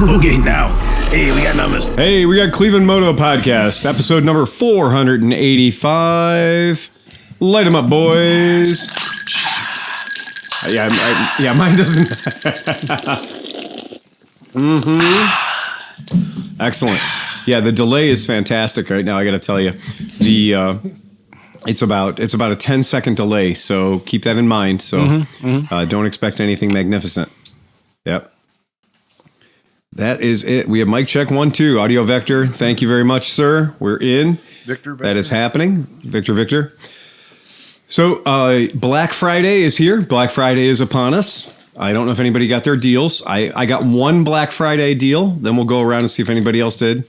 Okay, now. Hey, we got numbers. Hey, we got Cleveland Moto Podcast, episode number 485. Light them up, boys. Yeah, mine doesn't. Excellent. Yeah, the delay is fantastic right now. I got to tell you, it's about a 10-second delay, so keep that in mind. So don't expect anything magnificent. Yep. That is it. We have mic check 1, 2. Audio Vector. Thank you very much, sir. We're in. Victor. That is happening. Victor. So Black Friday is here. Black Friday is upon us. I don't know if anybody got their deals. I got one Black Friday deal. Then we'll go around and see if anybody else did.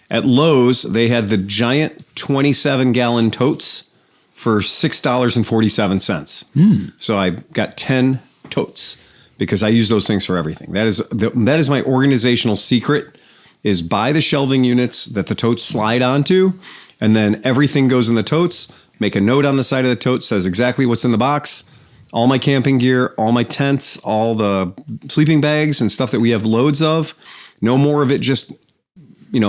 At Lowe's, they had the giant 27-gallon totes for $6.47. So I got 10 totes, because I use those things for everything. That is my organizational secret, is buy the shelving units that the totes slide onto, and then everything goes in the totes. Make a note on the side of the tote, says exactly what's in the box. All my camping gear, all my tents, all the sleeping bags and stuff that we have loads of. No more of it just,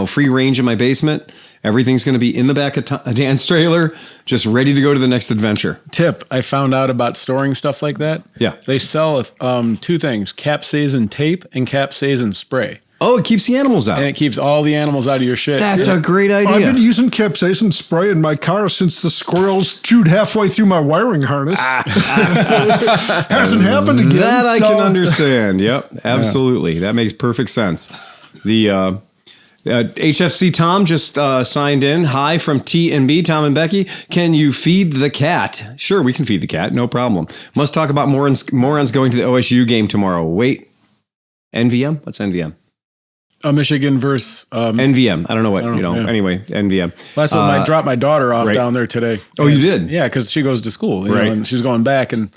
free range in my basement. Everything's going to be in the back of Dan's trailer, just ready to go to the next adventure. Tip, I found out about storing stuff like that. Yeah. They sell 2 things, capsaicin tape and capsaicin spray. Oh, it keeps the animals out. And it keeps all the animals out of your shit. That's a great idea. I've been using capsaicin spray in my car since the squirrels chewed halfway through my wiring harness. Hasn't happened again. That I can understand. Yep, absolutely. Yeah. That makes perfect sense. The HFC Tom just signed in. Hi from T&B, Tom and Becky. Can you feed the cat? Sure, we can feed the cat. No problem. Must talk about morons going to the OSU game tomorrow. Wait, NVM? What's NVM? Michigan versus NVM. I don't know what, Anyway, NVM. Last time I dropped my daughter off down there today. Oh, you did? Yeah, because she goes to school, you know, and she's going back, and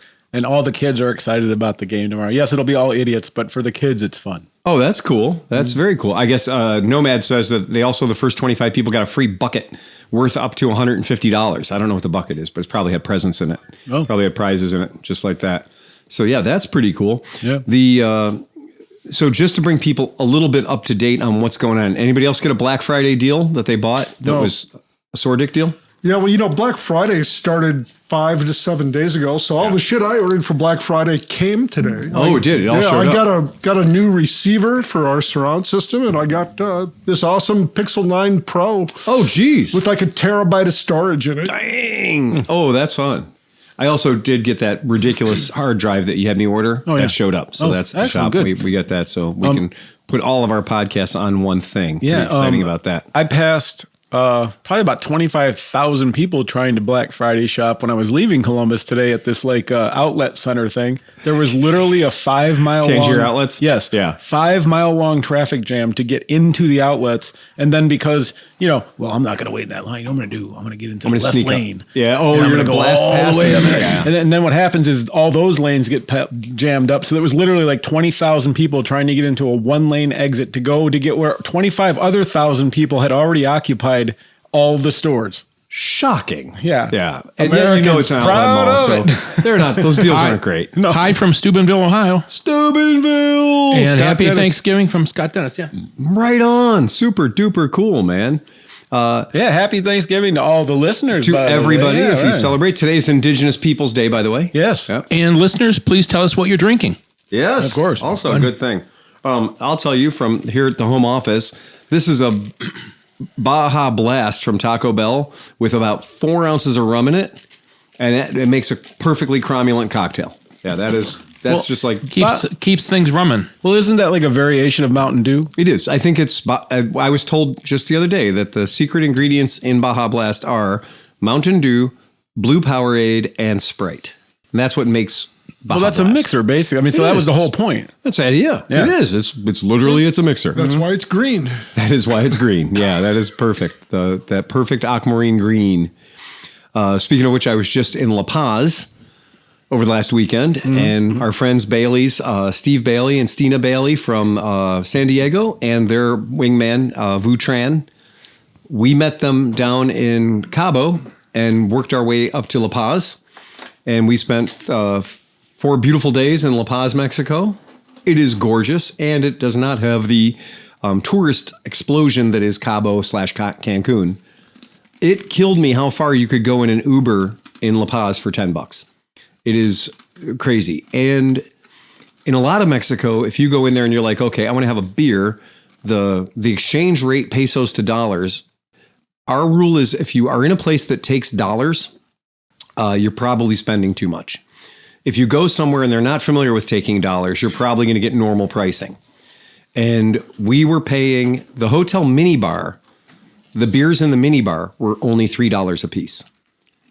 all the kids are excited about the game tomorrow. Yes, it'll be all idiots, but for the kids, it's fun. Oh, that's cool. That's very cool. I guess Nomad says that the first 25 people got a free bucket worth up to $150. I don't know what the bucket is, but it's probably had presents in it. Oh. Probably had prizes in it, just like that. So yeah, that's pretty cool. Yeah. So just to bring people a little bit up to date on what's going on, anybody else get a Black Friday deal that they bought that was a sore dick deal? Yeah, well, Black Friday started 5 to 7 days ago, so all the shit I ordered for Black Friday came today. Oh, it did? It all showed up? got a new receiver for our surround system, and I got this awesome Pixel 9 Pro. Oh, geez. With like a terabyte of storage in it. Dang. Oh, that's fun. I also did get that ridiculous hard drive that you had me order. Oh, yeah. That showed up. So that's the shop. We got that, so we can put all of our podcasts on one thing. Yeah. Pretty exciting about that. I passed probably about 25,000 people trying to Black Friday shop when I was leaving Columbus today at this outlet center thing. There was literally a 5-mile long... Tangier outlets? Yes. Yeah. 5-mile long traffic jam to get into the outlets. And then because, I'm not going to wait in that line. I'm going to get into the left lane. Yeah. Oh, you're going to blast past the way up. Yeah. And then what happens is all those lanes get jammed up. So there was literally like 20,000 people trying to get into a 1-lane exit to get where 25,000 people had already occupied all the stores. Shocking. Yeah. Yeah. And yet it's an outlet mall, so they're not, those deals aren't great. No. Hi from Steubenville, Ohio. Steubenville. And happy Thanksgiving from Scott Dennis. Yeah. Right on. Super duper cool, man. Happy Thanksgiving to all the listeners. To everybody, if you celebrate. Today's Indigenous Peoples Day, by the way. Yes. Yep. And listeners, please tell us what you're drinking. Yes. Of course. Also a good thing. I'll tell you from here at the home office, this is a Baja Blast from Taco Bell with about 4 ounces of rum in it, and it makes a perfectly cromulent cocktail. Yeah, that's just like keeps things running. Well, isn't that like a variation of Mountain Dew? It is. I think it's. I was told just the other day that the secret ingredients in Baja Blast are Mountain Dew, Blue Powerade, and Sprite, and that's what makes. Baja Blast. A mixer, basically. I mean, so that was the whole point. That's the idea. Yeah. It is. It's literally it's a mixer. That's why it's green. That is why it's green. Yeah, that is perfect. That perfect aquamarine green. Speaking of which, I was just in La Paz over the last weekend, and our friends Steve Bailey and Stina Bailey from San Diego, and their wingman Vu Tran. We met them down in Cabo and worked our way up to La Paz, and we spent 4 beautiful days in La Paz, Mexico. It is gorgeous, and it does not have the tourist explosion that is Cabo/Cancun. It killed me how far you could go in an Uber in La Paz for $10. It is crazy. And in a lot of Mexico, if you go in there and you're like, okay, I want to have a beer, the exchange rate pesos to dollars, our rule is if you are in a place that takes dollars, you're probably spending too much. If you go somewhere and they're not familiar with taking dollars, you're probably going to get normal pricing. And we were paying the hotel minibar. The beers in the minibar were only $3 a piece.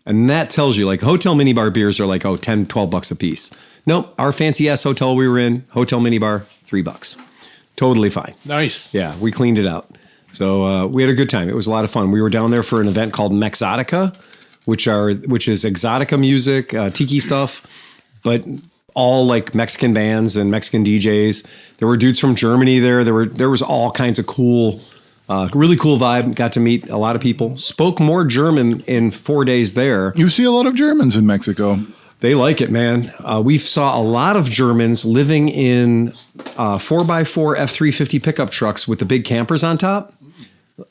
And that tells you, like, hotel minibar beers are like, $10, $12 a piece. Nope, our fancy ass hotel we were in, hotel minibar, $3. Totally fine. Nice. Yeah, we cleaned it out. So we had a good time. It was a lot of fun. We were down there for an event called Mexotica, which is exotica music, tiki stuff, but all like Mexican bands and Mexican DJs. There were dudes from Germany there. There was all kinds of cool, really cool vibe. Got to meet a lot of people. Spoke more German in 4 days there. You see a lot of Germans in Mexico. They like it, man. We saw a lot of Germans living in 4x4 F-350 pickup trucks with the big campers on top.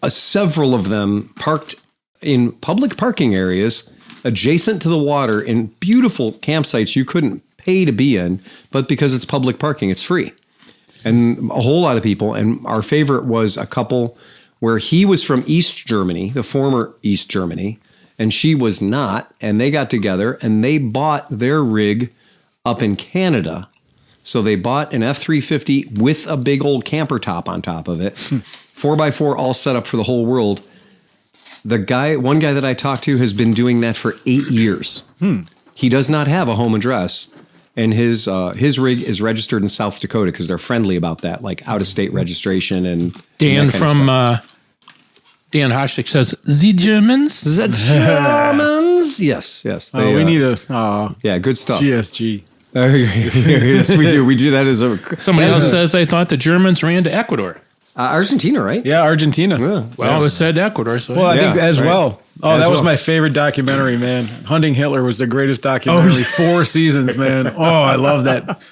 Several of them parked in public parking areas adjacent to the water in beautiful campsites you couldn't pay to be in, but because it's public parking, it's free. And a whole lot of people. And our favorite was a couple where he was from East Germany, the former East Germany, and she was not. And they got together and they bought their rig up in Canada. So they bought an F-350 with a big old camper top on top of it. 4x4 all set up for the whole world. One guy that I talked to has been doing that for 8 years. He does not have a home address, and his rig is registered in South Dakota because they're friendly about that, like out-of-state registration and Dan that kind from of stuff. Dan Hostick says, "The Germans." The Germans, yes. We need a yeah, good stuff. GSG. Yes, we do. We do that as a Somebody else says they thought the Germans ran to Ecuador. Argentina, right? Yeah, Argentina. Yeah. Well, it said Ecuador. So Well, I think as right. well. Oh, As that was well. my favorite documentary, man. Hunting Hitler was the greatest documentary. 4 seasons, man. Oh, I love that.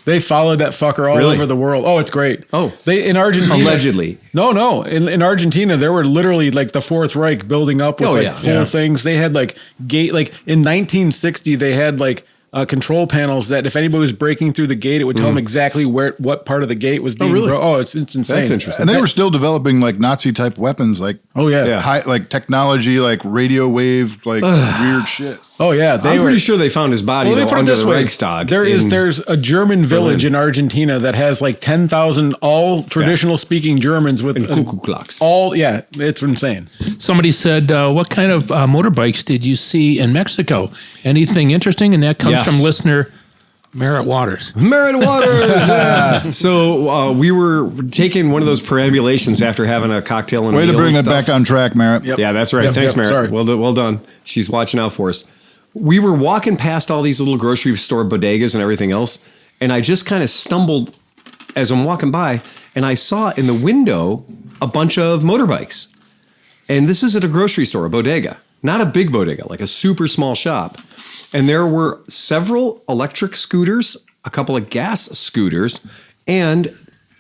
They followed that fucker all Really? over the world. Oh, it's great. Oh. They in Argentina. Allegedly. No. In Argentina, there were literally like the Fourth Reich building up with full things. They had like in 1960, they had like control panels that if anybody was breaking through the gate, it would tell them exactly what part of the gate was being really? it's insane. That's interesting. And they were still developing like Nazi type weapons, like high, like technology, like radio wave, like weird shit. Oh yeah, I'm pretty sure they found his body Well, let me put it under this the way. Reichstag. There's a German village in Argentina that has like 10,000 all traditional speaking Germans with Cuckoo clocks. it's insane. somebody said, "What kind of motorbikes did you see in Mexico? Anything interesting?" And that comes Yes. from listener Merritt Waters. Merritt Waters. Yeah. So we were taking one of those perambulations after having a cocktail and Way a to meal bring and it back stuff. on track, Merritt. Yeah, that's right. Yep, Thanks, yep, Merritt. sorry. Well done. She's watching out for us. We were walking past all these little grocery store bodegas and everything else, and I just kind of stumbled as I'm walking by, and I saw in the window a bunch of motorbikes. And this is at a grocery store, a bodega, not a big bodega, like a super small shop. And there were several electric scooters, a couple of gas scooters, and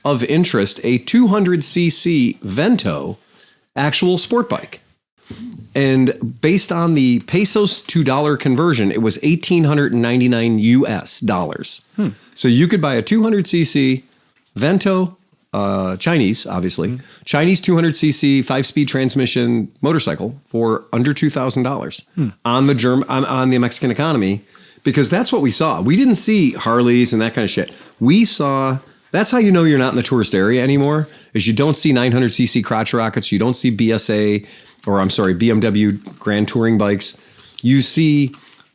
of interest, a 200cc Vento actual sport bike. And based on the pesos to dollar conversion, it was $1,899 US dollars. So you could buy a 200cc Vento, Chinese, obviously, Chinese 200cc 5-speed transmission motorcycle for under $2,000 on the Mexican economy, because that's what we saw. We didn't see Harleys and that kind of shit. We saw. That's how you know you're not in the tourist area anymore. Is you don't see 900cc crotch rockets. You don't see BMW Grand Touring bikes. You see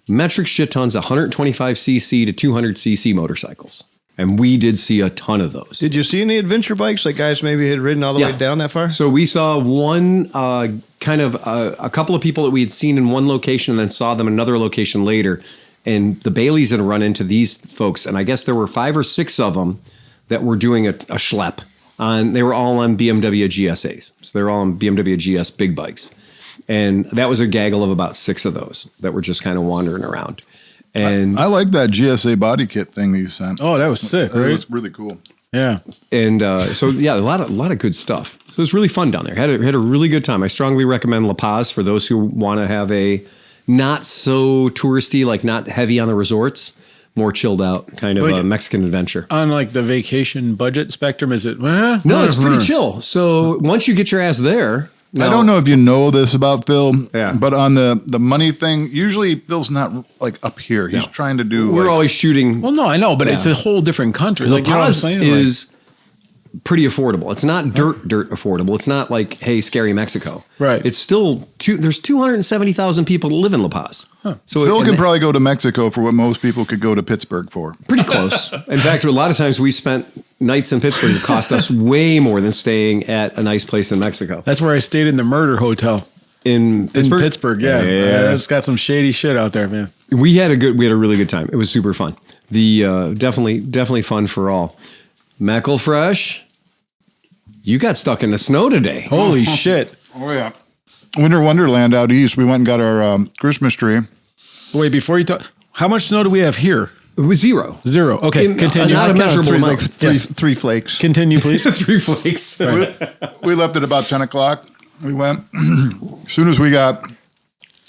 metric shit tons of 125cc to 200cc motorcycles. And we did see a ton of those. Did you see any adventure bikes that guys maybe had ridden all the way down that far? So we saw one a couple of people that we had seen in one location and then saw them in another location later. And the Baileys had run into these folks. And I guess there were 5 or 6 of them that were doing a schlep. They were all on BMW GSAs. So they were all on BMW GS big bikes. And that was a gaggle of about 6 of those that were just kind of wandering around. And I like that GSA body kit thing that you sent. Oh, that was sick, right? It was really cool. Yeah. And so yeah, a lot of good stuff. So it was really fun down there. Had a really good time. I strongly recommend La Paz for those who want to have a not so touristy, like not heavy on the resorts, more chilled out kind of a Mexican adventure. On like the vacation budget spectrum, is it? No, it's pretty chill. So once you get your ass there. I don't know if you know this about Phil, but on the money thing, usually Phil's not like up here. He's trying to do. We're always shooting. Well, no, I know, but it's a whole different country. La like, you know what I'm Paz saying? is pretty affordable. It's not dirt affordable. It's not like, hey, scary Mexico. Right. It's still there's 270,000 people that live in La Paz. Huh. So Phil can probably go to Mexico for what most people could go to Pittsburgh for. Pretty close. In fact, a lot of times we spent nights in Pittsburgh that cost us way more than staying at a nice place in Mexico. That's where I stayed in the murder hotel. In Pittsburgh? Yeah. It's got some shady shit out there, man. We had a really good time. It was super fun. The definitely fun for all. Meckle Fresh, you got stuck in the snow today. Holy shit. Oh, yeah. Winter Wonderland out east, we went and got our Christmas tree. Wait, before you talk, how much snow do we have here? It was zero. Okay, continue. Not a measurable amount. Three flakes. Continue, please. 3 flakes. We left at about 10 o'clock. We went, as soon as we got,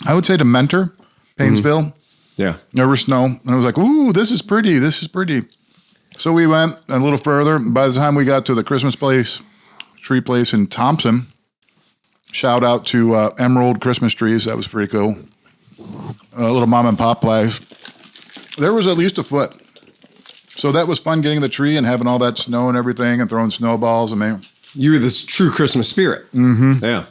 I would say to Mentor, Painesville. Yeah. There was snow. And I was like, ooh, this is pretty. This is pretty. So we went a little further. By the time we got to the Christmas tree place in Thompson, shout out to Emerald Christmas Trees. That was pretty cool. A little mom and pop place. There was at least a foot. So that was fun getting the tree and having all that snow and everything and throwing snowballs. I mean, you were this true Christmas spirit. Mm-hmm. Yeah.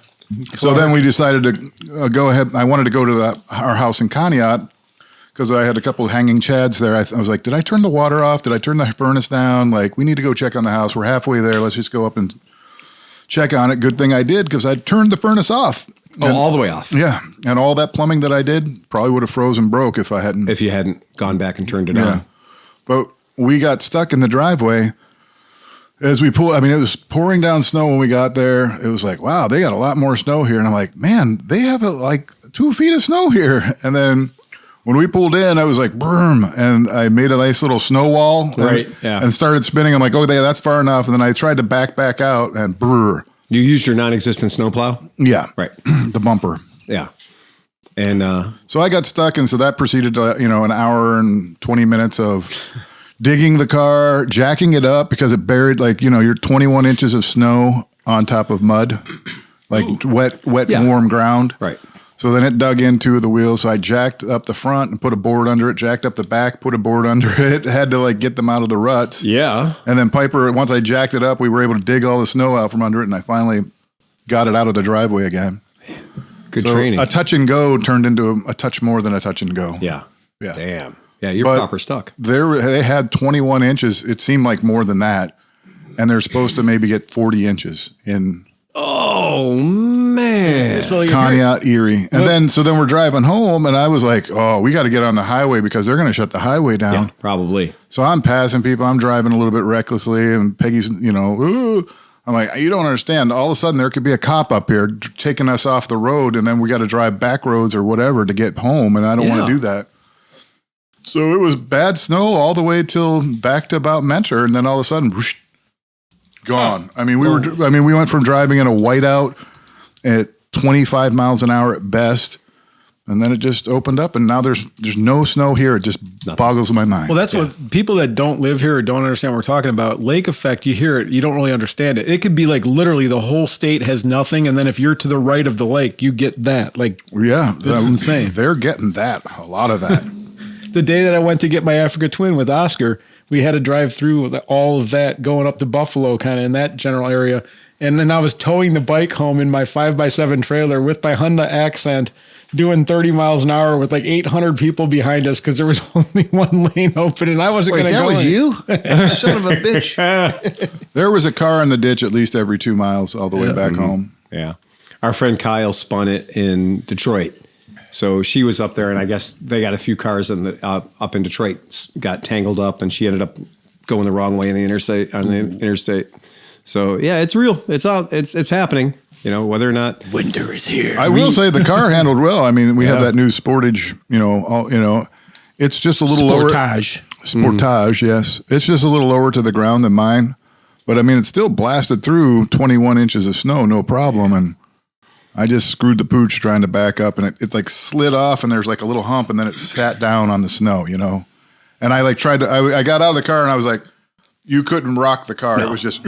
So then we decided to go ahead. I wanted to go to our house in Conneaut because I had a couple of hanging chads there. I was like, did I turn the water off? Did I turn the furnace down? Like, we need to go check on the house. We're halfway there. Let's just go up and check on it. Good thing I did because I turned the furnace off. Oh, all the way off. Yeah. And all that plumbing that I did probably would have frozen broke if I hadn't. If you hadn't gone back and turned it on. But we got stuck in the driveway as we pulled. I mean, it was pouring down snow when we got there. It was like, wow, they got a lot more snow here. And I'm like, man, they have like 2 feet of snow here. And then when we pulled in, I was like, boom. And I made a nice little snow wall. And started spinning. I'm like, oh, that's far enough. And then I tried to back out and brr. You used your non-existent snowplow? Yeah. Right. The bumper. Yeah. And so I got stuck. And so that proceeded to, an hour and 20 minutes of digging the car, jacking it up because it buried you're 21 inches of snow on top of mud, like wet, warm ground. Right. So then it dug into the wheels. So I jacked up the front and put a board under it, jacked up the back, put a board under it, had to get them out of the ruts. Yeah. And then Piper, once I jacked it up, we were able to dig all the snow out from under it. And I finally got it out of the driveway again. Good training. A touch and go turned into a touch more than a touch and go. Yeah. Yeah. Damn. Yeah. You're proper stuck. They had 21 inches. It seemed like more than that. And they're supposed to maybe get 40 inches in. Oh man! So Conneaut, Erie, and then we're driving home, and I was like, "Oh, we got to get on the highway because they're going to shut the highway down." Yeah, probably. So I'm passing people. I'm driving a little bit recklessly, and Peggy's, ooh. I'm like, "You don't understand. All of a sudden, there could be a cop up here taking us off the road, and then we got to drive back roads or whatever to get home, and I don't want to do that." So it was bad snow all the way till back to about Mentor, and then all of a sudden, whoosh, gone. I mean, we went from driving in a whiteout at 25 miles an hour at best, and then it just opened up, and now there's no snow here. It just boggles my mind. Well, that's what people that don't live here or don't understand what we're talking about. Lake effect, you hear it, you don't really understand it. It could be like literally the whole state has nothing, and then if you're to the right of the lake, you get that. That's insane. They're getting that, a lot of that. The day that I went to get my Africa twin with Oscar, we had to drive through all of that going up to Buffalo, kind of in that general area. And then I was towing the bike home in my 5x7 trailer with my Honda Accent doing 30 miles an hour with 800 people behind us because there was only one lane open and I wasn't going to go. That was you? Son of a bitch. There was a car in the ditch at least every 2 miles all the way back home. Yeah. Our friend Kyle spun it in Detroit. So she was up there, and I guess they got a few cars up in Detroit got tangled up, and she ended up going the wrong way on the interstate. So yeah, it's real. It's out. It's happening. Whether or not winter is here. I will say the car handled well. I mean, we have that new Sportage. It's just a little lower. Sportage, yes. It's just a little lower to the ground than mine. But I mean, it still blasted through 21 inches of snow, no problem. And I just screwed the pooch trying to back up, and it like slid off, and there's like a little hump, and then it sat down on the snow, you know? And I like tried to, I got out of the car, and I was like, you couldn't rock the car. No. It was just,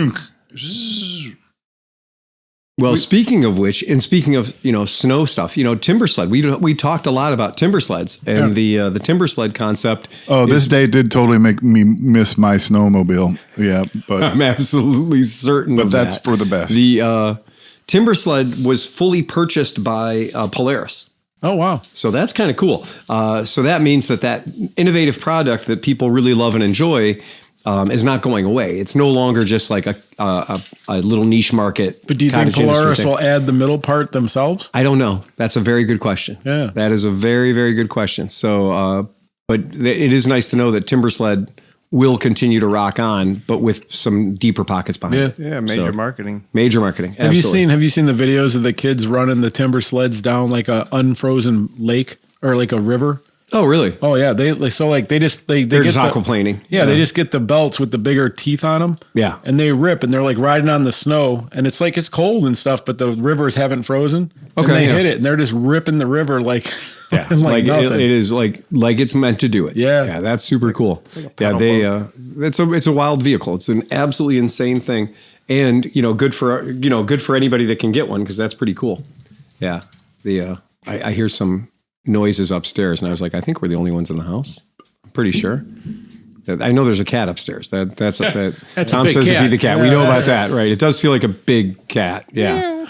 Well, speaking of which, and speaking of, snow stuff, timber sled, we talked a lot about timber sleds and the timber sled concept. Oh, this day did totally make me miss my snowmobile. Yeah, but I'm absolutely certain but of that's that. For the best. The timber sled was fully purchased by Polaris. Oh, wow. So that's kind of cool. So that means that innovative product that people really love and enjoy is not going away. It's no longer just like a little niche market. But do you think Polaris will add the middle part themselves? I don't know. That's a very good question. Yeah. That is a very, very good question. So, but it is nice to know that timber sled will continue to rock on, but with some deeper pockets behind it. Yeah, major marketing. Major marketing. Have you seen the videos of the kids running the timber sleds down like a unfrozen lake or like a river? Oh, really? Oh, yeah. They're just aquaplaning. Yeah, they just get the belts with the bigger teeth on them. Yeah. And they rip, and they're like riding on the snow, and it's like it's cold and stuff, but the rivers haven't frozen. Okay. And they hit it, and they're just ripping the river like, like nothing. It is like it's meant to do it. Yeah. Yeah, that's super cool. Yeah, it's a wild vehicle. It's an absolutely insane thing. And, good for anybody that can get one, because that's pretty cool. Yeah. I hear some noises upstairs, and I was like, I think we're the only ones in the house. I'm pretty sure. I know there's a cat upstairs. That's Tom says to feed the cat. We know about that, right? It does feel like a big cat. Yeah.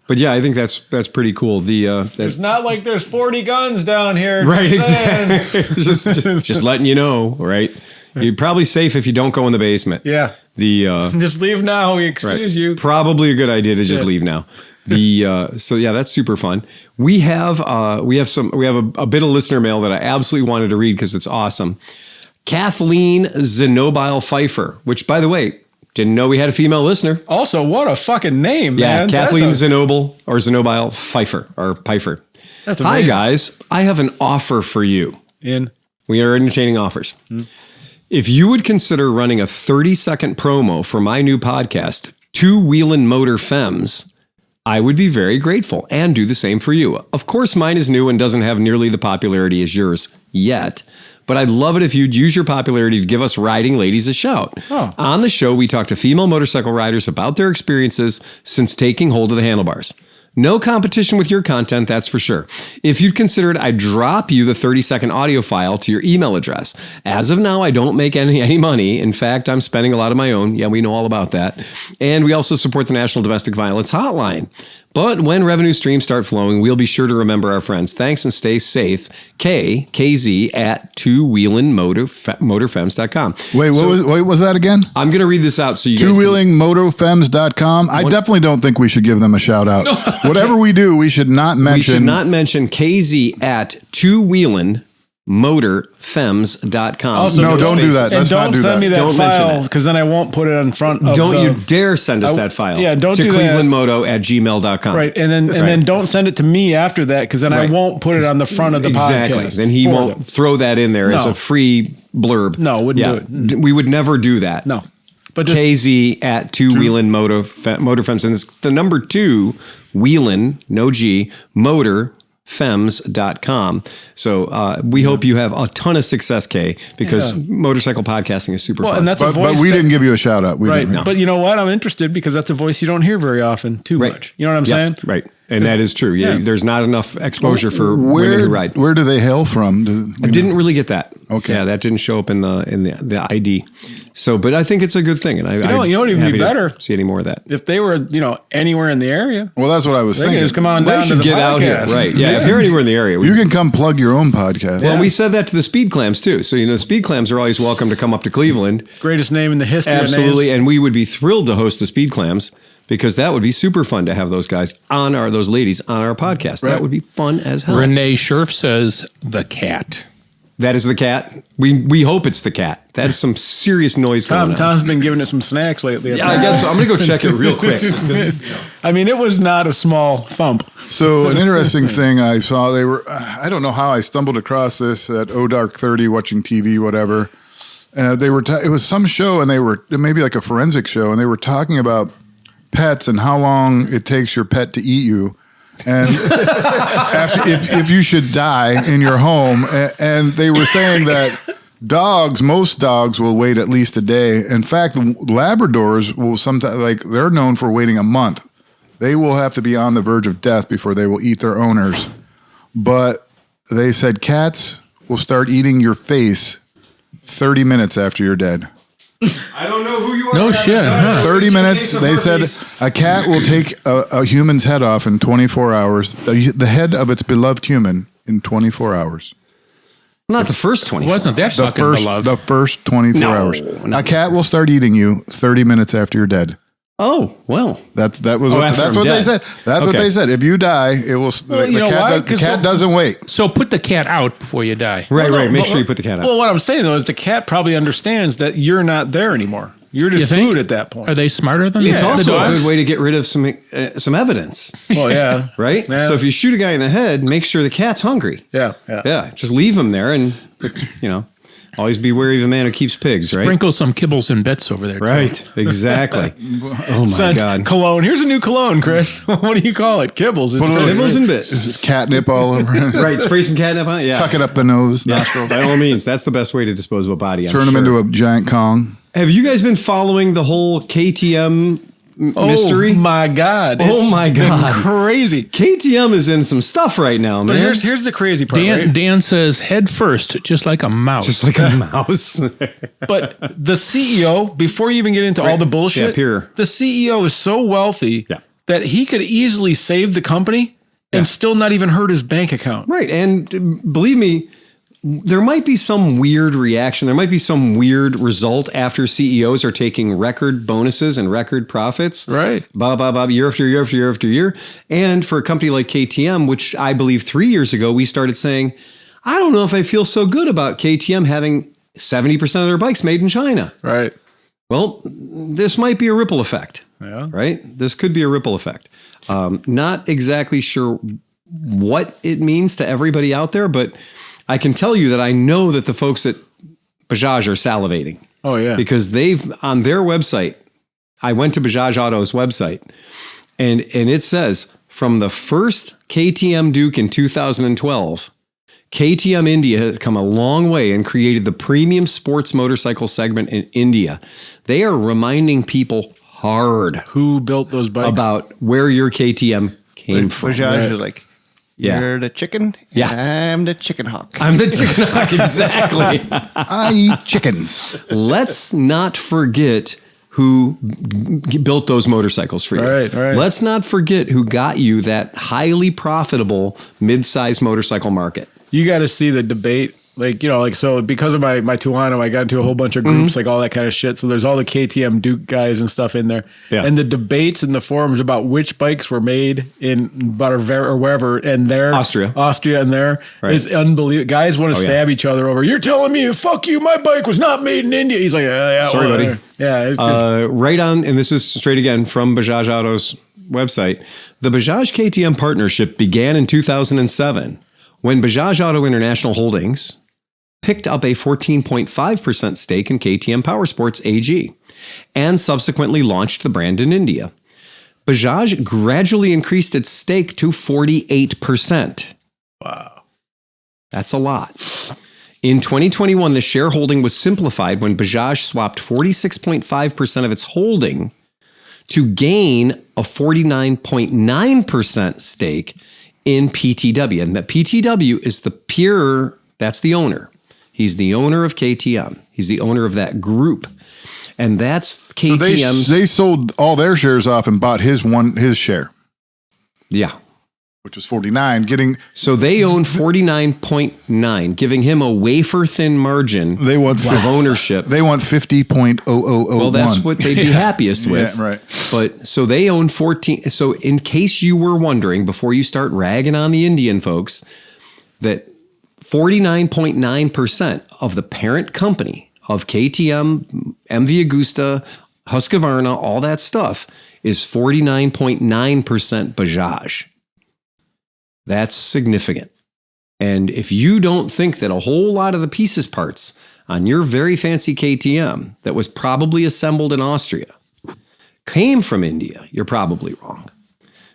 But yeah, I think that's pretty cool. There's not like there's 40 guns down here. Right, exactly. just letting you know, right? You're probably safe if you don't go in the basement. Yeah. Just leave now. We excuse you. Probably a good idea to just leave now. So yeah, that's super fun. We have a bit of listener mail that I absolutely wanted to read because it's awesome. Kathleen Zenobile Pfeiffer, which, by the way, didn't know we had a female listener. Also, what a fucking name, man. Yeah, Kathleen Zenobile Pfeiffer or Pfeiffer. That's amazing. Hi guys, I have an offer for you. We are entertaining offers. If you would consider running a 30-second promo for my new podcast, Two Wheelin' Motor Femmes, I would be very grateful and do the same for you. Of course, mine is new and doesn't have nearly the popularity as yours yet, but I'd love it if you'd use your popularity to give us riding ladies a shout. Oh. On the show, we talk to female motorcycle riders about their experiences since taking hold of the handlebars. No competition with your content, that's for sure. If you'd consider it, I'd drop you the 30-second audio file to your email address. As of now, I don't make any money. In fact, I'm spending a lot of my own. Yeah, we know all about that. And we also support the National Domestic Violence Hotline. But when revenue streams start flowing, we'll be sure to remember our friends. Thanks and stay safe. KZ at twowheelingmotorfemmes.com. Wait, what was that again? I'm going to read this out so you guys twowheelingmotorfemmes.com. I definitely don't think we should give them a shout out. Whatever we do, we should not mention. We should not mention KZ at twowheelingmotorfemmes.com. Also, no, don't do that. And don't send me that file because then I won't put it in front of Don't you dare send us that file. Yeah, don't to do that. ClevelandMoto at gmail.com. Right. And then don't send it to me after that because then I won't put it on the front of the podcast. Then he won't throw that in there as a free blurb. No, wouldn't do it. We would never do that. No. But KZ at Two-Wheelin' Motor Femmes. And it's the number 2, Wheelin', no G, motorfemmes.com. So we hope you have a ton of success, Kay, because motorcycle podcasting is super fun. And that's a voice but we didn't give you a shout out. Right. No. But you know what? I'm interested because that's a voice you don't hear very often too much. You know what I'm saying? Right. And that is true. Yeah. There's not enough exposure for women who ride. Where do they hail from? I didn't really get that. Okay. Yeah, that didn't show up in the ID. So, but I think it's a good thing, and you know what would even be better? See any more of that? If they were, anywhere in the area. Well, that's what I was thinking. Just come on down to the get podcast. Out here, right? Yeah, if they're anywhere in the area, you can come plug your own podcast. Well, we said that to the Speed Clams too. So Speed Clams are always welcome to come up to Cleveland. Greatest name in the history. Absolutely, and we would be thrilled to host the Speed Clams. Because that would be super fun to have those guys those ladies on our podcast. Right. That would be fun as hell. Renee Scherf says the cat. That is the cat. We hope it's the cat. That is some serious noise going on. Tom's been giving it some snacks lately. Yeah, I guess so. I'm going to go check it real quick. I mean, it was not a small thump. So an interesting thing I saw, I don't know how I stumbled across this at Dark 30 watching TV, whatever. It was some show, and they were maybe like a forensic show, and they were talking about pets and how long it takes your pet to eat you, and if you should die in your home. And they were saying that most dogs will wait at least a day. In fact, Labradors will sometimes, they're known for waiting a month. They will have to be on the verge of death before they will eat their owners. But they said cats will start eating your face 30 minutes after you're dead. I don't know who you are. No shit. Huh? 30 minutes. They said a cat will take a human's head off in 24 hours. The head of its beloved human in 24 hours. Not the first 24. Wasn't that fucking beloved? The first 24 hours. No. A cat will start eating you 30 minutes after you're dead. Oh, well. That's what I'm they dead. said. That's what they said. If you die, it will. The cat doesn't wait. So put the cat out before you die. Right. Make sure you put the cat out. Well, what I'm saying though is the cat probably understands that you're not there anymore. You're just You think? food at that point. Are they smarter than It's the also a dogs? good way to get rid of some evidence, Well, yeah. right? Yeah. So if you shoot a guy in the head, make sure the cat's hungry. Yeah. Yeah, just leave him there, and always be wary of a man who keeps pigs, right? Sprinkle some kibbles and bits over there. too. Right, exactly. Oh my Son, God. Cologne. Here's a new cologne, Chris. What do you call it? Kibbles. It's Put a little really Nibbles great. and bits. Catnip all over. Right, spray some catnip on it. Yeah. Tuck it up the nose. Yeah, Nostril. by all means, that's the best way to dispose of a body. Turn them into a giant Kong. Have you guys been following the whole KTM mystery? Oh my God. Oh my been God. Crazy. KTM is in some stuff right now, man. But here's the crazy part. Dan, right? Dan says head first, just like a mouse. Just like a mouse. But the CEO, before you even get into all the bullshit, Pierre. the CEO is so wealthy Yeah. that he could easily save the company and still not even hurt his bank account. Right. And believe me, there might be some weird reaction. There might be some weird result after CEOs are taking record bonuses and record profits. Right. Year after year after year after year. And for a company like KTM, which I believe 3 years ago, we started saying, I don't know if I feel so good about KTM having 70% of their bikes made in China. Right. Well, this might be a ripple effect. Yeah. Right? This could be a ripple effect. Not exactly sure what it means to everybody out there, but I can tell you that I know that the folks at Bajaj are salivating. Oh, yeah. Because they've, on their website, I went to Bajaj Auto's website, and it says, from the first KTM Duke in 2012, KTM India has come a long way and created the premium sports motorcycle segment in India. They are reminding people hard Who built those bikes? about where your KTM came from. Bajaj is like, Yeah. you're the chicken. Yes. I'm the chicken hawk. I'm the chicken hawk, exactly. I eat chickens. Let's not forget who built those motorcycles for you. Right. Let's not forget who got you that highly profitable mid-sized motorcycle market. You got to see the debate. So because of my Tuano, I got into a whole bunch of groups, like all that kind of shit. So there's all the KTM Duke guys and stuff in there. Yeah. And the debates in the forums about which bikes were made in Bavaria or wherever, and there. Austria and there is unbelievable. Guys want to stab each other over, you're telling me, fuck you, my bike was not made in India. He's like, yeah, Sorry, whatever. buddy. Yeah. It's just, Right on, and this is straight again from Bajaj Auto's website. The Bajaj KTM partnership began in 2007 when Bajaj Auto International Holdings picked up a 14.5% stake in KTM Powersports AG and subsequently launched the brand in India. Bajaj gradually increased its stake to 48%. wow. That's a lot. In 2021, the shareholding was simplified when Bajaj swapped 46.5% of its holding to gain a 49.9% stake in PTW. And that PTW is that's the owner. He's the owner of KTM. He's the owner of that group. And that's KTM's. So they sold all their shares off and bought his share, yeah. which was 49. So they own 49.9, giving him a wafer thin margin They want of ownership. They want 50.0001. Well, that's what they'd be happiest with. Yeah, right. But so they own 14. So in case you were wondering, before you start ragging on the Indian folks, that 49.9% of the parent company of KTM, MV Agusta, Husqvarna, all that stuff is 49.9% Bajaj. That's significant. And if you don't think that a whole lot of the pieces parts on your very fancy KTM that was probably assembled in Austria came from India, you're probably wrong.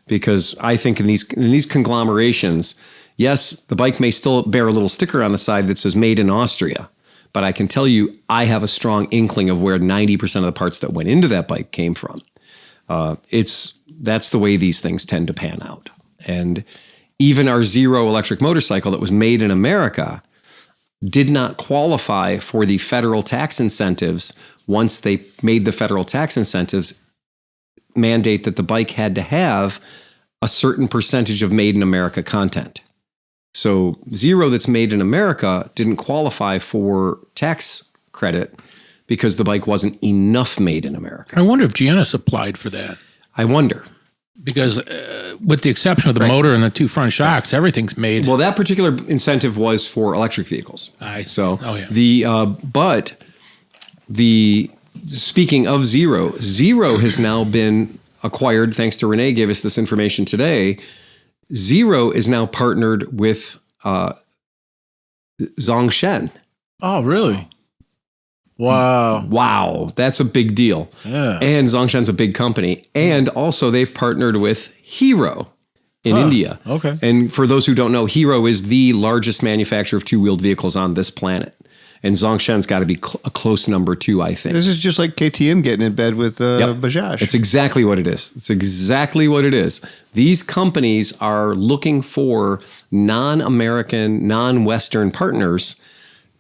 Because I think in these conglomerations, yes, the bike may still bear a little sticker on the side that says made in Austria, but I can tell you I have a strong inkling of where 90% of the parts that went into that bike came from. That's the way these things tend to pan out. And even our Zero electric motorcycle that was made in America did not qualify for the federal tax incentives once they made the federal tax incentives mandate that the bike had to have a certain percentage of made in America content. So Zero that's made in America didn't qualify for tax credit because the bike wasn't enough made in America. I wonder if Giannis applied for that. I wonder. Because with the exception of the motor and the two front shocks, everything's made. Well, that particular incentive was for electric vehicles. Speaking of Zero has now been acquired, thanks to Renee gave us this information today. Zero is now partnered with Zongshen. Oh, really? Wow. Wow. That's a big deal. Yeah. And Zongshen's a big company. And also they've partnered with Hero in India. Okay. And for those who don't know, Hero is the largest manufacturer of two-wheeled vehicles on this planet. And Zongshen's got to be a close number 2, I think. This is just like KTM getting in bed with Bajaj. It's exactly what it is. It's exactly what it is. These companies are looking for non-American, non-Western partners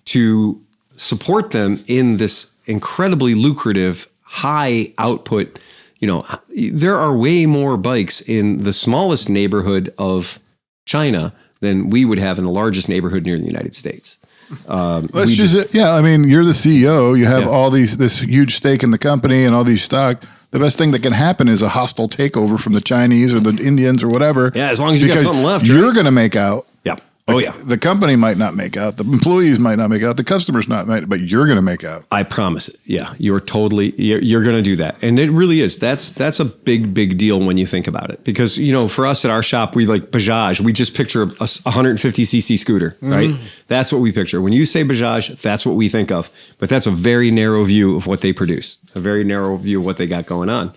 to support them in this incredibly lucrative, high output. You know, there are way more bikes in the smallest neighborhood of China than we would have in the largest neighborhood near the United States. I mean, you're the CEO. You have all this huge stake in the company and all these stock. The best thing that can happen is a hostile takeover from the Chinese or the Indians or whatever. Yeah, as long as you got something left. You're going to make out. Yeah. Oh, yeah. The company might not make out. The employees might not make out. The customers but you're going to make out. I promise it. Yeah, you're going to do that. And it really is. That's a big, big deal when you think about it. Because, you know, for us at our shop, we like Bajaj. We just picture a 150cc scooter, right? That's what we picture. When you say Bajaj, that's what we think of. But that's a very narrow view of what they produce, a very narrow view of what they got going on.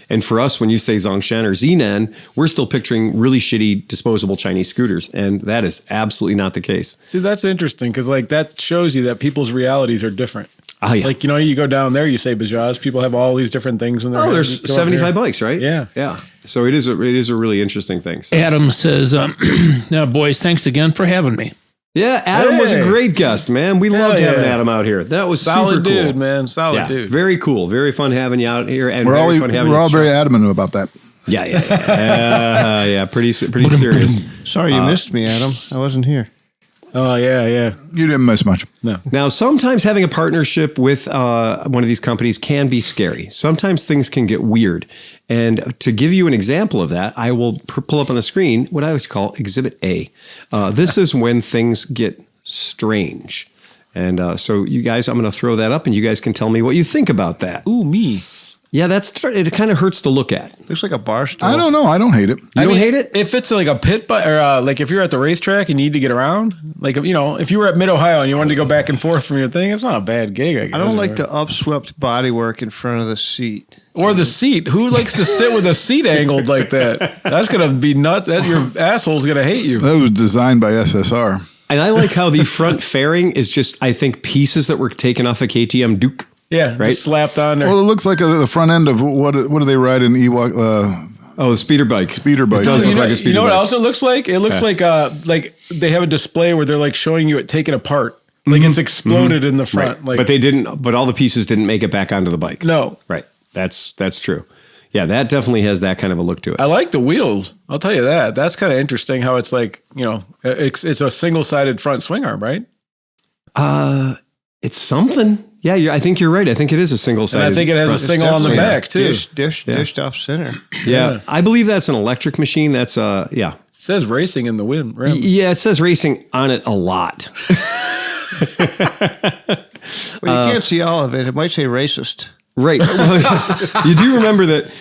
And for us, when you say Zongshen or Zenan, we're still picturing really shitty disposable Chinese scooters. And that is absolutely not the case. See, that's interesting because like that shows you that people's realities are different. Oh, yeah. Like, you know, you go down there, you say Bajaj, people have all these different things in their head. There's 75 bikes, right? Yeah. Yeah. So it is a really interesting thing. So. Adam says, now, boys, thanks again for having me. Yeah, Adam was a great guest, man. We loved having Adam out here. That was solid super cool. dude, man. Solid dude. Very cool. Very fun having you out here. And we're all very adamant about that. Yeah. Pretty serious. Sorry you missed me, Adam. I wasn't here. Oh, yeah. You didn't miss much. No. Now, sometimes having a partnership with one of these companies can be scary. Sometimes things can get weird. And to give you an example of that, I will pull up on the screen what I like to call Exhibit A. This is when things get strange. And so you guys, I'm going to throw that up and you guys can tell me what you think about that. Ooh, me. Yeah, it kind of hurts to look at. Looks like a bar stool. I don't know. I don't hate it. You don't hate it? If it's like a pit bike or like if you're at the racetrack and you need to get around, like, you know, if you were at Mid-Ohio and you wanted to go back and forth from your thing, it's not a bad gig, I guess. I don't like the upswept bodywork in front of the seat. Or the seat. Who likes to sit with a seat angled like that? That's going to be nuts. Your asshole's going to hate you. That was designed by SSR. And I like how the front fairing is just, I think, pieces that were taken off a KTM Duke. Yeah, right. Just slapped on there. Well, it looks like the front end of what do they ride in Ewok? The speeder bike. Speeder bike. It does look like a speeder bike. You know what else it looks like? It looks like they have a display where they're like showing you it taken apart. Like it's exploded in the front. Right. Like, but they didn't. But all the pieces didn't make it back onto the bike. No. Right. That's true. Yeah, that definitely has that kind of a look to it. I like the wheels. I'll tell you that. That's kind of interesting. How it's like, you know, it's a single-sided front swing arm, right? It's something. Yeah, I think you're right. I think it is a single-sided. And I think it has a single on the back too. Dished off center. Yeah, I believe that's an electric machine. That's It says racing in the rim. Yeah, it says racing on it a lot. Well, you can't see all of it. It might say racist. Right. Well, you do remember that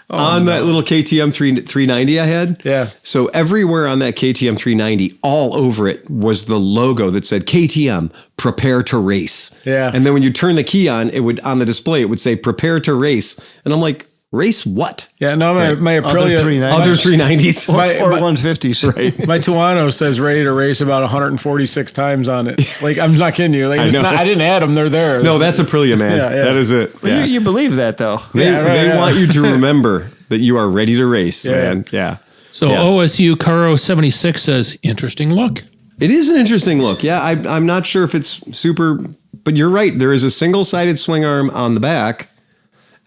on that little KTM 390 I had? Yeah. So everywhere on that KTM 390, all over it was the logo that said KTM, prepare to race. Yeah. And then when you turn the key on, it would on the display, it would say prepare to race. And I'm like, race what? Yeah, no, my Aprilia, Other 390s. Or 150s. Right. my Tuano says ready to race about 146 times on it. Like, I'm not kidding you. Like, it's know. not, I didn't add them. They're there. No, that's Aprilia, man. Yeah. That is it. Well, Yeah. you believe that, though. They want you to remember that you are ready to race, man. Yeah. So Yeah. OSU Caro 76 says, interesting look. It is an interesting look. Yeah, I'm not sure if it's super, but you're right. There is a single-sided swing arm on the back,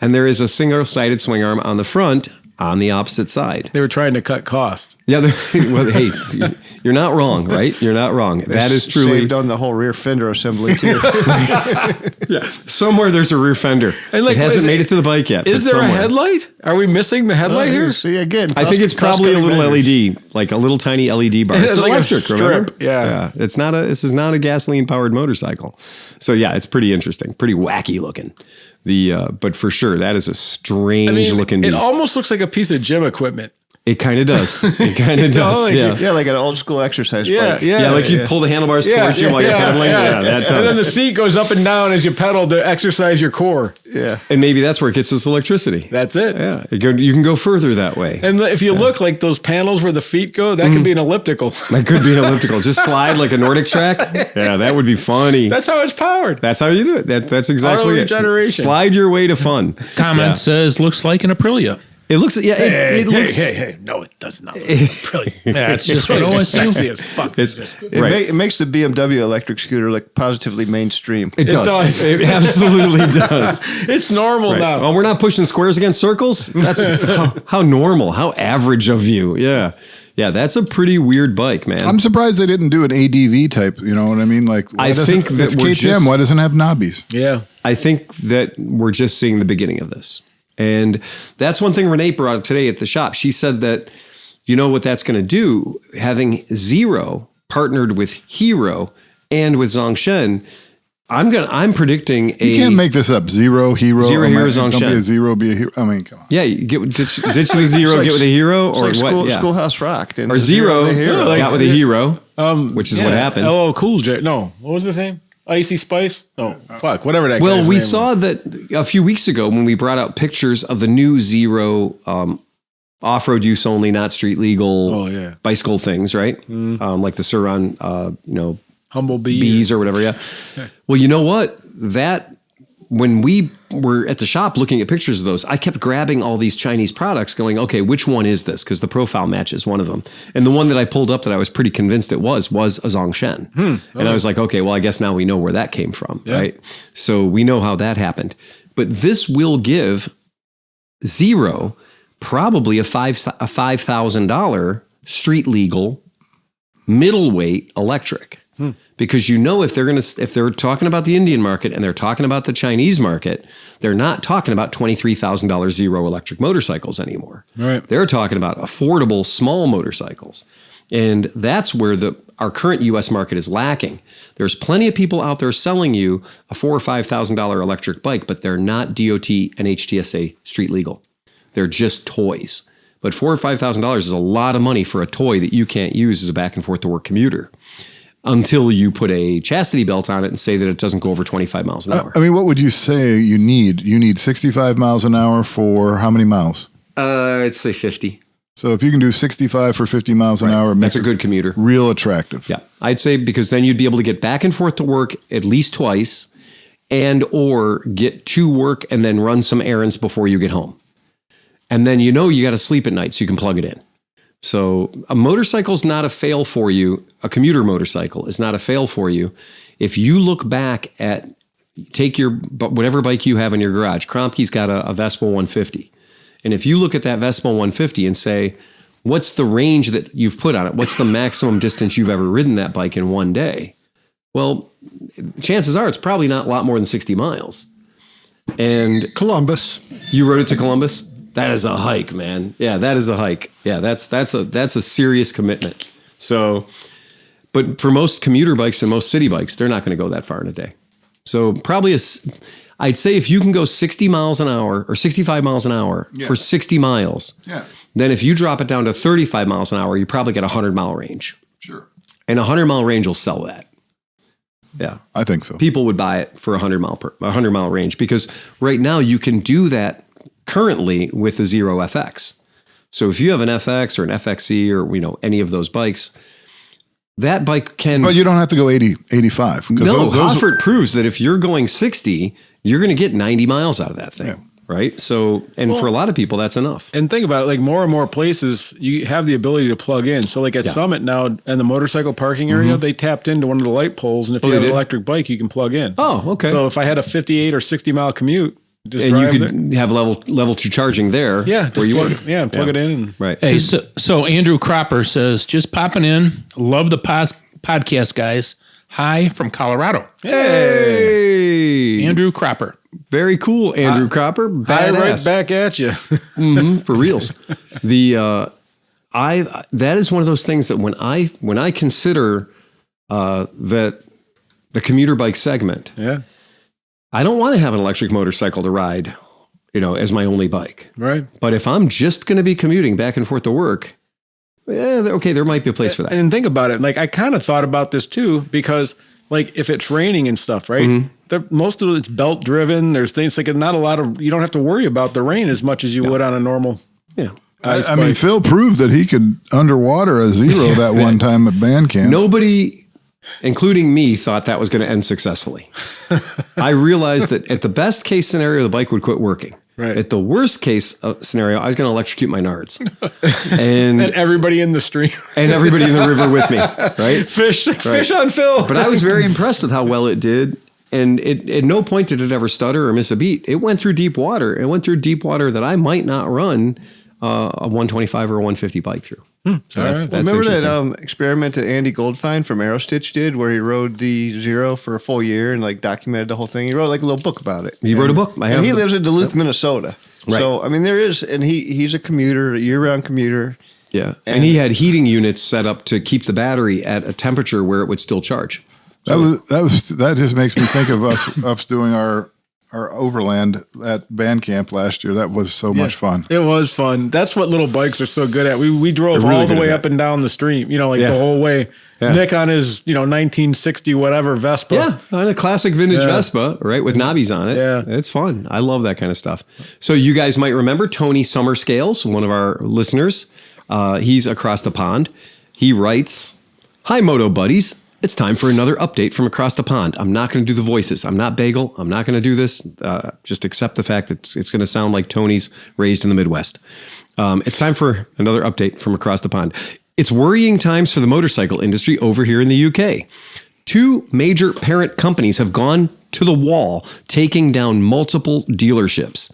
and there is a single-sided swing arm on the front on the opposite side. They were trying to cut cost. Yeah, well, hey, you're not wrong, right? You're not wrong. That is truly Saved on the whole rear fender assembly, too. somewhere there's a rear fender. And like, it hasn't is made it- it to the bike yet. Is but there somewhere. a headlight? Are we missing the headlight here? See, again. I think it's probably a little LED, like a little tiny LED bar. It's It's like a electric, strip, remember? yeah. It's not this is not a gasoline powered motorcycle. So yeah, it's pretty interesting, pretty wacky looking. But for sure, that is a strange looking beast. It almost looks like a piece of gym equipment. It kind of does. It kind of does. like yeah. Yeah, like an old school exercise Yeah, bike. yeah. Yeah, like you pull the handlebars towards you while you're pedaling. Yeah, that does. And then the seat goes up and down as you pedal to exercise your core. Yeah. And maybe that's where it gets its electricity. That's it. Yeah, you can go further that way. And if you look like those panels where the feet go, that could be an elliptical. That could be an elliptical. Just slide like a Nordic track. Yeah, that would be funny. That's how it's powered. That's how you do it. That's exactly Auto it. regeneration. Slide your way to fun. Comment says, looks like an Aprilia. It looks. Yeah, it looks. Hey. No, it does not. Brilliant. Yeah, it's just what OSU. Sexy as fuck. It's, It, right. it makes the BMW electric scooter look positively mainstream. It does. does. It absolutely does. It's normal Right. now. Well, we're not pushing squares against circles. That's how normal, how average of you. Yeah. Yeah, that's a pretty weird bike, man. I'm surprised they didn't do an ADV type. You know what I mean? Like, I think that it's we're KTM. just- Why doesn't it have knobbies? Yeah. I think that we're just seeing the beginning of this. And that's one thing Renee brought up today at the shop. She said that, you know what that's going to do? Having Zero partnered with Hero and with Zongshen, I'm predicting You can't make this up. Zero, hero. Zero, Am I- hero's on Don't be Shen. a zero, be a hero. I mean, come on. Yeah, you ditch the Zero, like- get with a Hero, or It's like what? Yeah. Schoolhouse Rock. Or Zero, got with a Hero, which is what happened. Oh, Cool J. No. What was his name? Icy Spice? No. Fuck. Whatever that Well, guy's we name saw that a few weeks ago when we brought out pictures of the new Zero off-road use only, not street legal Oh, yeah. bicycle things, right? Like the Suron, Humble Bee. bees or whatever. Yeah. Well, you know what? That when we were at the shop looking at pictures of those, I kept grabbing all these Chinese products going, okay, which one is this? Because the profile matches one of them. And the one that I pulled up that I was pretty convinced it was a Zongshen. And I was like, okay, well, I guess now we know where that came from, right? So we know how that happened. But this will give Zero probably a $5,000 street legal middleweight electric. Because if they're talking about the Indian market and they're talking about the Chinese market, they're not talking about $23,000 Zero electric motorcycles anymore. Right. They're talking about affordable small motorcycles. And that's where our current US market is lacking. There's plenty of people out there selling you a $4,000 or $5,000 electric bike, but they're not DOT and HTSA street legal. They're just toys. But $4,000 or $5,000 is a lot of money for a toy that you can't use as a back and forth to work commuter, until you put a chastity belt on it and say that it doesn't go over 25 miles an hour. I mean, what would you say you need? You need 65 miles an hour for how many miles? I'd say 50. So if you can do 65 for 50 miles an hour, it makes That's a good commuter. real attractive. Yeah, I'd say because then you'd be able to get back and forth to work at least twice and or get to work and then run some errands before you get home. And then you got to sleep at night so you can plug it in. So a motorcycle is not a fail for you. A commuter motorcycle is not a fail for you. If you look back at, take your whatever bike you have in your garage. Kromke's got a Vespa 150. And if you look at that Vespa 150 and say, what's the range that you've put on it? What's the maximum distance you've ever ridden that bike in one day? Well, chances are it's probably not a lot more than 60 miles. And Columbus. you rode it to Columbus? That is a hike, man. Yeah, that is a hike. Yeah, that's a serious commitment. So, but for most commuter bikes and most city bikes, they're not going to go that far in a day. So probably I'd say if you can go 60 miles an hour or 65 miles an hour for 60 miles, then if you drop it down to 35 miles an hour, you probably get a 100-mile range. Sure. And a 100-mile range will sell that. Yeah. I think so. People would buy it for a 100-mile range because right now you can do that currently with the Zero FX. So if you have an FX or an FXE or any of those bikes, that bike can. But you don't have to go 80, 85. No, Hoffert proves that if you're going 60, you're going to get 90 miles out of that thing. Yeah. Right. So, and for a lot of people, that's enough. And think about it, like more and more places, you have the ability to plug in. So like at Summit now in the motorcycle parking area, they tapped into one of the light poles. And if you have an electric bike, you can plug in. Oh, okay. So if I had a 58 or 60 mile commute, just and drive you could have level 2 charging there. Yeah. Just plug it in. Right. Hey, so Andrew Cropper says, just popping in. Love the podcast, guys. Hi from Colorado. Hey. Andrew Cropper. Very cool, Andrew Cropper. Hi, right back at you. For reals. That is one of those things that when I consider that the commuter bike segment, I don't want to have an electric motorcycle to ride, as my only bike. Right. But if I'm just going to be commuting back and forth to work, okay, there might be a place for that. And think about it. Like I kind of thought about this too, because like if it's raining and stuff, right? Most of it's belt driven. There's things like not a lot of, you don't have to worry about the rain as much as you would on a normal. Yeah. I mean, Phil proved that he could underwater a Zero that one time at band camp. Nobody, including me, thought that was going to end successfully. I realized that at the best case scenario, the bike would quit working. Right. At the worst case scenario, I was going to electrocute my nards. And everybody in the stream. And everybody in the river with me, right? Fish on Phil. But I was very impressed with how well it did. And at no point did it ever stutter or miss a beat. It went through deep water. It went through deep water that I might not run a 125 or a 150 bike through. So that's remember that experiment that Andy Goldfine from Aerostitch did where he rode the Zero for a full year and like documented the whole thing? He wrote like a little book about it. He wrote a book. And he lives in Duluth, Minnesota. Right. So, I mean, there is, and he's a commuter, a year-round commuter. Yeah. And he had heating units set up to keep the battery at a temperature where it would still charge. That just makes me think of us doing our overland at band camp last year. That was so much fun. It was fun. That's what little bikes are so good at. We drove really all the way up and down the stream, the whole way. Yeah. Nick on his, 1960 whatever Vespa. Yeah, on a classic vintage Vespa, right, with knobbies on it. Yeah. It's fun. I love that kind of stuff. So you guys might remember Tony Summerscales, one of our listeners. He's across the pond. He writes, "Hi, Moto buddies. It's time for another update from across the pond. I'm not going to do the voices. I'm not Bagel. I'm not going to do this. Just accept the fact that it's going to sound like Tony's raised in the Midwest. It's time for another update from across the pond. It's worrying times for the motorcycle industry over here in the UK. 2 major parent companies have gone to the wall, taking down multiple dealerships.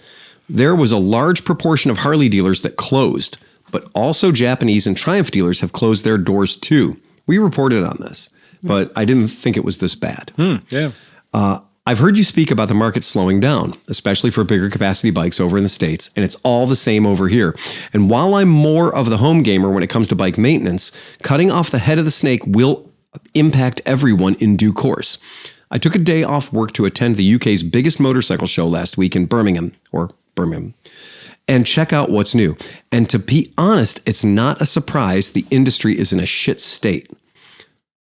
There was a large proportion of Harley dealers that closed, but also Japanese and Triumph dealers have closed their doors too. We reported on this. But I didn't think it was this bad. I've heard you speak about the market slowing down, especially for bigger capacity bikes over in the States, and it's all the same over here. And while I'm more of the home gamer when it comes to bike maintenance, cutting off the head of the snake will impact everyone in due course. I took a day off work to attend the UK's biggest motorcycle show last week in Birmingham, and check out what's new. And to be honest, it's not a surprise the industry is in a shit state.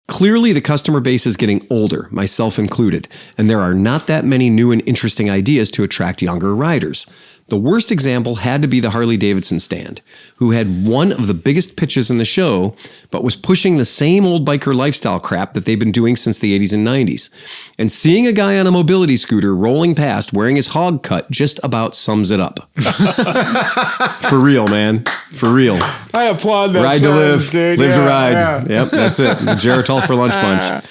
Clearly, the customer base is getting older, myself included, and there are not that many new and interesting ideas to attract younger riders. The worst example had to be the Harley-Davidson stand, who had one of the biggest pitches in the show, but was pushing the same old biker lifestyle crap that they've been doing since the 80s and 90s. And seeing a guy on a mobility scooter rolling past wearing his hog cut just about sums it up. For real, man. For real. I applaud that. Ride to live, dude. live to ride. Yeah. Yep, that's it. Geritol for lunch bunch.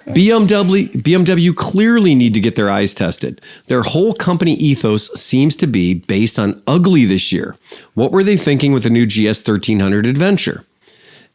BMW clearly need to get their eyes tested. Their whole company ethos seems to be based on ugly this year. What were they thinking with the new GS 1300 Adventure?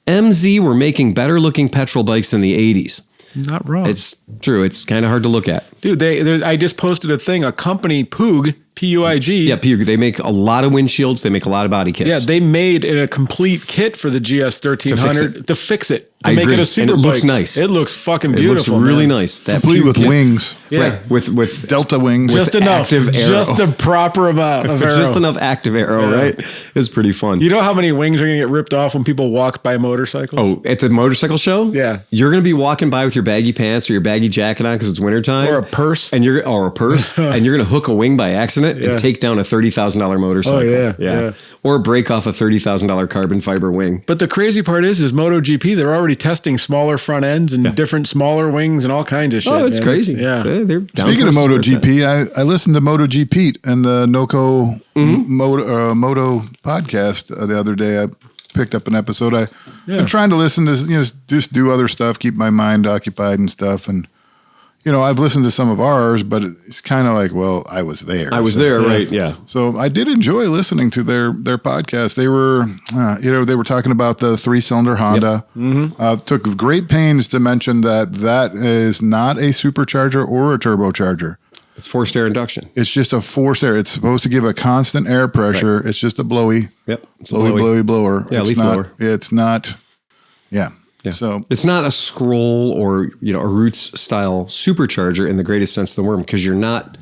MZ were making better looking petrol bikes in the 80s. Not wrong. It's true. It's kind of hard to look at. Dude, I just posted a thing, a company, Poog, PUIG. Yeah, they make a lot of windshields. They make a lot of body kits. Yeah, they made a complete kit for the GS 1300 to fix it. To I make agree. it a super And it looks bike. nice. It looks fucking It beautiful. looks really man. nice. That Complete with kit. wings. Yeah. Right. With Delta wings. Just enough. active arrow. Just the proper amount of arrow. just enough active arrow, right? It's pretty fun. You know how many wings are going to get ripped off when people walk by motorcycles? Oh, at the motorcycle show? Yeah. You're going to be walking by with your baggy pants or your baggy jacket on because it's wintertime. Or a purse. And you're and you're going to hook a wing by accident Yeah. and take down a $30,000 motorcycle. Oh, yeah. Or break off a $30,000 carbon fiber wing. But the crazy part is MotoGP, they're already testing smaller front ends and different smaller wings and all kinds of shit. Oh, it's man. crazy. They're down Speaking for of a sport MotoGP, I listened to MotoGP and the Noco Moto podcast the other day. I picked up an episode. I've been trying to listen to, just do other stuff, keep my mind occupied and stuff. And, I've listened to some of ours, but it's kind of like, well, I was there. I was there, right? Yeah. So I did enjoy listening to their podcast. They were, they were talking about the 3-cylinder Honda. Yep. Took great pains to mention that is not a supercharger or a turbocharger. It's forced air induction. It's just a forced air. It's supposed to give a constant air pressure. Right. It's just a blowy. Yep. Blowy blower. Yeah, it's leaf not, blower. It's not. Yeah. Yeah. So it's not a scroll or a Roots style supercharger in the greatest sense of the word, because you're not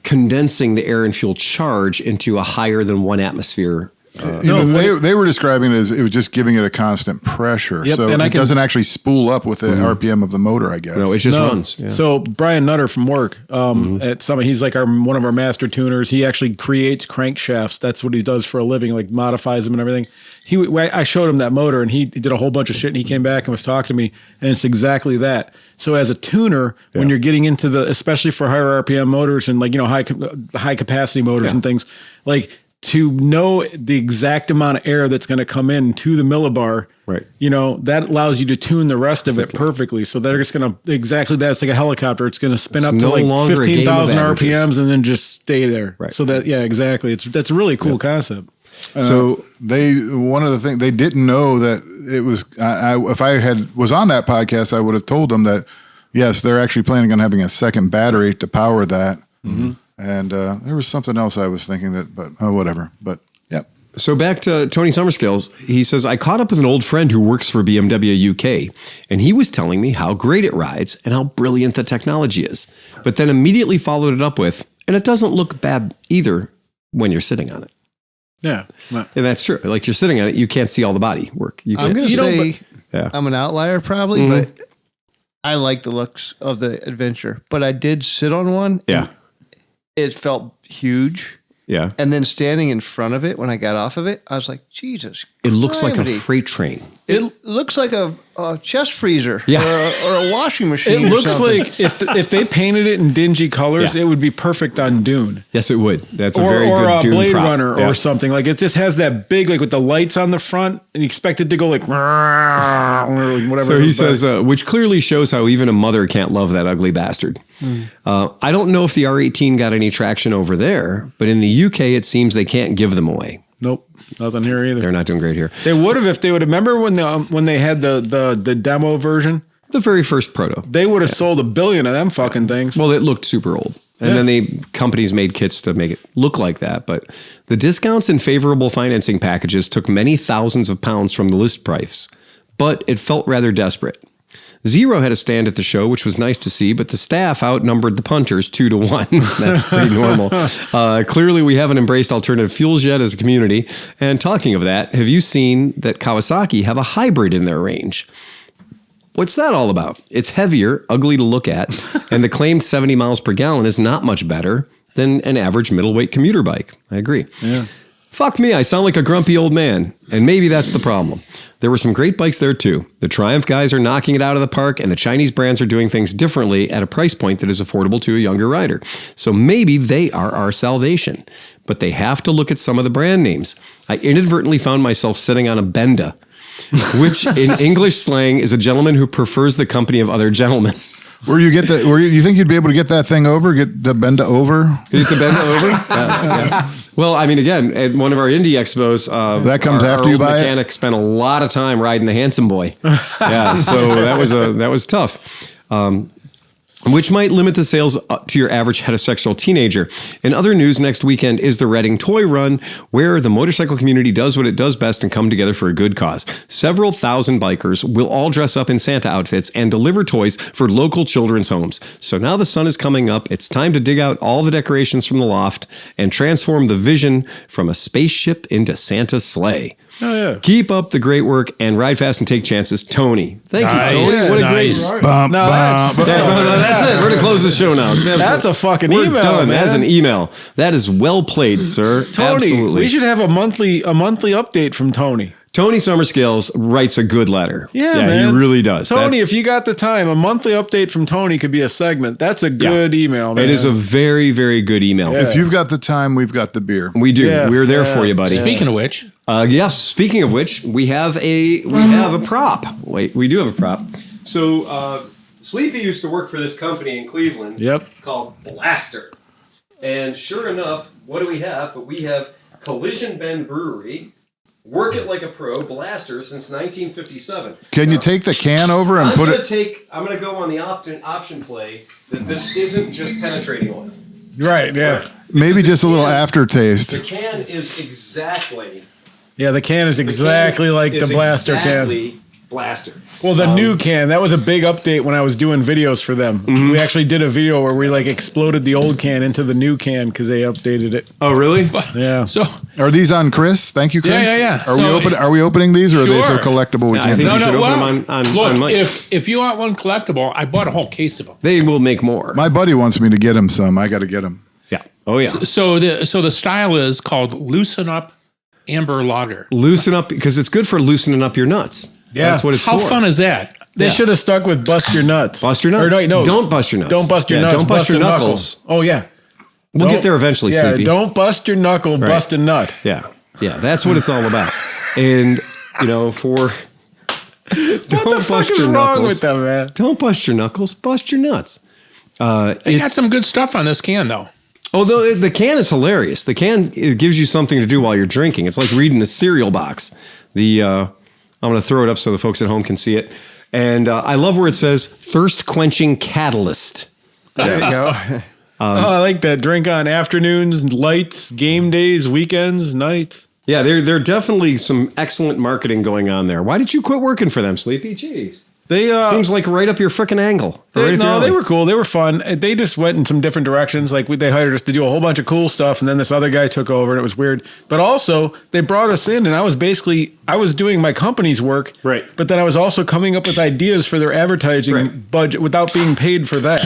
condensing the air and fuel charge into a higher than 1 atmosphere. They were describing it as it was just giving it a constant pressure. Yep, so and it doesn't actually spool up with the RPM of the motor, I guess. No, it just runs. Yeah. So Brian Nutter from work at Summit, he's like one of our master tuners. He actually creates crankshafts. That's what he does for a living, like modifies them and everything. I showed him that motor and he did a whole bunch of shit and he came back and was talking to me, and it's exactly that. So as a tuner, when you're getting into especially for higher RPM motors and high capacity motors and things, like to know the exact amount of air that's going to come in to the millibar, right? That allows you to tune the rest of it perfectly. So they're just going to exactly that. It's like a helicopter. It's going to spin up to like 15,000 RPMs and then just stay there. Right. So exactly. That's a really cool concept. So one of the things they didn't know that it was, if I was on that podcast, I would have told them that, yes, they're actually planning on having a second battery to power that. Mm-hmm. And there was something else I was thinking but whatever. But yeah. So back to Tony Summerscales, he says, I caught up with an old friend who works for BMW UK, and he was telling me how great it rides and how brilliant the technology is, but then immediately followed it up with, and it doesn't look bad either when you're sitting on it. Yeah. And that's true. Like you're sitting on it, you can't see all the body work. I'm going to say I'm an outlier probably, but Mm-hmm. I like the looks of the Adventure. But I did sit on one. Yeah. It felt huge. Yeah. And then standing in front of it when I got off of it, I was like, Jesus. It looks like a gravity. freight train. It looks like a chest freezer or a washing machine. It looks something. like if they painted it in dingy colors, it would be perfect on Dune. Yes, it would. That's a Or very good Dune Blade prop. Runner or something. Like it just has that big, like with the lights on the front, and you expect it to go like whatever. So he says, which clearly shows how even a mother can't love that ugly bastard. I don't know if the R18 got any traction over there, but in the UK, it seems they can't give them away. Nope, nothing here either. They're not doing great here. They would have if they would have. Remember when they had the demo version? The very first proto. They would have sold 1 billion of them fucking things. Well, it looked super old. And then companies made kits to make it look like that. But the discounts and favorable financing packages took many thousands of pounds from the list price. But it felt rather desperate. Zero had a stand at the show, which was nice to see, but the staff outnumbered the punters 2-1. That's pretty normal. Clearly, we haven't embraced alternative fuels yet as a community. And talking of that, have you seen that Kawasaki have a hybrid in their range? What's that all about? It's heavier, ugly to look at, and the claimed 70 miles per gallon is not much better than an average middleweight commuter bike. I agree. Yeah. Fuck me, I sound like a grumpy old man, and maybe that's the problem. There were some great bikes there too. The Triumph guys are knocking it out of the park, and the Chinese brands are doing things differently at a price point that is affordable to a younger rider. So maybe they are our salvation. But they have to look at some of the brand names. I inadvertently found myself sitting on a Benda, which in English slang is a gentleman who prefers the company of other gentlemen. You think you'd be able to get that thing over? Get the Benda over? Get the Benda over? Yeah. Well, I mean, again, at one of our indie expos, that comes after you buy it. Mechanic spent a lot of time riding the Handsome Boy. Yeah, so that was tough. which might limit the sales to your average heterosexual teenager. In other news, next weekend is the Reading Toy Run, where the motorcycle community does what it does best and come together for a good cause. Several thousand bikers will all dress up in Santa outfits and deliver toys for local children's homes. So now the sun is coming up. It's time to dig out all the decorations from the loft and transform the vision from a spaceship into Santa's sleigh. Oh, yeah. Keep up the great work and ride fast and take chances. Tony. Thank you, Tony. What a Nice. great... Bum, No, bum, bum. That's it. We're going to close the show now. That's a fucking We're email, done. man. That's an email. That is well played, sir. Tony, Absolutely. we should have a monthly update from Tony. Tony Summerscales writes a good letter. Yeah, man. He really does. Tony, if you got the time, a monthly update from Tony could be a segment. That's a good email, man. It is a very, very good email. Yeah. If you've got the time, we've got the beer. We do. Yeah, We're there yeah. for you, buddy. Speaking of which, Yes. Speaking of which, we have a prop. Wait, we do have a prop. So Sleepy used to work for this company in Cleveland. Yep. Called Blaster. And sure enough, what do we have? But we have Collision Bend Brewery. Work it like a pro, Blaster since 1957. Can you take the can over and put it? I'm gonna go on the option play that this isn't just penetrating oil. Right, yeah. Maybe just a little The aftertaste. can is exactly Yeah, the can is exactly like the Blaster can. Blaster. Well, the new can, that was a big update when I was doing videos for them. Mm-hmm. We actually did a video where we like exploded the old can into the new can because they updated it. Oh, really? Yeah. so Are these on Chris? Thank you, Chris. Yeah. Are we opening these, or are they so Sure. collectible we Yeah, I can't? think no, you no. should open Well, them on look, mic. if you want one collectible, I bought a whole case of them. They will make more. My buddy wants me to get him some. I got to get him. Yeah. Oh, yeah. So the style is called Loosen Up Amber Lager. Loosen up because it's good for loosening up your nuts. Yeah. That's what it's How for. fun is that? They should have stuck with bust your nuts. Bust your nuts. Or no, Don't bust your nuts. Don't bust your Yeah, nuts. don't bust your a knuckle. knuckles. Oh, yeah. We'll Don't- get there eventually, Yeah, Sleepy. don't bust your knuckle, bust a nut. Yeah. Yeah. That's what it's all about. And, for... What the fuck is wrong with them, man? Don't bust your knuckles. Bust your nuts. They got some good stuff on this can, though. Although the can is hilarious. The can it gives you something to do while you're drinking. It's like reading the cereal box. I'm going to throw it up so the folks at home can see it. And I love where it says thirst quenching catalyst. There you go. I like that. Drink on afternoons, lights, game days, weekends, nights. Yeah, there are definitely some excellent marketing going on there. Why did you quit working for them, Sleepy? Jeez. They Seems like right up your frickin' angle. they were cool. They were fun. They just went in some different directions. Like they hired us to do a whole bunch of cool stuff, and then this other guy took over, and it was weird. But also, they brought us in, and I was doing my company's work, Right. But then I was also coming up with ideas for their advertising budget without being paid for that.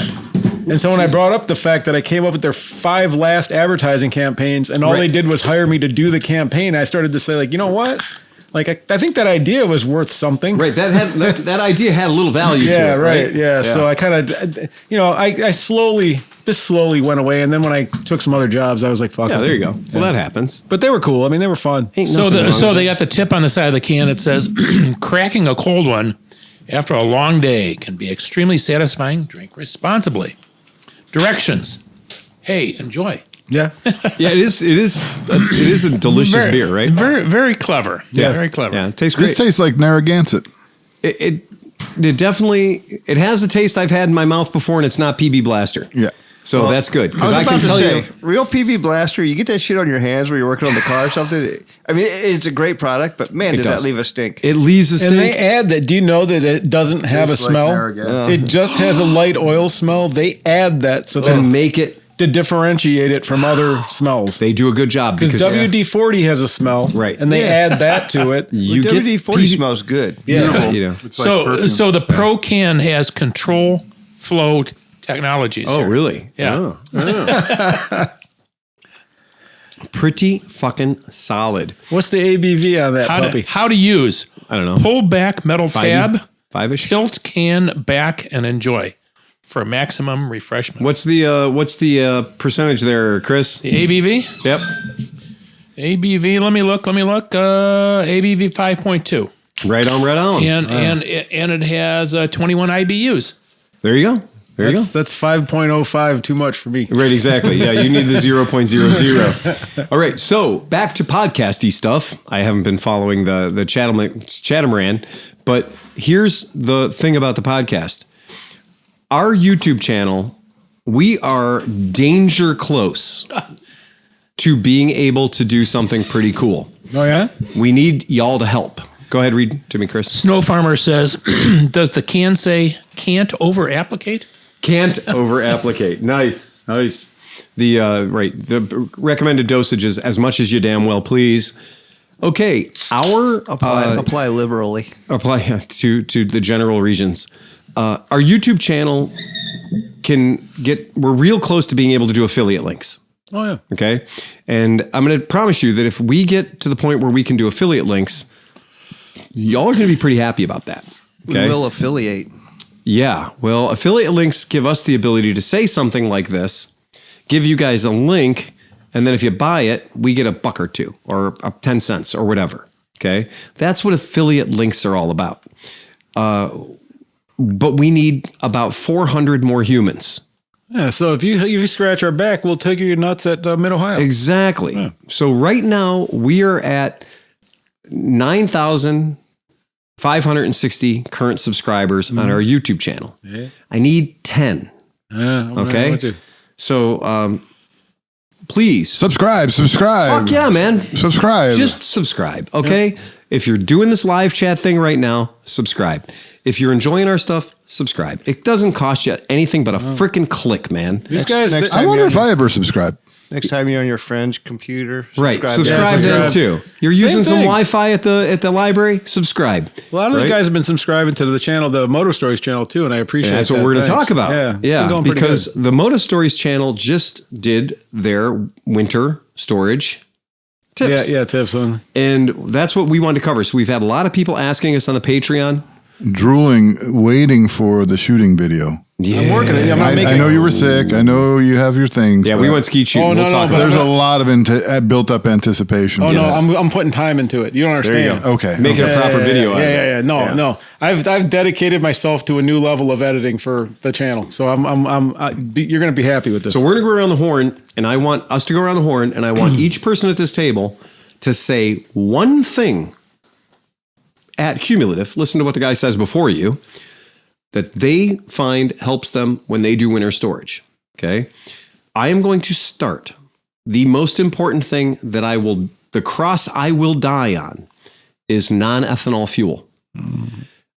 And so when I brought up the fact that I came up with their 5 last advertising campaigns, and all they did was hire me to do the campaign, I started to say, like, you know what? Like, I think that idea was worth something. Right, that idea had a little value to it. Yeah, right. Yeah. So I kind of, I slowly went away. And then when I took some other jobs, I was like, fuck Yeah, it. there you go. Well, that happens. But they were cool. I mean, they were fun. Ain't So nothing wrong with they got the tip on the side of the can. It says, cracking a cold one after a long day can be extremely satisfying. Drink responsibly. Directions. Hey, enjoy. Yeah. Yeah, it is a delicious beer, right? Very, very clever. Yeah. Very clever. Yeah, it tastes great. This tastes like Narragansett. It definitely has a taste I've had in my mouth before, and it's not PB Blaster. Yeah. So that's good I because was I about can to tell say, you. real PV Blaster, you get that shit on your hands where you're working on the car or something. I mean, it's a great product, but man, did does. that leave a stink. It leaves a And stink. they add that. Do you know that it doesn't have a Tastes like smell? Narragansett. It just has a light oil smell. They add that so to that make it, to differentiate it from other smells. they do a good job Because WD-40 has a smell, Right. And they add that to it. you get WD-40 smells good. Yeah. You know. It's like perfume. So the Pro Can has control flow technologies. Oh, here. really? Yeah. Pretty fucking solid. What's the ABV on that puppy? How to use. I don't know. Pull back metal tab. 5-ish. Tilt can back and enjoy for maximum refreshment. What's the percentage there, Chris? The ABV? Yep. ABV, let me look. ABV 5.2. Right on. And it has 21 IBUs. There you go. There you go. That's 5.05 too much for me. Right, exactly. Yeah, you need the 0.00. All right, so back to podcasty stuff. I haven't been following the Chatamaran, but here's the thing about the podcast. our YouTube channel, we are danger close to being able to do something pretty cool. Oh, yeah? We need y'all to help. Go ahead, read to me, Chris. Snow Farmer says, does the can say can't over-applicate? Can't over-applicate. Nice. The recommended dosage is as much as you damn well please. Okay, Apply liberally. apply to the general regions. Our YouTube channel we're real close to being able to do affiliate links. Oh, yeah. Okay. And I'm going to promise you that if we get to the point where we can do affiliate links, y'all are going to be pretty happy about that. Okay. We will affiliate. Yeah. Well, affiliate links give us the ability to say something like this, give you guys a link, and then if you buy it, we get $1 or $2 or 10 cents or whatever. Okay. That's what affiliate links are all about. But we need about 400 more humans. Yeah, so if you scratch our back, we'll take your nuts at Mid-Ohio. Exactly. Yeah. So right now we are at 9,560 current subscribers on our YouTube channel. Yeah. I need 10. Okay. So please subscribe. Fuck yeah, man. Subscribe. Just subscribe. Okay. Yeah. If you're doing this live chat thing right now, subscribe. If you're enjoying our stuff, subscribe. It doesn't cost you anything but a freaking click, man. These guys, I wonder if I ever subscribe. Next time you're on your friend's computer, subscribe them too. You're using some Wi-Fi at the library, subscribe. A lot of you guys have been subscribing to the channel, the Moto Stories channel too, and I appreciate that's that. What we're going to talk about. Yeah, because the Moto Stories channel just did their winter storage tips. Yeah, tips. And that's what we wanted to cover. So we've had a lot of people asking us on the Patreon. Drooling, waiting for the shooting video. Yeah. I'm working it. I know you were sick. I know you have your things. Yeah, we went skeet shooting. There's a lot of built-up anticipation. Oh, no, I'm putting time into it. You don't understand. Okay. Making a proper video. Yeah. No. I've dedicated myself to a new level of editing for the channel. So you're going to be happy with this. So we're going to go around the horn, and I want us to go around the horn, and I want each person at this table to say one thing at cumulative, listen to what the guy says before you, that they find helps them when they do winter storage. Okay. I am going to start. The most important thing that the cross I will die on is non-ethanol fuel.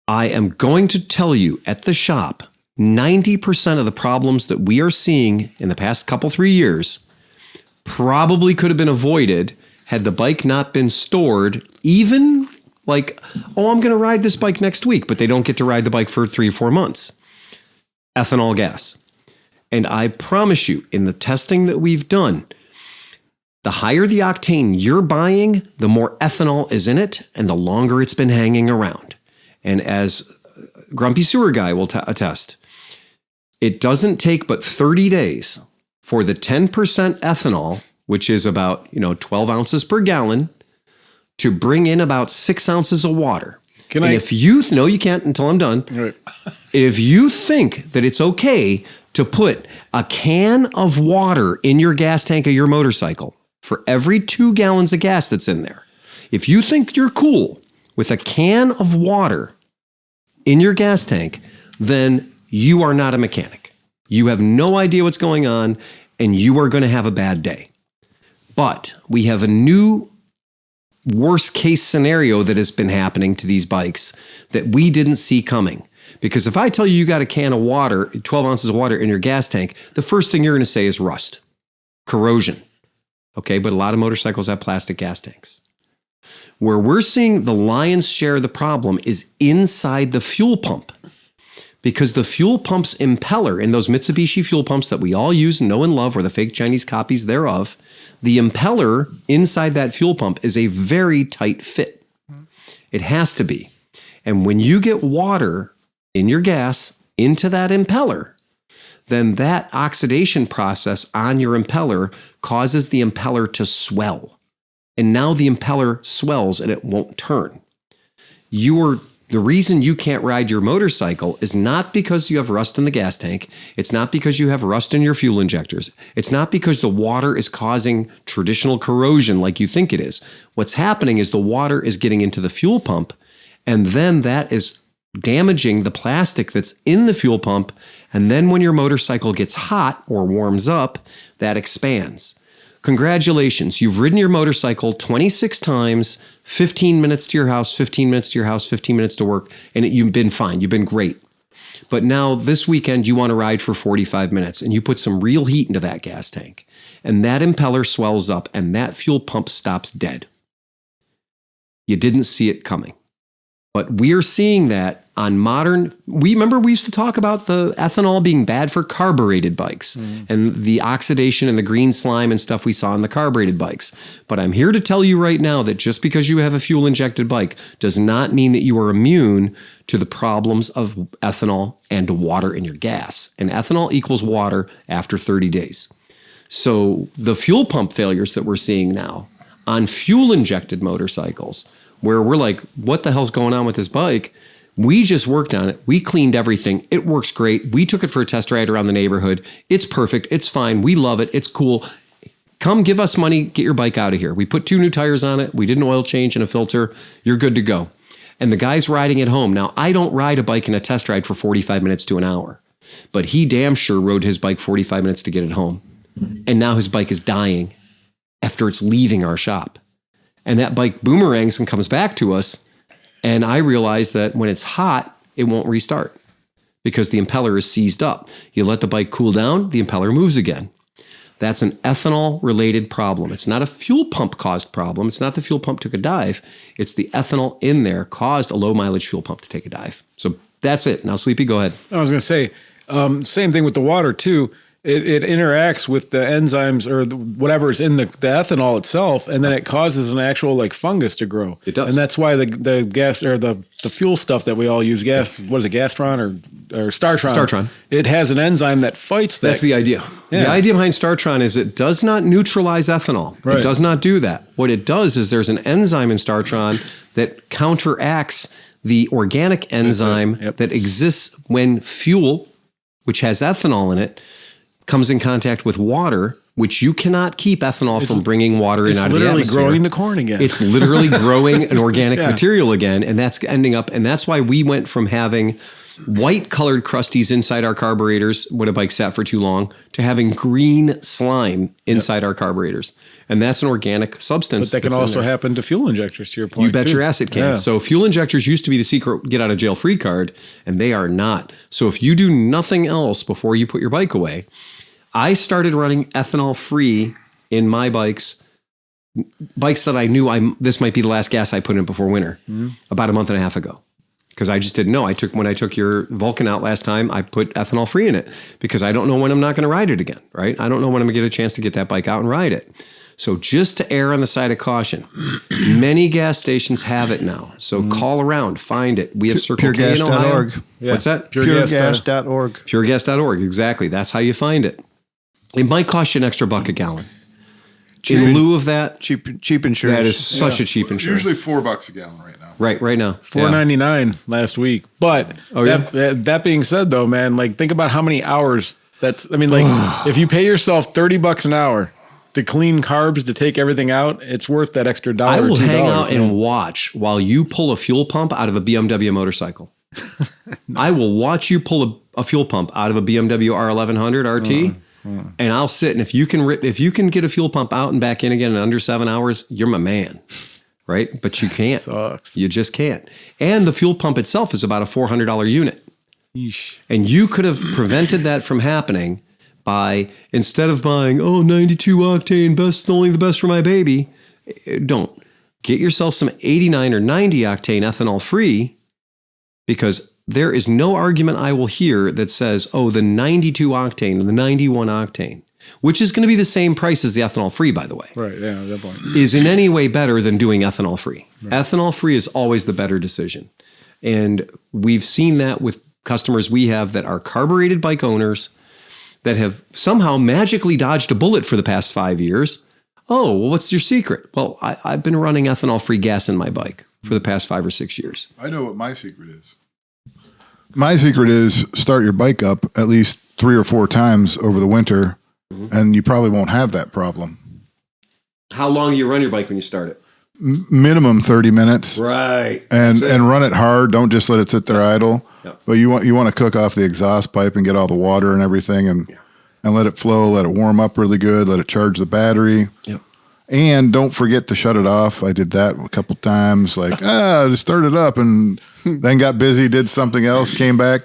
I am going to tell you at the shop, 90% of the problems that we are seeing in the past 3 years probably could have been avoided had the bike not been stored, even like, oh, I'm going to ride this bike next week, but they don't get to ride the bike for 3 or 4 months. Ethanol gas. And I promise you, in the testing that we've done, the higher the octane you're buying, the more ethanol is in it, and the longer it's been hanging around. And as Grumpy Sewer Guy will attest, it doesn't take but 30 days for the 10% ethanol, which is about 12 ounces per gallon, to bring in about 6 ounces of water. If you can't until I'm done. Right. If you think that it's okay to put a can of water in your gas tank of your motorcycle for every 2 gallons of gas that's in there, if you think you're cool with a can of water in your gas tank, then you are not a mechanic. You have no idea what's going on, and you are going to have a bad day. But we have a new worst case scenario that has been happening to these bikes that we didn't see coming. Because if I tell you got a can of water, 12 ounces of water in your gas tank, the first thing you're going to say is rust, corrosion. Okay, but a lot of motorcycles have plastic gas tanks. Where we're seeing the lion's share of the problem is inside the fuel pump. Because the fuel pump's impeller in those Mitsubishi fuel pumps that we all use and know and love, or the fake Chinese copies thereof, the impeller inside that fuel pump is a very tight fit. It has to be. And when you get water in your gas into that impeller, then that oxidation process on your impeller causes the impeller to swell. And now the impeller swells and it won't turn. The reason you can't ride your motorcycle is not because you have rust in the gas tank. It's not because you have rust in your fuel injectors. It's not because the water is causing traditional corrosion like you think it is. What's happening is the water is getting into the fuel pump, and then that is damaging the plastic that's in the fuel pump. And then when your motorcycle gets hot or warms up, that expands. Congratulations, you've ridden your motorcycle 26 times, 15 minutes to your house, 15 minutes to your house, 15 minutes to work, and you've been fine. You've been great. But now this weekend, you want to ride for 45 minutes, and you put some real heat into that gas tank, and that impeller swells up, and that fuel pump stops dead. You didn't see it coming. But we are seeing that on modern, we used to talk about the ethanol being bad for carbureted bikes and the oxidation and the green slime and stuff we saw on the carbureted bikes. But I'm here to tell you right now that just because you have a fuel injected bike does not mean that you are immune to the problems of ethanol and water in your gas. And ethanol equals water after 30 days. So the fuel pump failures that we're seeing now on fuel injected motorcycles, where we're like, what the hell's going on with this bike? We just worked on it. We cleaned everything. It works great. We took it for a test ride around the neighborhood. It's perfect. It's fine. We love it. It's cool. Come give us money. Get your bike out of here. We put 2 new tires on it. We did an oil change and a filter. You're good to go. And the guy's riding it home. Now, I don't ride a bike in a test ride for 45 minutes to an hour, but he damn sure rode his bike 45 minutes to get it home. And now his bike is dying after it's leaving our shop. And that bike boomerangs and comes back to us. And I realize that when it's hot, it won't restart because the impeller is seized up. You let the bike cool down, the impeller moves again. That's an ethanol-related problem. It's not a fuel pump-caused problem. It's not the fuel pump took a dive. It's the ethanol in there caused a low-mileage fuel pump to take a dive. So that's it. Now, Sleepy, go ahead. I was going to say, same thing with the water, too. It interacts with the enzymes or whatever is in the ethanol itself, and then it causes an actual like fungus to grow. It does, and that's why the gas or the fuel stuff that we all use, what is it, Gastron or Startron? Startron. It has an enzyme that fights that. That's the idea. Yeah. The idea behind Startron is it does not neutralize ethanol. Right. It does not do that. What it does is there's an enzyme in Startron that counteracts the organic enzyme that exists when fuel, which has ethanol in it, comes in contact with water, which you cannot keep ethanol from bringing water in out of the atmosphere. It's literally growing the corn again. It's literally growing an organic material again, and that's ending up, and that's why we went from having white colored crusties inside our carburetors when a bike sat for too long to having green slime inside our carburetors. And that's an organic substance. But that can also happen to fuel injectors, to your point. You bet your ass it can. Yeah. So fuel injectors used to be the secret get out of jail free card, and they are not. So if you do nothing else before you put your bike away, I started running ethanol free in my bikes that I knew this might be the last gas I put in before winter, about a month and a half ago. Because I just didn't know. When I took your Vulcan out last time, I put ethanol free in it because I don't know when I'm not going to ride it again, right? I don't know when I'm going to get a chance to get that bike out and ride it. So just to err on the side of caution, many gas stations have it now. So call around, find it. We have Circle K in Ohio. Yeah. What's that? Puregas.org. Puregas.org. Exactly. That's how you find it. It might cost you an extra $1 a gallon. In lieu of that, cheap insurance. That is such a cheap insurance. Usually $4 a gallon right now. Right now. $4.99 last week. But that being said, though, man, like think about how many hours if you pay yourself $30 an hour to clean carbs, to take everything out, it's worth that extra $1. I will hang out and watch while you pull a fuel pump out of a BMW motorcycle. I will watch you pull a fuel pump out of a BMW R1100 RT. And I'll sit, and if you can get a fuel pump out and back in again in under 7 hours, you're my man, right? But you can't. Sucks. You just can't. And the fuel pump itself is about a $400 unit. Yeesh. And you could have prevented that from happening by, instead of buying 92 octane, only the best for my baby, don't. Get yourself some 89 or 90 octane ethanol free, because there is no argument I will hear that says, the 92 octane or the 91 octane, which is going to be the same price as the ethanol free, by the way. Right, yeah, at that point. Is in any way better than doing ethanol free. Right. Ethanol free is always the better decision. And we've seen that with customers we have that are carbureted bike owners that have somehow magically dodged a bullet for the past 5 years. Oh, well, what's your secret? Well, I've been running ethanol free gas in my bike for the past 5 or 6 years. I know what my secret is. My secret is start your bike up at least 3 or 4 times over the winter, and you probably won't have that problem. How long do you run your bike when you start it? minimum 30 minutes. Right. And run it hard. Don't just let it sit there idle. Yep. But you want to cook off the exhaust pipe and get all the water and everything and let it flow, let it warm up really good, let it charge the battery. Yep. And don't forget to shut it off. I did that a couple times, like, just start it up and then got busy, did something else, came back,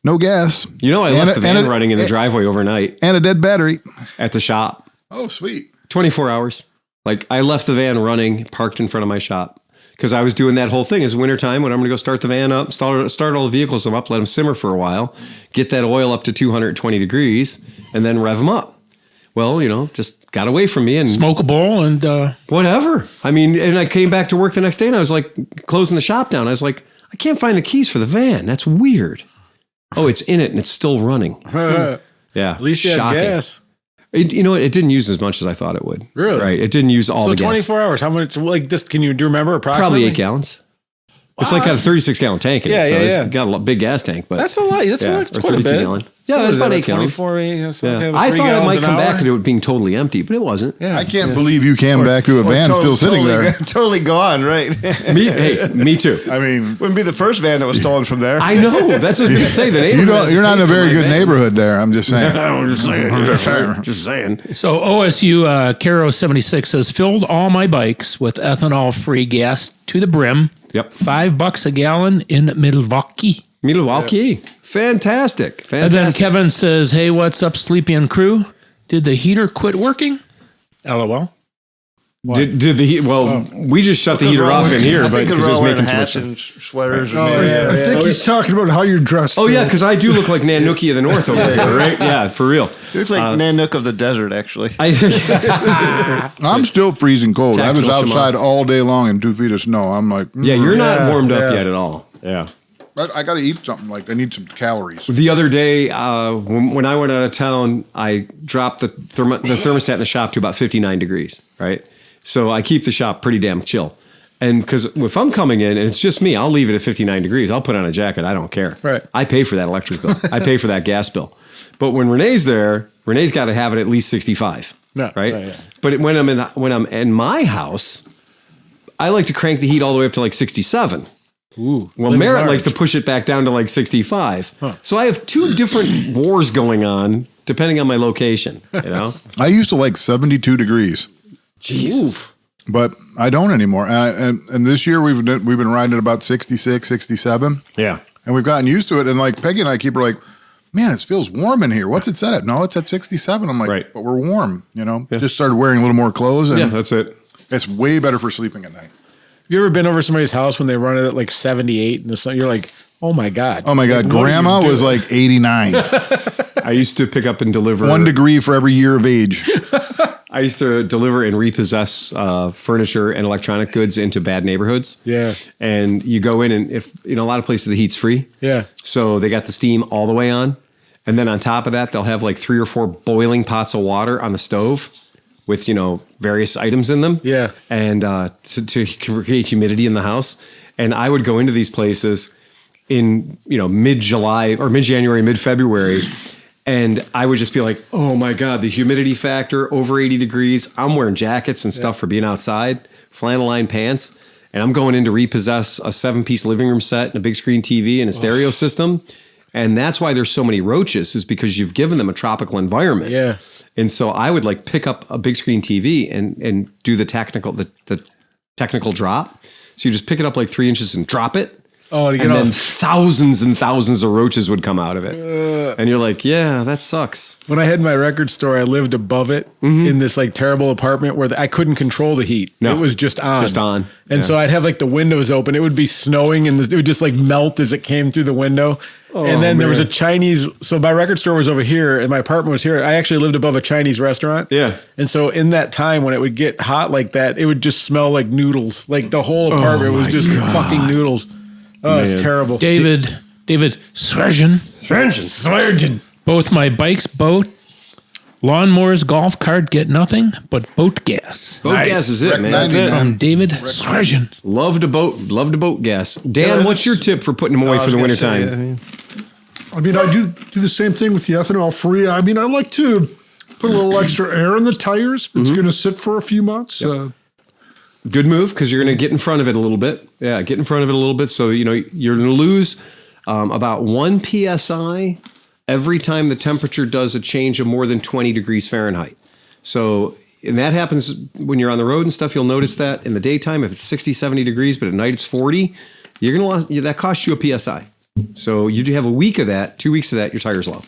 no gas. I left the van running in the driveway overnight. And a dead battery. At the shop. Oh, sweet. 24 hours. Like, I left the van running, parked in front of my shop. Because I was doing that whole thing. It's wintertime when I'm going to go start the van up, start all the vehicles up, let them simmer for a while, get that oil up to 220 degrees, and then rev them up. Well, just got away from me and Smoke a bowl and whatever. I mean, and I came back to work the next day and I was like closing the shop down. I was like, I can't find the keys for the van. That's weird. Oh, it's in it and it's still running. Yeah. At least you have gas. It didn't use as much as I thought it would. Really? Right. It didn't use all the gas. 24 hours. How much? Like this? Can you remember approximately? Probably 8 gallons. It's like got a 36-gallon tank in it. So it's got a big gas tank. But that's a lot. That's quite a bit. Gallon. Yeah, it's about 8 gallons. 24. I thought it might come back and it would being totally empty, but it wasn't. Yeah. I can't believe you came back to a van still sitting there. Totally gone, right? Me too. I mean, wouldn't be the first van that was stolen from there. I know. That's what I was going to say. The neighborhood. You're not in a very good neighborhood there. I'm just saying. Just saying. So OSU Caro 76 says, filled all my bikes with ethanol-free gas to the brim. Yep. $5 a gallon in Milwaukee. Milwaukee. Fantastic. And then Kevin says, hey, what's up, Sleepy and crew? Did the heater quit working? LOL. Did the heat? Well, we just shut the heater off in here, but because it was making too much hats and sweaters. I think he's talking about how you're dressed. Oh, yeah, because I do look like Nanuki of the North over here, right? Yeah, for real. He looks like Nanook of the desert, actually. I'm still freezing cold. I was outside all day long in 2 feet of snow. I'm like, yeah, you're not warmed up yet at all. Yeah. I got to eat something. Like I need some calories. The other day, when I went out of town, I dropped the thermostat in the shop to about 59 degrees, right? So I keep the shop pretty damn chill. And because if I'm coming in and it's just me, I'll leave it at 59 degrees. I'll put on a jacket. I don't care. Right. I pay for that electric bill. I pay for that gas bill. But when Renee's there, Renee's got to have it at least 65. Yeah, right? yeah. But when I'm in my house, I like to crank the heat all the way up to like 67. Ooh, well, Merritt likes to push it back down to like 65. Huh. So I have two different wars going on depending on my location, I used to like 72 degrees. Jesus. But I don't anymore. And this year we've been riding at about 66, 67. Yeah. And we've gotten used to it. And like Peggy and I keep like, man, it feels warm in here. What's it set at? No, it's at 67. I'm like, right. But we're warm, Yeah. Just started wearing a little more clothes. And that's it. It's way better for sleeping at night. Have you ever been over somebody's house when they run it at like 78 in the sun? You're like, oh my God. Oh my God. Grandma was like 89. I used to pick up and deliver 1 degree for every year of age. I used to deliver and repossess furniture and electronic goods into bad neighborhoods. Yeah. And you go in and if, a lot of places the heat's free. Yeah. So they got the steam all the way on. And then on top of that, they'll have like 3 or 4 boiling pots of water on the stove with, various items in them. Yeah. And to create humidity in the house. And I would go into these places in, mid-July or mid-January, mid-February. And I would just be like, oh my God, the humidity factor over 80 degrees. I'm wearing jackets and stuff for being outside, flannel line pants. And I'm going in to repossess a 7-piece living room set and a big screen TV and a stereo system. And that's why there's so many roaches, is because you've given them a tropical environment. Yeah. And so I would like pick up a big screen TV and do the technical drop. So you just pick it up like 3 inches and drop it. Oh, and then thousands and thousands of roaches would come out of it. And you're like, yeah, that sucks. When I had my record store, I lived above it in this like terrible apartment where I couldn't control the heat. No, it was just on. Just on. And so I'd have like the windows open. It would be snowing and it would just like melt as it came through the window. Oh, and then there was a Chinese. So my record store was over here and my apartment was here. I actually lived above a Chinese restaurant. Yeah. And so in that time when it would get hot like that, it would just smell like noodles. Like the whole apartment was just fucking noodles. Oh, it's terrible. David Swergen. Both my bikes, boat, lawnmowers, golf cart get nothing but boat gas. Boat gas is it, man. That's it. From David Swergen. Love to boat gas. Dan, what's your tip for putting them away for the wintertime? I do the same thing with the ethanol free. I like to put a little extra air in the tires if it's going to sit for a few months. Good move because you're going to get in front of it a little bit. Yeah, get in front of it a little bit. So, you're going to lose about 1 PSI every time the temperature does a change of more than 20 degrees Fahrenheit. So, and that happens when you're on the road and stuff. You'll notice that in the daytime, if it's 60, 70 degrees, but at night it's 40, you're going to lose, that costs you a PSI. So you do have a week of that, 2 weeks of that, your tire's low.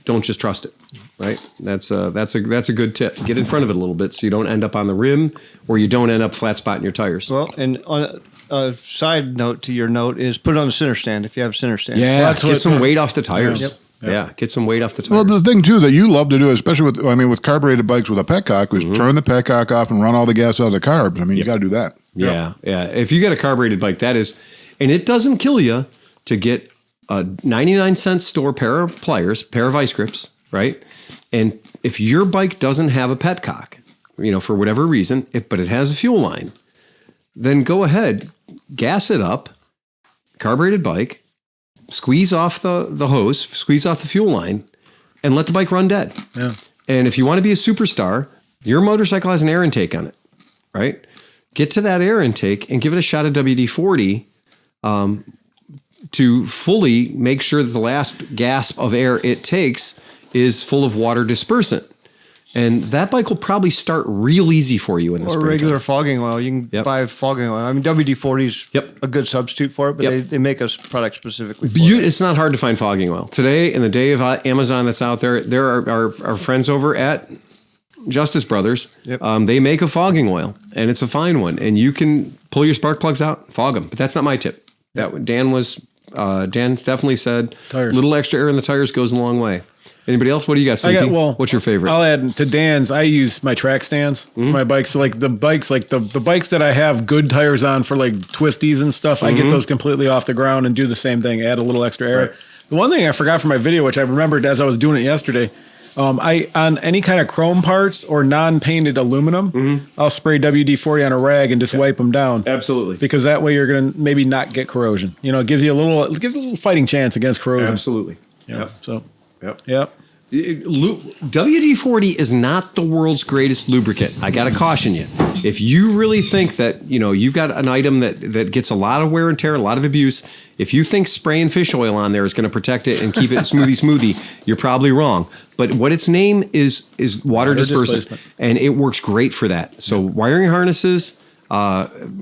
Don't just trust it, right? That's a good tip. Get in front of it a little bit so you don't end up on the rim or you don't end up flat spotting your tires. Well, and on a side note to your note is put it on the center stand if you have a center stand. Yeah, get some weight off the tires. Yep. Yeah, get some weight off the tires. Well, the thing too that you love to do, especially with carbureted bikes with a petcock, was turn the petcock off and run all the gas out of the carbs. I mean, you got to do that. Yeah. If you get a carbureted bike, that is, and it doesn't kill you to get a 99-cent store pair of pliers, pair of vice grips, right? And if your bike doesn't have a petcock, for whatever reason, but it has a fuel line, then go ahead, gas it up, carbureted bike, squeeze off the hose, squeeze off the fuel line, and let the bike run dead. Yeah. And if you want to be a superstar, your motorcycle has an air intake on it, right? Get to that air intake and give it a shot of WD-40 to fully make sure that the last gasp of air it takes is full of water dispersant. And that bike will probably start real easy for you in the Or springtime. regular fogging oil. You can buy fogging oil. I mean, WD-40 is a good substitute for it, but they make a product specifically for it. It's not hard to find fogging oil. Today, in the day of Amazon that's out there, there are our friends over at Justice Brothers. Yep. They make a fogging oil, and it's a fine one. And you can pull your spark plugs out, fog them. But that's not my tip. Dan's definitely said Tires. little extra air in the tires goes a long way. Anybody else? What do you guys think? What's your favorite? I'll add to Dan's. I use my track stands for my bikes. So the bikes that I have good tires on for like twisties and stuff, I get those completely off the ground and do the same thing. Add a little extra air. Right. The one thing I forgot from my video, which I remembered as I was doing it yesterday, I on any kind of chrome parts or non-painted aluminum, I'll spray WD-40 on a rag and just wipe them down. Absolutely, because that way you're gonna maybe not get corrosion. It gives you a little fighting chance against corrosion. Absolutely. Yep. So. Yep. WD-40 is not the world's greatest lubricant. I got to caution you. If you really think that, you've got an item that gets a lot of wear and tear, a lot of abuse, if you think spraying fish oil on there is going to protect it and keep it smoothie, you're probably wrong. But what its name is water dispersant, and it works great for that. So wiring harnesses,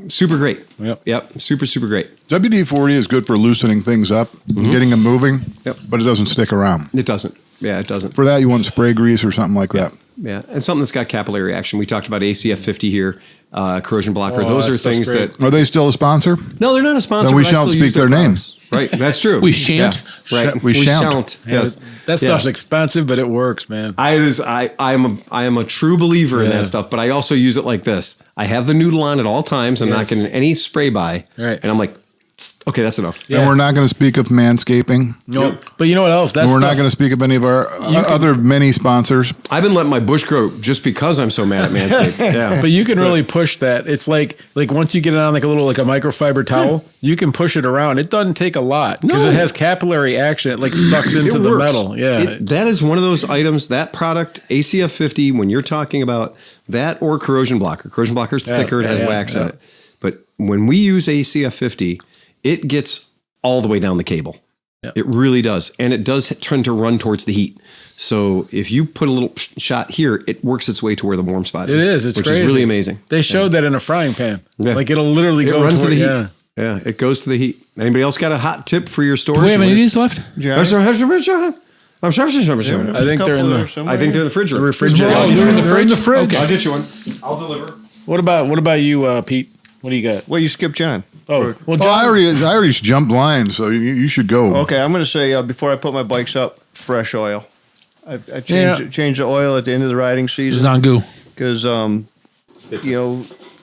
super great. Yep. Super great. WD-40 is good for loosening things up, getting them moving, but it doesn't stick around. It doesn't. Yeah, it doesn't. For that, you want spray grease or something like that. Yeah, and something that's got capillary action. We talked about ACF 50 here, corrosion blocker. Those are things that... Are they still a sponsor? No, they're not a sponsor. Then we shan't speak their names. Right, that's true. We shan't. Yeah, right. We shan't. Yes. That stuff's expensive, but it works, man. I am a true believer in that stuff, but I also use it like this. I have the noodle on at all times. I'm not getting any spray by. Right. And I'm like, okay, that's enough. And we're not going to speak of manscaping. No, but you know what else? We're not going to speak of any of our other many sponsors. I've been letting my bush grow just because I'm so mad at Manscaped. Yeah, but you can really push that. It's like once you get it on like a microfiber towel, you can push it around. It doesn't take a lot because it has capillary action. It sucks into the metal. Yeah, that is one of those items. That product, ACF 50. When you're talking about that or corrosion blocker, corrosion blocker is thicker. It has wax in it. But when we use ACF 50. It gets all the way down the cable. Yep. It really does. And it does tend to run towards the heat. So if you put a little shot here, it works its way to where the warm spot is. It is. It's which crazy. Is really amazing. They showed that in a frying pan. Yeah. It'll literally go runs to the heat. Yeah. Yeah, it goes to the heat. Anybody else got a hot tip for your storage? Do we have any of these left? Yeah. I think they're in the refrigerator. Oh, they're in the fridge? Okay. I'll get you one. I'll deliver. What about you, Pete? What do you got? Well, you skipped John. Oh, well, John, I already jumped line, so you should go. Okay, I'm going to say before I put my bikes up, fresh oil. I changed the oil at the end of the riding season. Zangu. Because,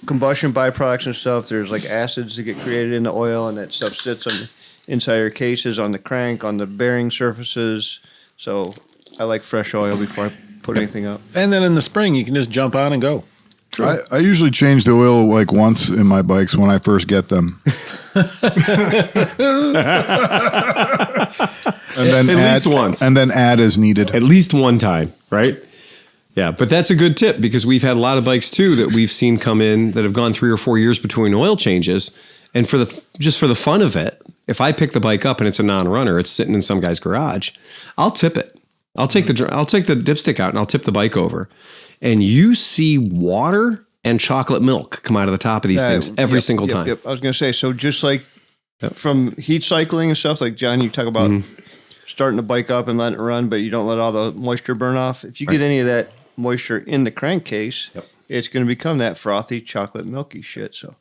combustion byproducts and stuff, there's like acids that get created in the oil, and that stuff sits on the inside your cases, on the crank, on the bearing surfaces. So I like fresh oil before I put anything up. And then in the spring, you can just jump on and go. I usually change the oil once in my bikes when I first get them. And then at least once. And then add as needed. At least one time, right? Yeah, but that's a good tip because we've had a lot of bikes too that we've seen come in that have gone 3 or 4 years between oil changes. And for the fun of it, if I pick the bike up and it's a non-runner, it's sitting in some guy's garage, I'll tip it. I'll take the dipstick out and I'll tip the bike over. And you see water and chocolate milk come out of the top of these things every single time. Yep. I was going to say, so just like from heat cycling and stuff, like John, you talk about starting the bike up and letting it run, but you don't let all the moisture burn off. If you get any of that moisture in the crankcase, it's going to become that frothy chocolate milky shit. So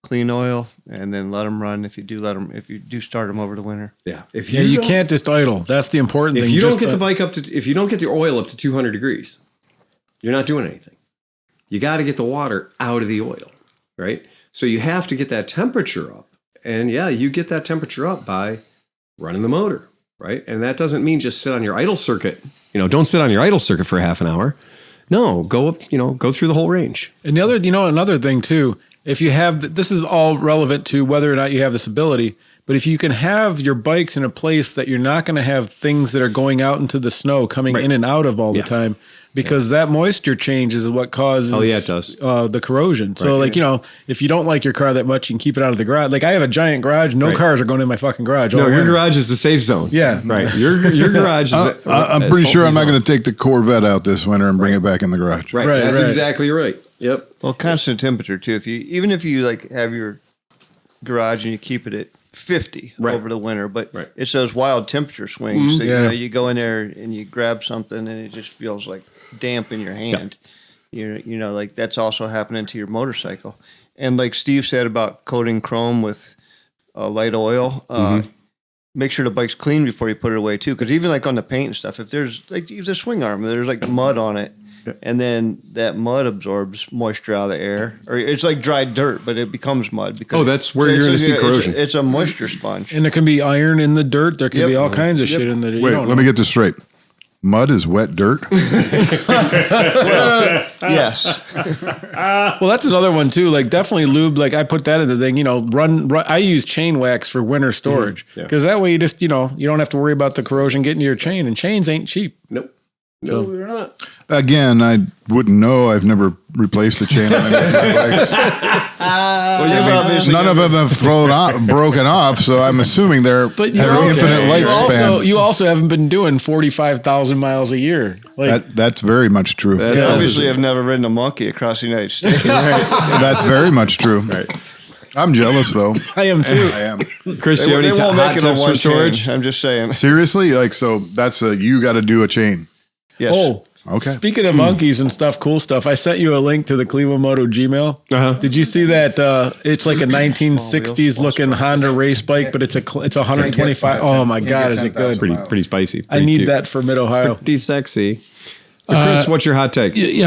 clean oil and then let them run if you do start them over the winter. Yeah. You can't just idle. That's the important thing. If you don't get the bike up to, if you don't get the oil up to 200 degrees, you're not doing anything. You got to get the water out of the oil, right? So you have to get that temperature up. And you get that temperature up by running the motor, right? And that doesn't mean just sit on your idle circuit. Don't sit on your idle circuit for half an hour. No, go up, go through the whole range. And the other, another thing too, if you have, this is all relevant to whether or not you have this ability, but if you can have your bikes in a place that you're not going to have things that are going out into the snow coming in and out of all the time, because that moisture change is what causes it does. The corrosion. So if you don't like your car that much, you can keep it out of the garage. Like I have a giant garage. No cars are going in my fucking garage. No, your garage is the safe zone. Yeah. Right. Your garage is I'm pretty sure I'm not going to take the Corvette out this winter and bring it back in the garage. Right. That's exactly right. Yep. Well, constant temperature too. Even if you like have your garage and you keep it at 50 over the winter, but it's those wild temperature swings. So, you go in there and you grab something and it just feels like damp in your hand. Like that's also happening to your motorcycle. And like Steve said about coating chrome with light oil, make sure the bike's clean before you put it away too. Because even like on the paint and stuff, if there's like the swing arm, there's like mud on it. And then that mud absorbs moisture out of the air, or it's like dried dirt, but it becomes mud. Because that's where you're going to see corrosion. It's a moisture sponge. And there can be iron in the dirt. There can be all kinds of shit in there. Wait, let me get this straight. Mud is wet dirt? Yes. Well, that's another one too. Like definitely lube. Like I put that in the thing, run. I use chain wax for winter storage because that way you just, you don't have to worry about the corrosion getting to your chain, and chains ain't cheap. Nope. No, they're not. Again, I wouldn't know. I've never replaced a chain on any of my bikes. None of them have broken off, so I'm assuming they're have an infinite lifespan. You also haven't been doing 45,000 miles a year. That's very much true. Obviously, I've never ridden a monkey across the United States. That's very much true. Right. I'm jealous, though. I am too. I am. Chris, do you have any hot tips for storage? I'm just saying. Seriously? So that's you got to do a chain. Yes. Oh, okay. Speaking of monkeys and stuff, cool stuff. I sent you a link to the ClevelandMoto Gmail. Did you see that? It's like a 1960s looking Honda race bike, but it's 125. Oh my God, is it good? Pretty spicy. I need that for Mid Ohio. Pretty sexy. Chris, what's your hot take? Is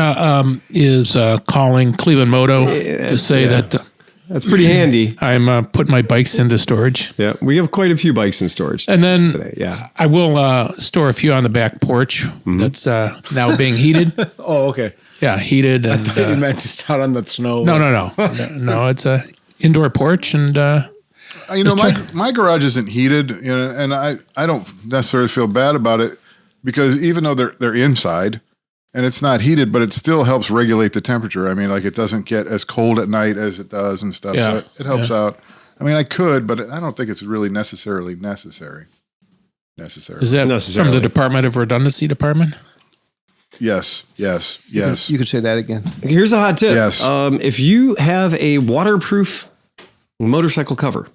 calling ClevelandMoto to say that. That's pretty handy. I'm putting my bikes into storage. Yeah, we have quite a few bikes in storage. And then today, I will store a few on the back porch that's now being heated. Oh, okay. Yeah, heated. And, I thought you meant just out on the snow. No. No, it's a indoor porch. And my garage isn't heated, and I don't necessarily feel bad about it because even though they're inside, and it's not heated, but it still helps regulate the temperature. I mean, like it doesn't get as cold at night as it does and stuff. Yeah. So it helps out. I mean, I could, but I don't think it's really necessarily necessary. Is that from the Department of Redundancy Department? Yes. You could say that again. Here's a hot tip. Yes. If you have a waterproof motorcycle cover.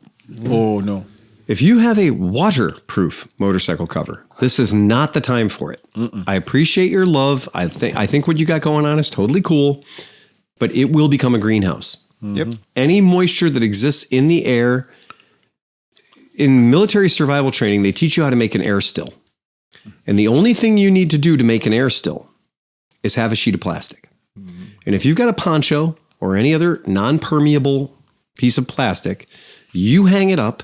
Oh, no. If you have a waterproof motorcycle cover, this is not the time for it. I appreciate your love. I think what you got going on is totally cool, but it will become a greenhouse. Yep. Any moisture that exists in the air, in military survival training, they teach you how to make an air still. And the only thing you need to do to make an air still is have a sheet of plastic. And if you've got a poncho or any other non-permeable piece of plastic, you hang it up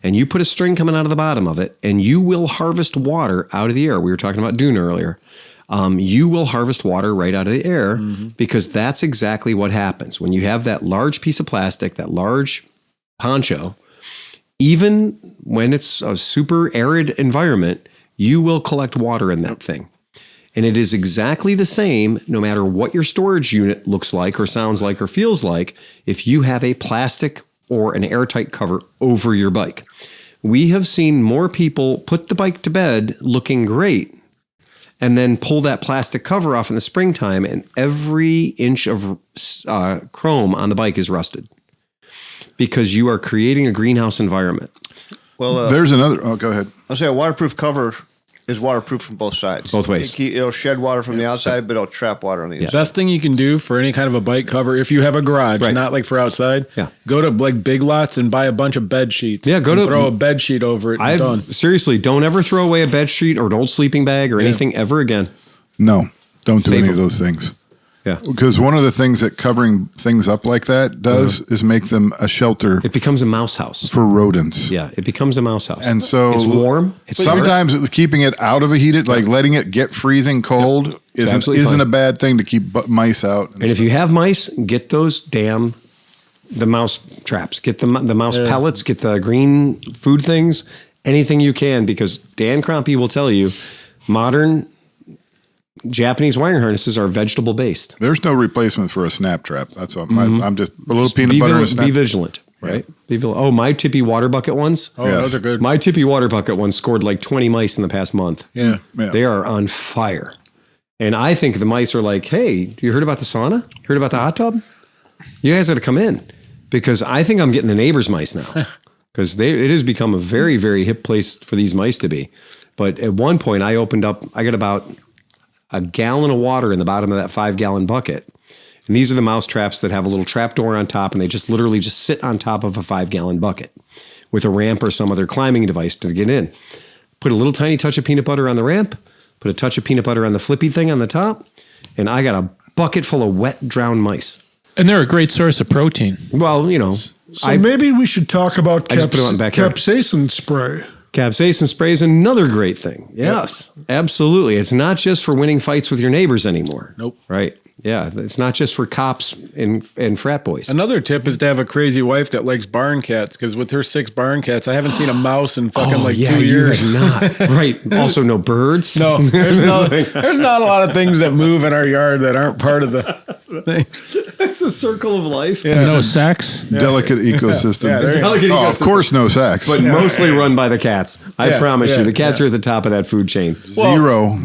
and you put a string coming out of the bottom of it, and you will harvest water out of the air. We were talking about dune earlier. You will harvest water right out of the air because that's exactly what happens. When you have that large piece of plastic, that large poncho, even when it's a super arid environment, you will collect water in that thing. And it is exactly the same no matter what your storage unit looks like or sounds like or feels like if you have a plastic or an airtight cover over your bike. We have seen more people put the bike to bed looking great and then pull that plastic cover off in the springtime, and every inch of chrome on the bike is rusted because you are creating a greenhouse environment. Well, There's another. Oh, go ahead. I'll say a waterproof cover is waterproof from both sides. Both ways. It'll shed water from the outside, but it'll trap water on the inside. Best thing you can do for any kind of a bike cover, if you have a garage, Right. not like for outside, Yeah. go to like Big Lots and buy a bunch of bed sheets. Yeah, go and to- throw a bed sheet over it and done. Seriously, don't ever throw away a bed sheet or an old sleeping bag or anything ever again. No, don't do Save any them. of those things. Yeah. Because one of the things that covering things up like that does is make them a shelter It becomes a mouse house. for rodents. Yeah, it becomes a mouse house. And so it's warm. It's sometimes keeping it out of a heated, like letting it get freezing cold, absolutely isn't fine. a bad thing to keep mice out. And if you have mice, get those the mouse traps. Get the mouse pellets. Get the green food things. Anything you can, because Dan Kroenke will tell you, modern Japanese wiring harnesses are vegetable based. There's no replacement for a snap trap. That's all. I'm just a little peanut butter and a snap. Be vigilant, right? Be vigilant. Oh, my tippy water bucket ones. Oh, Yes. those are good. My tippy water bucket ones scored like 20 mice in the past month. Yeah. Yeah. They are on fire. And I think the mice are like, hey, you heard about the sauna? You heard about the hot tub? You guys got to come in, because I think I'm getting the neighbor's mice now, because it has become a very, very hip place for these mice to be. But at one point I got about a gallon of water in the bottom of that 5-gallon bucket. And these are the mouse traps that have a little trap door on top, and they just literally just sit on top of a 5-gallon bucket with a ramp or some other climbing device to get in. Put a little tiny touch of peanut butter on the ramp, put a touch of peanut butter on the flippy thing on the top, and I got a bucket full of wet, drowned mice. And they're a great source of protein. Well, So maybe we should talk about I just put it on the backyard. capsaicin spray. Capsaicin spray is another great thing. Yes, absolutely. It's not just for winning fights with your neighbors anymore. Nope. Right. Yeah. It's not just for cops and frat boys. Another tip is to have a crazy wife that likes barn cats, because with her 6 barn cats, I haven't seen a mouse in fucking 2 years. You have not. Right. Also, no birds. No, there's not a lot of things that move in our yard that aren't part of the thing. It's a circle of life. Yeah. No sex. Delicate ecosystem. Yeah, there you go. Delicate Of ecosystem. course, no sex. But mostly run by the cats. I Yeah, promise you. yeah, The cats are at the top of that food chain. Zero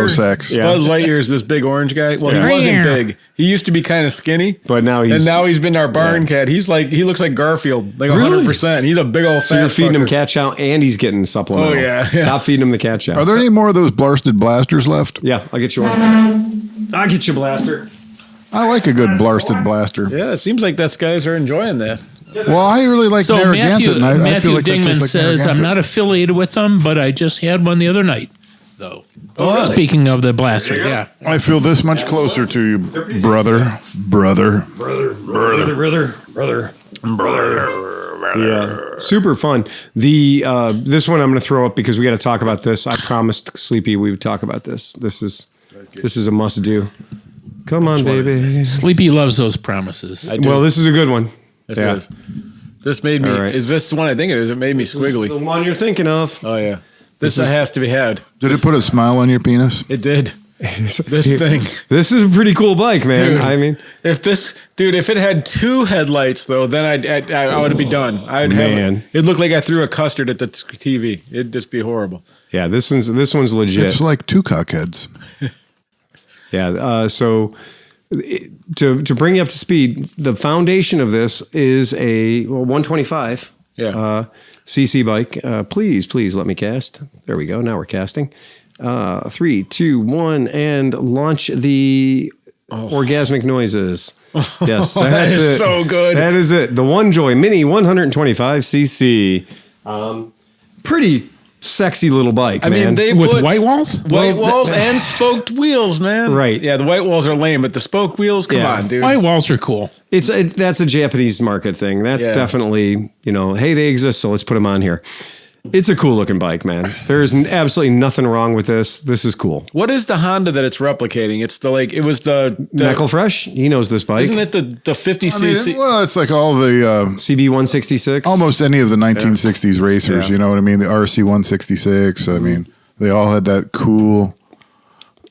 sex. Yeah. Buzz Lightyear is this big orange guy. Well, Yeah. he wasn't big. He used to be kind of skinny, But now and now he's been our barn cat. He looks like Garfield, like 100%. He's a big old So fat you're feeding him fucker. cat chow and he's getting supplemental. Oh, yeah. Stop feeding him the cat chow. Are there any more of those blasted blasters left? Yeah, I'll get you one. I'll get you a blaster. I like a good blasted blaster. Yeah, it seems like those guys are enjoying that. Well, I really like So Narragansett, and I Matthew feel like that Dingman tastes like says, I'm Narragansett. not affiliated with them, but I just had one the other night, though. Speaking of the blasters, yeah. I feel this much closer to you, brother. Yeah, super fun. The this one I'm going to throw up because we got to talk about this. I promised Sleepy we would talk about this. This is a must do. Come on, baby. Sleepy loves those promises. I do. Well, this is a good one. This is. This made me. All right. Is this the one I think it is? It made me squiggly. The one you're thinking of. Oh yeah. This has to be had. Did it put a smile on your penis? It did. This thing. This is a pretty cool bike, man. Dude. I mean, If it had 2 headlights though, then I would be done. I'd Man. have it looked like I threw a custard at the TV. It'd just be horrible. yeah, this one's legit. It's like 2 cockheads. Yeah. So to bring you up to speed, the foundation of this is a 125 cc bike. Please let me cast. There we go. Now we're casting. 3, 2, 1, and launch the orgasmic noises. Yes, that's is it. so good. That is it. The One Joy Mini 125 cc. Pretty sexy little bike, I man. mean, they With put white walls? white walls and spoked wheels, man. Right. Yeah, the white walls are lame, but the spoke wheels, come Yeah. on, dude. White walls are cool. That's a Japanese market thing. That's Yeah. definitely, hey, they exist, so let's put them on here. It's a cool looking bike, man. There's absolutely nothing wrong with this. This is cool. What is the Honda that it's replicating? It's it was the Knuckle Fresh, he knows this bike. isn't it the 50cc? Well, it's like all the CB 166. almost any of the 1960s racers. Yeah. You know what I mean? The RC 166. I mean, they all had that cool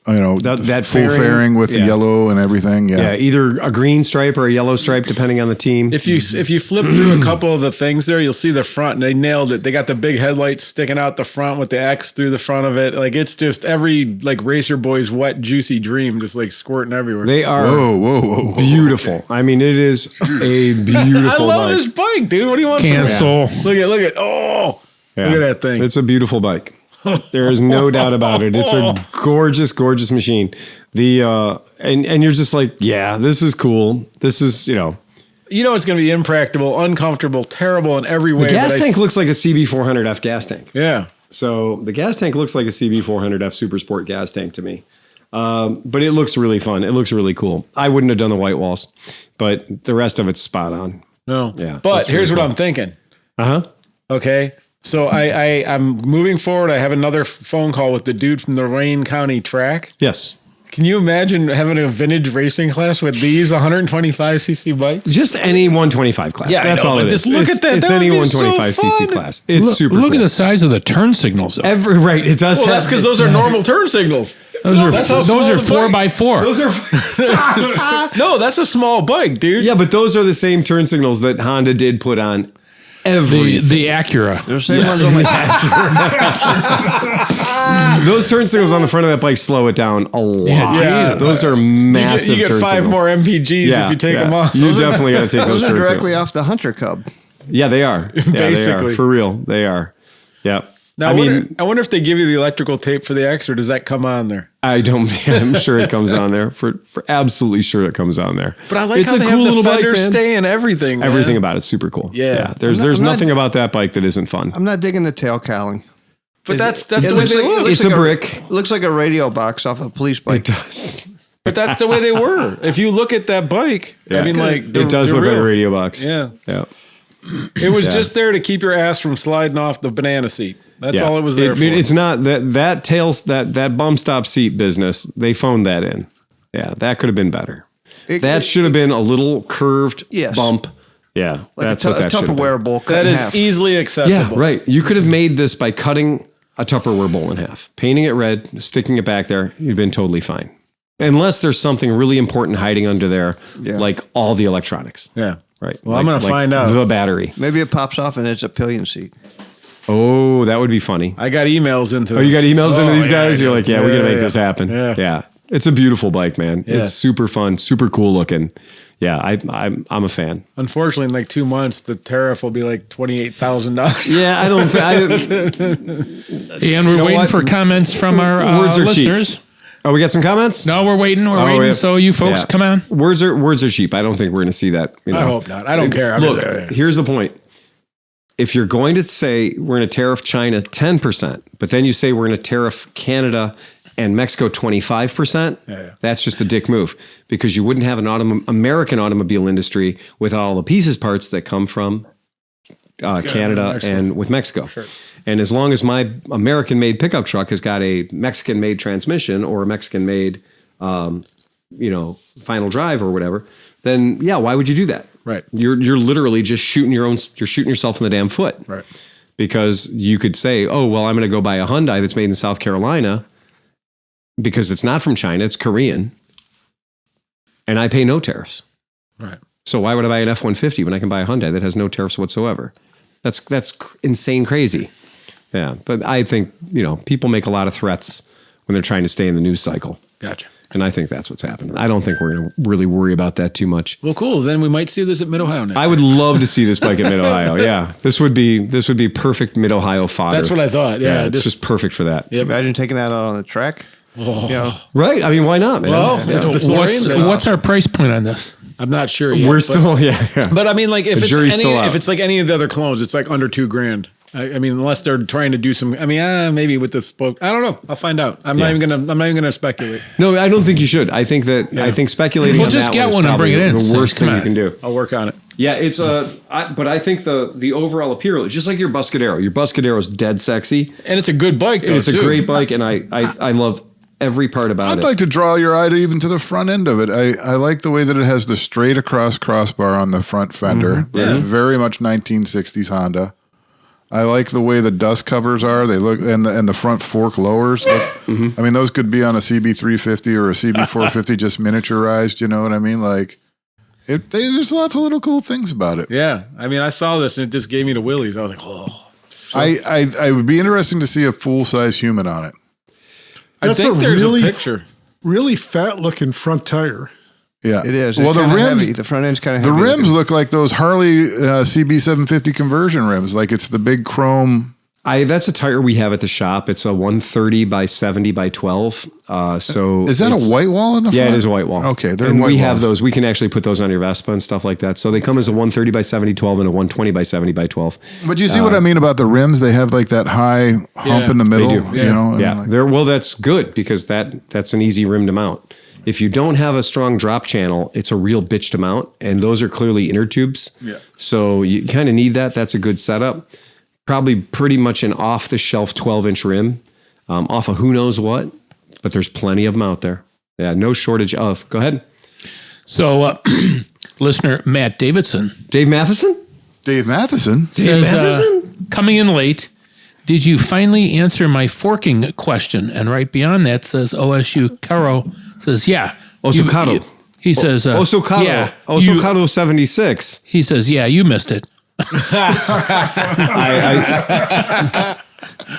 that full fairing with the yellow and everything. Yeah. Yeah, either a green stripe or a yellow stripe, depending on the team. If you flip through a couple of the things there, you'll see the front, and they nailed it. They got the big headlights sticking out the front with the X through the front of it. Like it's just every like racer boy's wet juicy dream, just like squirting everywhere. They are whoa. beautiful. Okay. I mean, it is a beautiful I love bike. this bike, dude. What do you want? Cancel. From me? Look at look at that thing. It's a beautiful bike. There is no doubt about it. It's a gorgeous, gorgeous machine. And you're just like, yeah, this is cool. This is, it's going to be impractical, uncomfortable, terrible in every way. The gas tank looks like a CB400F gas tank. Yeah. So the gas tank looks like a CB400F Super Sport gas tank to me. But it looks really fun. It looks really cool. I wouldn't have done the white walls, but the rest of it's spot on. No. Yeah. But here's what I'm thinking. Okay. So I'm moving forward. I have another phone call with the dude from the Wayne County track. Yes. Can you imagine having a vintage racing class with these 125cc bikes? Just any 125 class. Yeah, that's all it is. Just look at that. It's That any would be so 125cc fun. class. It's super Look cool. at the size of the turn signals. Though. Right. It does. Well, that's because those are normal turn signals. Those are that's how small the 4x4. Those are. No, that's a small bike, dude. Yeah, but those are the same turn signals that Honda did put on everything. The Acura. They're the same ones on my Those turn signals on the front of that bike slow it down a lot. Yeah. Those are massive. You get turn 5 signals. more MPGs if you take them off. You definitely got to take those Those are turn directly signals. off the Hunter Cub. Yeah, they are. Yeah, they Basically. are. For real, they are. Yeah. Now, I wonder if they give you the electrical tape for the X, or does that come on there? I'm sure it comes on there. For absolutely sure it comes on there. But I like it's how a they cool have the little bike, fender man. stay and everything. Man. Everything about it's super cool. Yeah. There's I'm not- nothing about that bike that isn't fun. I'm not digging the tail cowling. But that's It the way looks they like- it look. looks It's like a brick. It looks like a radio box off a police It bike. does. But that's the way they were. If you look at that bike, I mean, like it does they're look like a real. radio box. Yeah. Yeah. It was just there to keep your ass from sliding off the banana seat. That's all it was there for. It's not that bump stop seat business. They phoned that in. Yeah, that could have been better. That should have been a little curved Yes. bump. Yeah, Like that's a what that should have been. Tupperware bowl cut That in is half. easily Yeah, accessible. right. You could have made this by cutting a Tupperware bowl in half, painting it red, sticking it back there. You'd been totally fine. Unless there's something really important hiding under there, Yeah. like all the electronics. Yeah. Right. Well, I'm gonna find out. The battery. Maybe it pops off and it's a pillion seat. Oh, that would be funny. I got emails into. Oh, you got emails into these yeah, guys? I You're do. like, yeah, we're going to make Yeah. this happen. Yeah. It's a beautiful bike, man. Yeah. It's super fun, super cool looking. Yeah, I'm a fan. Unfortunately, in like 2 months, the tariff will be like $28,000. Yeah, I don't And we're waiting what? for comments from our Words are cheap. listeners. Oh, we got some comments? No, we're waiting. We're waiting. yeah. So you folks, Yeah. come on. Words are cheap. I don't think we're going to see that. You know? I hope not. I don't care. Look, here's the point. If you're going to say we're going to tariff China 10%, but then you say we're going to tariff Canada and Mexico 25%, that's just a dick move, because you wouldn't have an American automobile industry with all the pieces parts that come from Canada and with Mexico. Sure. And as long as my American-made pickup truck has got a Mexican-made transmission or a Mexican-made, final drive or whatever, then yeah, why would you do that? Right. You're literally just shooting yourself in the damn foot. Right. Because you could say, oh, well, I'm going to go buy a Hyundai that's made in South Carolina because it's not from China, it's Korean, and I pay no tariffs. Right. So why would I buy an F-150 when I can buy a Hyundai that has no tariffs whatsoever? That's insane crazy. Yeah, but I think, people make a lot of threats when they're trying to stay in the news cycle. Gotcha. And I think that's what's happening. I don't think we're going to really worry about that too much. Well, cool. Then we might see this at Mid-Ohio next. I would love to see this bike at Mid-Ohio. Yeah, this would be perfect Mid-Ohio fodder. That's what I thought. Yeah, it's just perfect for that. Yep. Imagine taking that out on the track. Right? I mean, why not, man? Well, if the Solarian- What's our price point on this? I'm not sure yet. We're but- still, yeah. But I mean, like if The it's jury's still out. if it's like any of the other clones, it's like under $2,000. I mean, unless they're trying to do some. I mean, maybe with the spoke. I don't know. I'll find out. I'm not even gonna speculate. No, I don't think you should. I think speculating Well, on just that get is one and bring probably it in. the worst Come thing on. you can do. I'll work on it. Yeah, it's but I think the overall appeal, just like your Buscadero. Your Buscadero is dead sexy. And it's a good bike. Though, It's a too. great bike, and I love every part about I'd it. like to draw your eye to even to the front end of it. I like the way that it has the straight across crossbar on the front fender. It's very much 1960s Honda. I like the way the dust covers are. They look, and the front fork lowers. I mean, those could be on a CB350 or a CB450, just miniaturized. You know what I mean? Like, there's lots of little cool things about it. Yeah. I mean, I saw this and it just gave me the willies. I was like, oh. I would be interesting to see a full size human on it. That's I think a there's really a picture. Really fat looking front tire. Yeah, It is. Well, It's the kinda rims, heavy. The front end's kind of the heavy. rims look like those Harley CB750 conversion rims. Like it's the big chrome. That's a tire we have at the shop. It's a 130 by 70 by 12. So Is that a white wall in the front? Yeah, it is a white wall. Okay, they're and white we have walls. those. We can actually put those on your Vespa and stuff like that. So they come as a 130 by 70 12 and a 120 by 70 by 12. But you see what I mean about the rims? They have like that high hump in the middle. do. You know, and Yeah, like- well, that's good because that's an easy rim to mount. If you don't have a strong drop channel, it's a real bitch to mount, and those are clearly inner tubes. Yeah. So you kind of need that. That's a good setup. Probably pretty much an off-the-shelf 12-inch rim, off of who knows what, but there's plenty of them out there. Yeah, no shortage of. Go ahead. So, listener Matt Davidson Dave Matheson? Dave Matheson. says, Matheson? coming in late, did you finally answer my forking question? And right beyond that says OSU Caro says, yeah. Osocado. He says, Osocado. yeah. Osocado 76. He says, yeah, you missed it.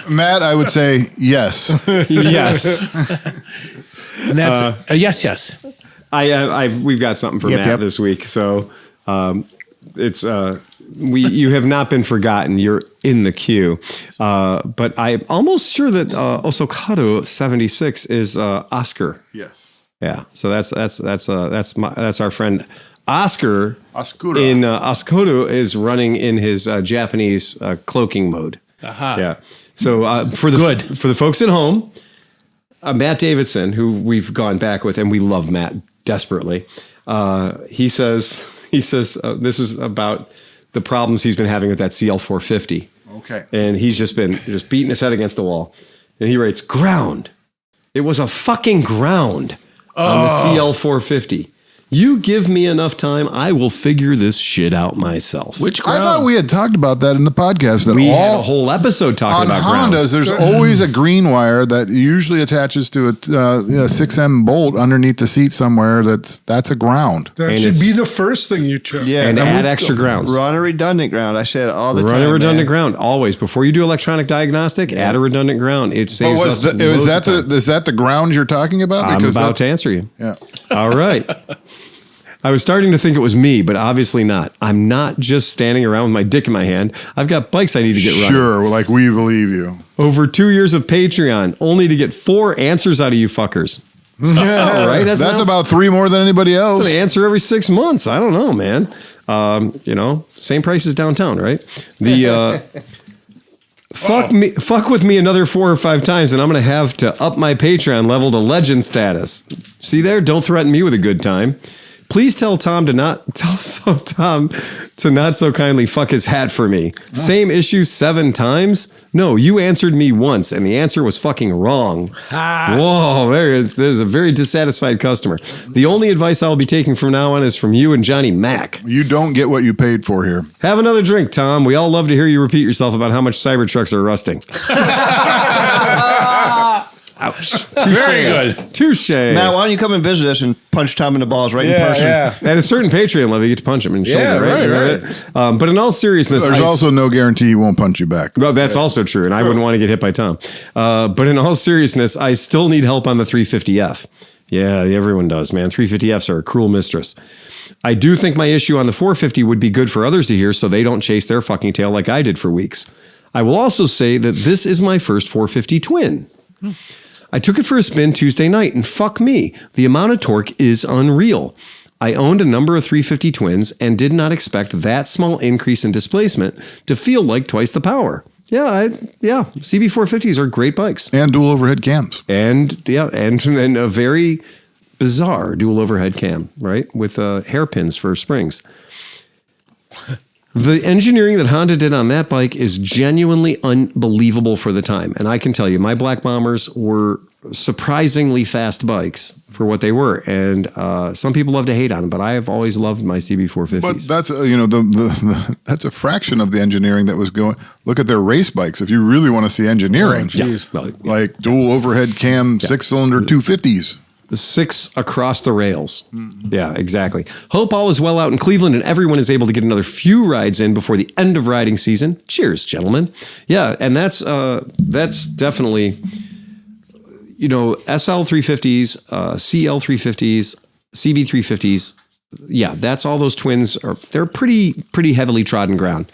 Matt, I would say yes. Yes. And that's yes. We've got something for Matt yep. this week. So it's you have not been forgotten. You're in the queue. But I'm almost sure that Osocado 76 is Oscar. Yes. Yeah. So that's our friend Oscar. Oscura. In Oscodo is running in his Japanese cloaking mode. Aha. Yeah. So for the folks at home, Matt Davidson, who we've gone back with, and we love Matt desperately. He says this is about the problems he's been having with that CL450. Okay. And he's just been beating his head against the wall. And he writes, ground. It was a fucking ground on the CL450. You give me enough time, I will figure this shit out myself. Which I ground? thought we had talked about that in the podcast. That We had a all whole episode talking on about Hondas, grounds. there's always a green wire that usually attaches to a 6M bolt underneath the seat somewhere. That's a ground. That And should it's- be the first thing you check. Yeah. And and add we- extra grounds. Run a redundant ground. I say it all the time. Run a redundant man. ground always before you do electronic diagnostic. Add a redundant ground. It But saves us. is that the ground you're talking about? I'm Because about that's- to answer you. Yeah. All right. I was starting to think it was me, but obviously not. I'm not just standing around with my dick in my hand. I've got bikes I need to get running. Sure, like we believe you. Over 2 years of Patreon, only to get 4 answers out of you fuckers. All right, That's about 3 more than anybody else. That's an answer every 6 months. I don't know, man. Same price as downtown, right? The fuck with me another 4 or 5 times, and I'm going to have to up my Patreon level to legend status. See there? Don't threaten me with a good time. Please tell Tom to not so kindly fuck his hat for me. Same issue 7 times? No, you answered me once, and the answer was fucking wrong. Whoa, there's a very dissatisfied customer. The only advice I'll be taking from now on is from you and Johnny Mac. You don't get what you paid for here. Have another drink, Tom. We all love to hear you repeat yourself about how much Cybertrucks are rusting. Ouch. Very good. Touche. Matt, why don't you come and visit us and punch Tom in the balls right in person? Yeah. At a certain Patreon level, you get to punch him in the shoulder, right? But in all seriousness, There's also no guarantee he won't punch you back. well, that's also true, and I wouldn't want to get hit by Tom. But in all seriousness, I still need help on the 350F. Yeah, everyone does, man. 350Fs are a cruel mistress. I do think my issue on the 450 would be good for others to hear so they don't chase their fucking tail like I did for weeks. I will also say that this is my first 450 twin. I took it for a spin Tuesday night, and fuck me, the amount of torque is unreal. I owned a number of 350 twins and did not expect that small increase in displacement to feel like twice the power. Yeah, CB450s are great bikes. And dual overhead cams. And a very bizarre dual overhead cam, right? With hairpins for springs. The engineering that Honda did on that bike is genuinely unbelievable for the time. And I can tell you, my Black Bombers were surprisingly fast bikes for what they were. And some people love to hate on them, but I have always loved my CB450s. But that's that's a fraction of the engineering that was going. Look at their race bikes. If you really want to see engineering, like dual overhead cam 6-cylinder 250s. 6 across the rails. Yeah, exactly. Hope all is well out in Cleveland and everyone is able to get another few rides in before the end of riding season. Cheers, gentlemen. Yeah, and that's definitely, SL350s, CL350s, CB350s. Yeah, that's all those twins they're pretty heavily trodden ground.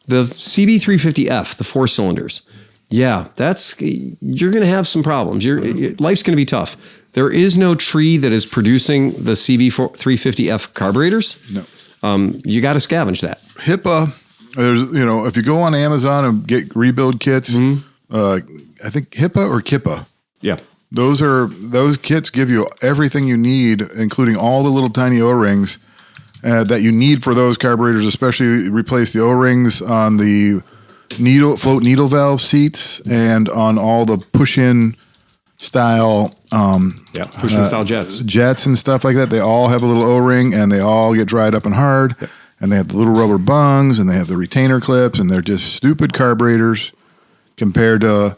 The CB350F, the 4 cylinders. Yeah, you're going to have some problems. Life's going to be tough. There is no tree that is producing the CB350F carburetors. No. You got to scavenge that. HIPAA, if you go on Amazon and get rebuild kits, I think HIPAA or KIPA. Yeah. Those kits give you everything you need, including all the little tiny O-rings that you need for those carburetors, especially replace the O-rings on the float needle valve seats and on all the push-in style push-in style jets and stuff like that. They all have a little O-ring and they all get dried up and hard. Yep. And they have the little rubber bungs and they have the retainer clips and they're just stupid carburetors compared to,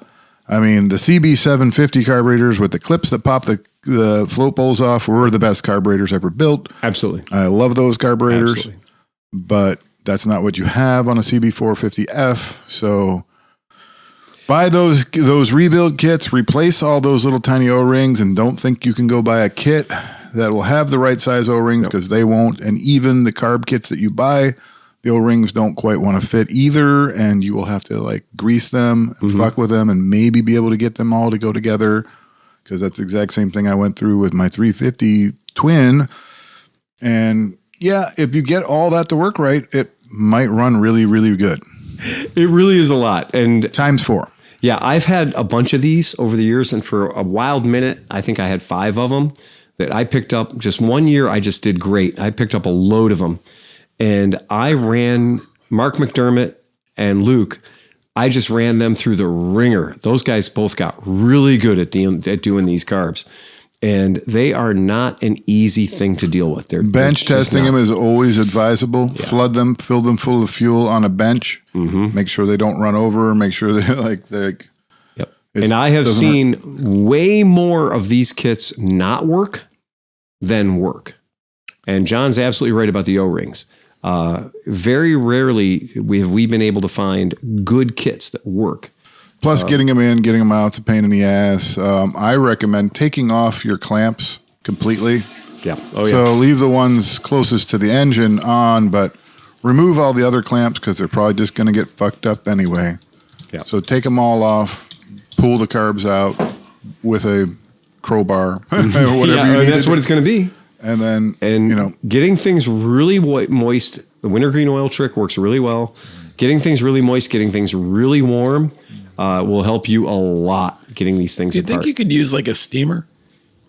the CB750 carburetors with the clips that pop the float bowls off were the best carburetors ever built. Absolutely. I love those carburetors, but that's not what you have on a CB450F. So buy those rebuild kits, replace all those little tiny O-rings, and don't think you can go buy a kit that will have the right size O-rings because they won't. And even the carb kits that you buy, the O-rings don't quite want to fit either, and you will have to grease them and fuck with them and maybe be able to get them all to go together because that's the exact same thing I went through with my 350 twin. And yeah, if you get all that to work right, it might run really, really good. It really is a lot. And times 4. Yeah, I've had a bunch of these over the years, and for a wild minute, I think I had 5 of them that I picked up. Just one year, I just did great. I picked up a load of them, and I ran Mark McDermott and Luke. I just ran them through the ringer. Those guys both got really good at doing these carbs. And they are not an easy thing to deal with. Bench testing them is always advisable. Yeah. Flood them, fill them full of fuel on a bench. Make sure they don't run over. Make sure they're Yep. And I have seen way more of these kits not work than work. And John's absolutely right about the O-rings. Very rarely have we been able to find good kits that work. Plus, getting them in, getting them out, it's a pain in the ass. I recommend taking off your clamps completely. Yeah. So leave the ones closest to the engine on, but remove all the other clamps because they're probably just going to get fucked up anyway. Yeah. So take them all off, pull the carbs out with a crowbar, whatever you need. That's what it's going to be. And then, getting things really moist. The wintergreen oil trick works really well. Getting things really moist, getting things really warm will help you a lot getting these things apart. Do you think you could use a steamer?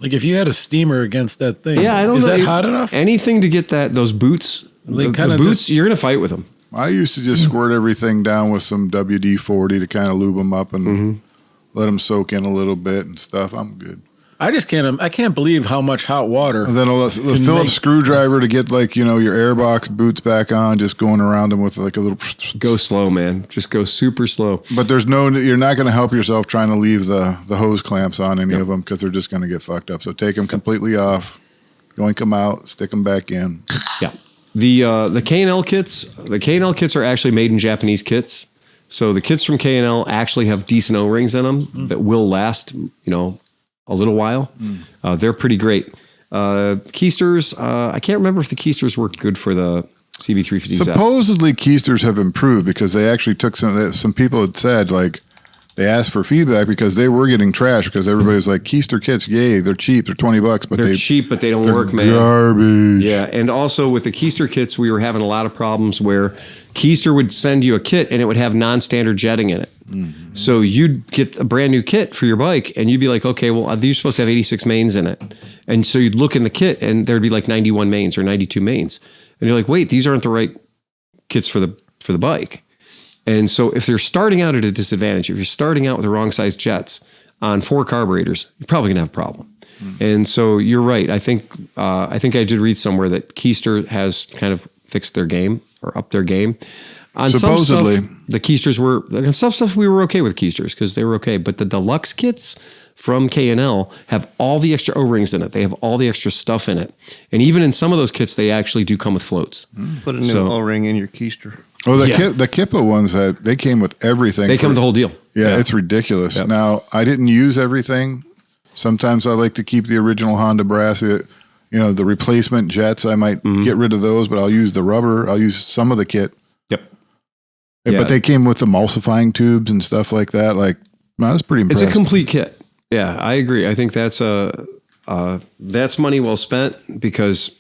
If you had a steamer against that thing, I don't know. Is that hot enough? Anything to get those boots. The boots, you're going to fight with them. I used to just squirt everything down with some WD-40 to kind of lube them up and let them soak in a little bit and stuff. I'm good. I can't believe how much hot water. And then a Phillips screwdriver to get your airbox boots back on, just going around them with a little. Go slow, man. Just go super slow. But you're not going to help yourself trying to leave the hose clamps on any of them because they're just going to get fucked up. So take them completely off, yoink them out, stick them back in. Yeah. The K&L kits are actually made in Japanese kits. So the kits from K&L actually have decent O-rings in them that will last, a little while. They're pretty great. Keysters, I can't remember if the Keysters worked good for the CB350. Supposedly Keysters have improved because they actually took some people had said they asked for feedback because they were getting trashed because everybody's like, Keister kits, yay, they're cheap, they're $20, but they're cheap, but they don't work, man. Garbage. Yeah, and also with the Keister kits, we were having a lot of problems where Keister would send you a kit and it would have non-standard jetting in it. So you'd get a brand new kit for your bike and you'd be like, okay, well, you're supposed to have 86 mains in it. And so you'd look in the kit and there'd be 91 mains or 92 mains. And you're like, wait, these aren't the right kits for the bike. And so if they're starting out at a disadvantage, if you're starting out with the wrong size jets, on 4 carburetors, you're probably gonna have a problem. And so you're right. I think I did read somewhere that Keister has kind of fixed their game or upped their game. On Supposedly. some stuff, the Keisters were on some stuff we were okay with Keisters because they were okay. But the deluxe kits from K&L have all the extra O-rings in it. They have all the extra stuff in it. And even in some of those kits, they actually do come with floats. Put a new O-ring in your keister. Oh, the Kippa ones that they came with everything. They come with the whole deal. Yeah, it's ridiculous. Yep. Now, I didn't use everything. Sometimes I like to keep the original Honda brass. The replacement jets, I might get rid of those, but I'll use the rubber. I'll use some of the kit. Yep. Yeah. But they came with emulsifying tubes and stuff like that. Like, I was pretty impressed. It's a complete kit. Yeah, I agree. I think that's money well spent because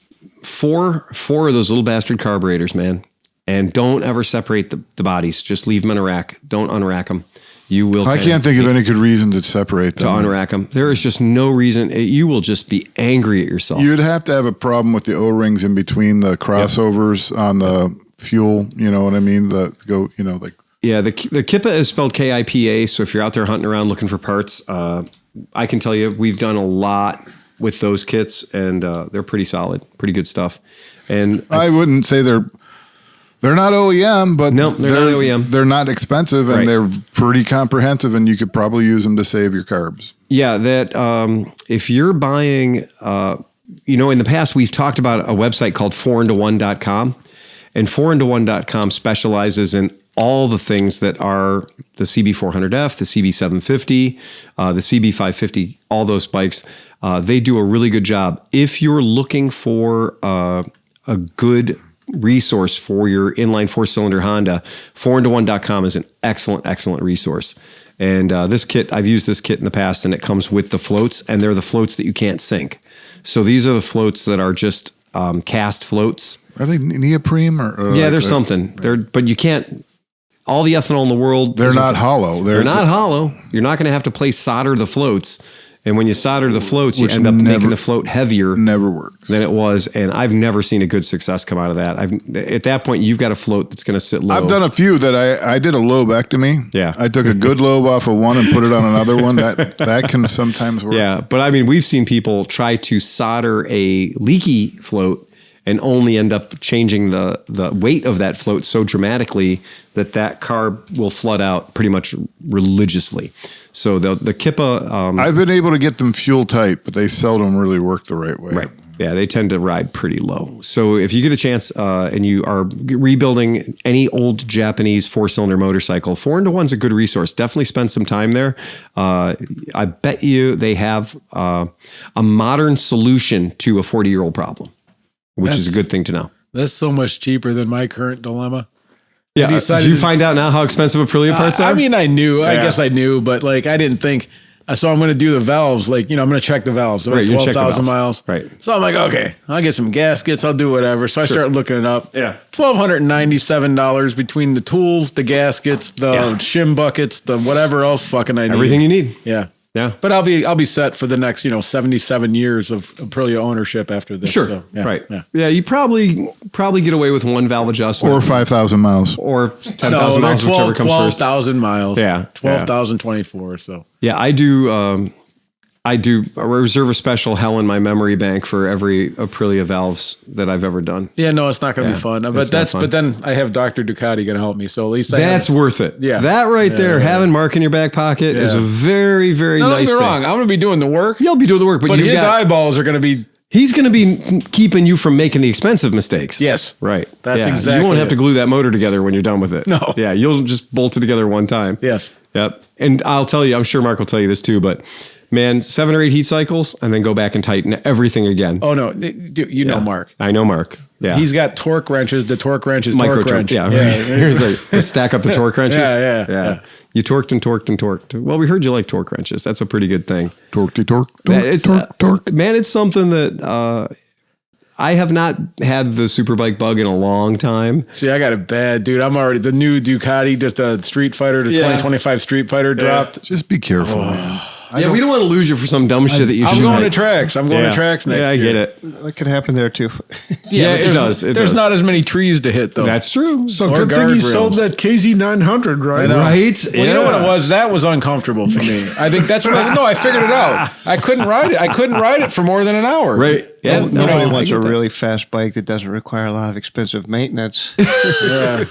four of those little bastard carburetors, man. And don't ever separate the bodies. Just leave them in a rack. Don't unrack them. You will. I can't think of any good reason to separate them. To unrack them. There is just no reason. You will just be angry at yourself. You'd have to have a problem with the O-rings in between the crossovers on the fuel. You know what I mean? Yeah, the Kippa is spelled K-I-P-A. So if you're out there hunting around looking for parts, I can tell you we've done a lot with those kits, and they're pretty solid, pretty good stuff. And I wouldn't say they're not OEM, but no, they're not OEM. They're not expensive, and they're pretty comprehensive, and you could probably use them to save your carbs. Yeah, if you're buying, in the past we've talked about a website called 4into1.com, and 4into1.com specializes in all the things that are the CB400F, the CB750, the CB550, all those bikes. They do a really good job. If you're looking for a good resource for your inline 4-cylinder Honda, 4into1.com is an excellent resource. And this kit, I've used this kit in the past, and it comes with the floats, and they're the floats that you can't sink. So these are the floats that are just cast floats. Are they neoprene or? Yeah, there's something. But you can't. All the ethanol in the world. They're not hollow. They're not hollow. You're not going to have to solder the floats. And when you solder the floats, you end up making the float heavier. Never works. Than it was. And I've never seen a good success come out of that. At that point, you've got a float that's going to sit low. I've done a few that I did a lobectomy. Yeah. I took a good lobe off of one and put it on another one. That can sometimes work. Yeah. But I mean, we've seen people try to solder a leaky float and only end up changing the weight of that float so dramatically that carb will flood out pretty much religiously. So the Kippa... I've been able to get them fuel tight, but they seldom really work the right way. Right. Yeah, they tend to ride pretty low. So if you get a chance and you are rebuilding any old Japanese 4-cylinder motorcycle, 4into1's a good resource. Definitely spend some time there. I bet you they have a modern solution to a 40-year-old problem, which is a good thing to know. That's so much cheaper than my current dilemma. Yeah, did you find out now how expensive Aprilia parts are? I mean, I knew. Yeah. I guess I knew, but I didn't think. So I'm going to do the valves. I'm going to check the valves. I'm at 12,000 miles. Right. So I'm like, okay, I'll get some gaskets. I'll do whatever. So I start looking it up. Yeah. $1,297 between the tools, the gaskets, the shim buckets, the whatever else fucking I need. Everything you need. Yeah. Yeah. But I'll be set for the next, 77 years of Aprilia ownership after this. Sure. So, right. Yeah. You probably get away with one valve adjustment. Or 5,000 miles. Or 10,000 miles, whichever comes first. 12,000 miles. Yeah. 12,024. So. Yeah, I do reserve a special hell in my memory bank for every Aprilia valves that I've ever done. Yeah, no, it's not going to be fun. But then I have Dr. Ducati going to help me. So at least that's worth it. Yeah. That right there, having Mark in your back pocket is a very, very nice thing. Don't get me wrong. I'm going to be doing the work. You'll be doing the work, but his eyeballs are going to be... He's going to be keeping you from making the expensive mistakes. Yes. Right. That's exactly. You won't have to glue that motor together when you're done with it. No. Yeah, you'll just bolt it together one time. Yes. Yep. And I'll tell you, I'm sure Mark will tell you this too, but man, 7 or 8 heat cycles and then go back and tighten everything again. Oh, no. Dude, you know Mark. I know Mark. Yeah. He's got torque wrenches. The torque wrench is Micro torque wrench. Yeah. Here's a stack up the torque wrenches. Yeah. You torqued and torqued and torqued. Well, we heard you like torque wrenches. That's a pretty good thing. Torque. Torque. Man, it's something that I have not had the Superbike bug in a long time. See, I got it bad, dude. I'm already the new Ducati, just a Street Fighter, the 2025 Street Fighter dropped. Just be careful, man. Yeah, we don't want to lose you for some dumb shit that you I'm should. going to tracks. I'm going to tracks next year. Yeah, I get it. That could happen there too. Yeah, it does. There's not as many trees to hit, though. That's true. So Or good thing you guardrails. sold that KZ900, right? Right? Well, you know what it was? That was uncomfortable for me. I think that's what I figured it out. I couldn't ride it. I couldn't ride it for more than an hour. Right. Yeah. Nobody wants I a get that. really fast bike that doesn't require a lot of expensive maintenance. Yeah.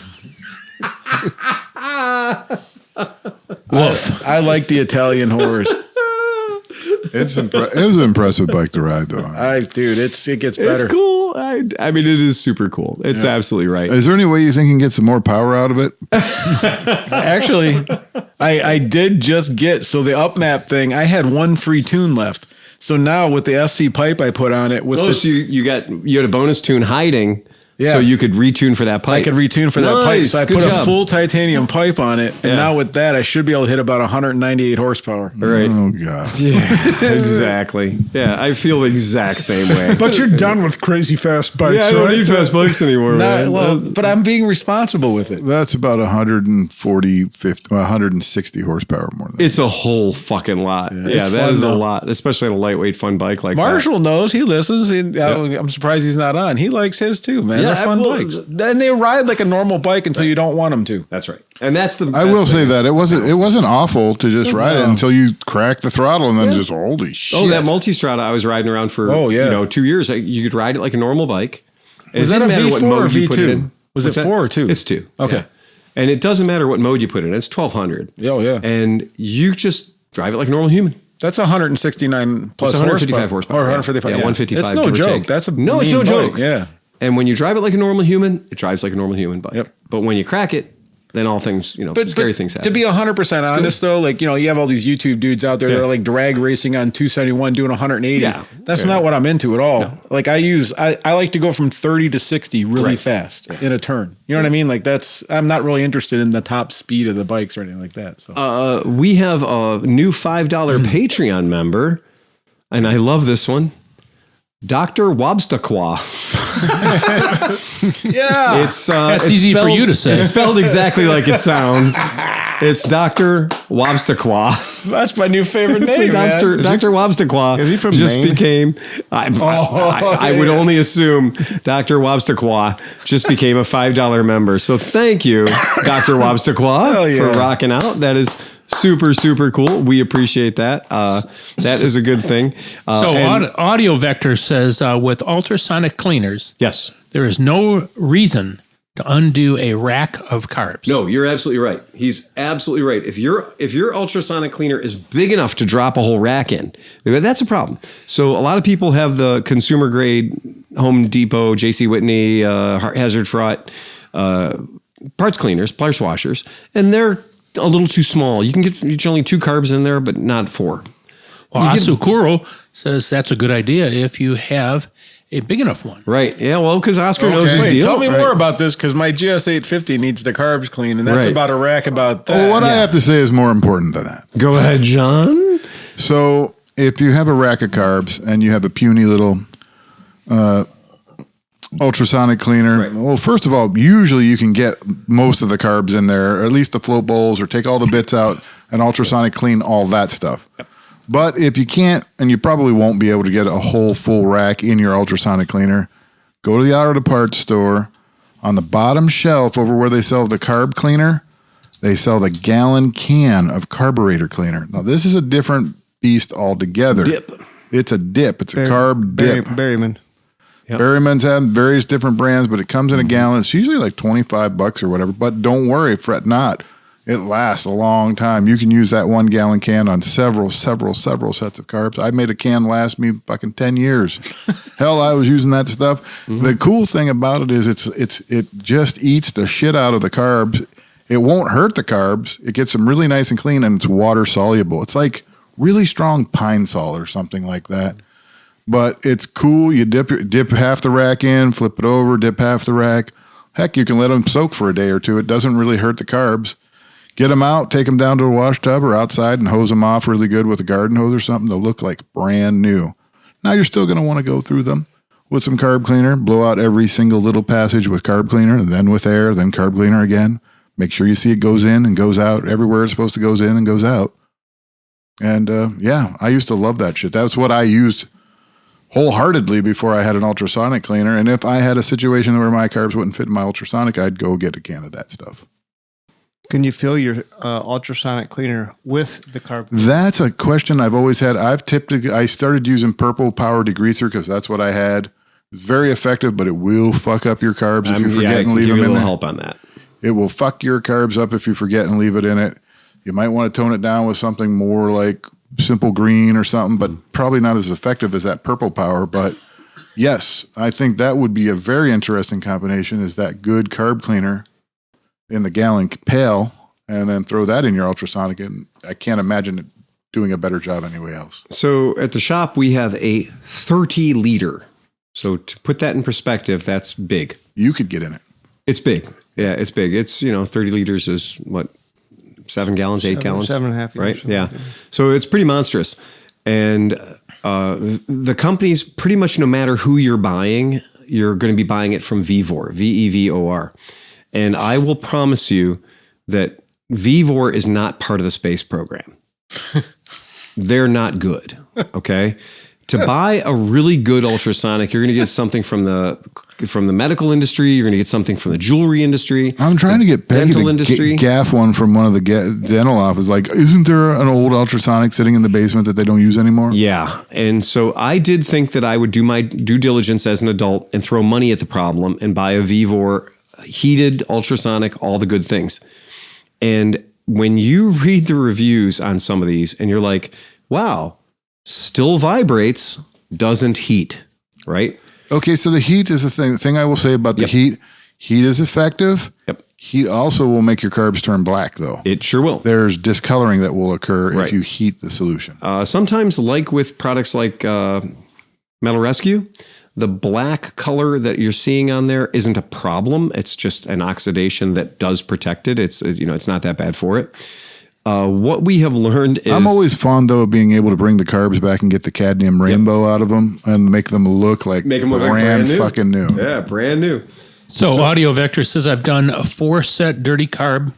Woof. I like the Italian horse. It was an impressive bike to ride, though. Dude, it gets better. It's cool. I mean, it is super cool. It's absolutely right. Is there any way you think you can get some more power out of it? Actually, I did just get the upmap thing. I had one free tune left. So now with the SC pipe I put on it with So you had a bonus tune hiding, Yeah. so you could retune for that pipe. I could retune for that pipe. Nice. So I Good put a job. full titanium pipe on it. And Yeah. now with that, I should be able to hit about 198 horsepower. Right. Oh, God. Yeah, exactly. Yeah, I feel the exact same way. But you're done with crazy fast bikes, yeah, I don't right? need fast bikes anymore, man. But I'm being responsible with it. That's about 160 horsepower more than that. It's a whole fucking lot. Yeah, It's that fun, is a though. lot, especially on a lightweight, fun bike like that. Marshall knows. He listens. I'm surprised he's not on. He likes his too, man. Yeah, They're fun well, bikes. And they ride like a normal bike until you don't want them to. That's right, and that's the. I best will say thing. that it wasn't awful to just ride it until you crack the throttle and then just holy shit. Oh, that Multistrada I was riding around for 2 years. You could ride it like a normal bike. And Was it that a didn't matter what V4 or mode you put it V2? in. Was What's it that? 4 or 2? It's 2. Okay. Yeah. And it doesn't matter what mode you put it in. It's 1200. Oh, yeah. And you just drive it like a normal human. That's 169 plus It's 155 horsepower. Or 155. Yeah, 155. It's no give or joke. take. That's a no, it's mean no bike. joke. Yeah. And when you drive it like a normal human, it drives like a normal human bike. Yep. But when you crack it, then all things, scary things happen. To be 100% honest, though, like, you have all these YouTube dudes out there that are like drag racing on 271 doing 180. Yeah. That's not what I'm into at all. No. Like I like to go from 30 to 60 really fast in a turn. You know what I mean? Like I'm not really interested in the top speed of the bikes or anything like that. So we have a new $5 Patreon member, and I love this one. Dr. Wobstaqua. yeah. It's easy for you to say. It's spelled exactly like it sounds. It's Dr. Wobstaqua. That's my new favorite name, Dr. Wobstaqua Is he from just Maine? became, I would only assume Dr. Wobstaqua just became a $5 member. So thank you, Dr. Wobstaqua, yeah. for rocking out. That is super, super cool. We appreciate that. That is a good thing. Audio Vector says with ultrasonic cleaners, Yes. there is no reason to undo a rack of carbs. No, you're absolutely right. He's absolutely right. If your ultrasonic cleaner is big enough to drop a whole rack in, that's a problem. So a lot of people have the consumer grade Home Depot, JC Whitney, Hazard Fraught parts cleaners, parts washers, and they're a little too small. You can get only 2 carbs in there, but not 4. Well, Asukuro says that's a good idea if you have a big enough one. Right. Yeah, well, because Oscar knows his Wait, deal. tell me Right. more about this because my GS 850 needs the carbs clean, and that's Right. about a rack about that. Well, what I have to say is more important than that. Go ahead, John. So if you have a rack of carbs and you have a puny little ultrasonic cleaner, well, first of all, usually you can get most of the carbs in there, or at least the float bowls, or take all the bits out and ultrasonic clean all that stuff. Yep. But if you can't, and you probably won't be able to get a whole full rack in your ultrasonic cleaner, go to the auto parts store. On the bottom shelf over where they sell the carb cleaner, they sell the gallon can of carburetor cleaner. Now, this is a different beast altogether. Dip. It's a dip. It's a carb dip. Berryman. Yep. Berryman's have various different brands, but it comes in a gallon. It's usually like $25 or whatever. But don't worry, fret not. It lasts a long time. You can use that 1 gallon can on several sets of carbs. I made a can last me fucking 10 years. Hell, I was using that stuff. Mm-hmm. The cool thing about it is it just eats the shit out of the carbs. It won't hurt the carbs. It gets them really nice and clean, and it's water soluble. It's like really strong Pine Sol or something like that. But it's cool. You dip half the rack in, flip it over, dip half the rack. Heck, you can let them soak for a day or two. It doesn't really hurt the carbs. Get them out, take them down to a wash tub or outside and hose them off really good with a garden hose or something. They'll look like brand new. Now you're still going to want to go through them with some carb cleaner, blow out every single little passage with carb cleaner, and then with air, then carb cleaner again. Make sure you see it goes in and goes out everywhere it's supposed to goes in and goes out. And yeah, I used to love that shit. That's what I used wholeheartedly before I had an ultrasonic cleaner. And if I had a situation where my carbs wouldn't fit in my ultrasonic, I'd go get a can of that stuff. Can you fill your ultrasonic cleaner with the carb? That's a question I've always had. I started using Purple Power Degreaser because that's what I had. It's very effective, but it will fuck up your carbs if you forget and leave them in there. Help on that. It will fuck your carbs up if you forget and leave it in it. You might want to tone it down with something more like Simple Green or something, but probably not as effective as that Purple Power. But yes, I think that would be a very interesting combination, is that good carb cleaner in the gallon pail, and then throw that in your ultrasonic. And I can't imagine it doing a better job anywhere else. So at the shop, we have a 30 liter. So to put that in perspective, that's big. You could get in it. It's big. Yeah, it's big. It's, 30 liters is what, 7 gallons, 8 gallons? 7.5. Right? Yeah. So it's pretty monstrous. And the companies, pretty much no matter who you're buying, you're going to be buying it from Vevor, Vevor. And I will promise you that Vevor is not part of the space program. They're not good. Okay. To buy a really good ultrasonic, you're going to get something from the medical industry. You're going to get something from the jewelry industry. I'm trying to get Peggy dental to industry. gaff one from one of the dental offices. Like, isn't there an old ultrasonic sitting in the basement that they don't use anymore? Yeah. And so I did think that I would do my due diligence as an adult and throw money at the problem and buy a Vevor heated ultrasonic, all the good things. And when you read the reviews on some of these and you're like, wow, still vibrates, doesn't heat, right? Okay, so the heat is the thing. The thing I will say about the heat is effective. Yep. Heat also will make your carbs turn black, though. It sure will. There's discoloring that will occur Right. if you heat the solution. Sometimes, like with products like Metal Rescue, the black color that you're seeing on there isn't a problem. It's just an oxidation that does protect it. It's it's not that bad for it. What we have learned is I'm always fond, though, of being able to bring the carbs back and get the cadmium rainbow out of them and make them look like brand fucking new. Yeah, brand new. So Audio Vector says I've done a 4-set dirty carb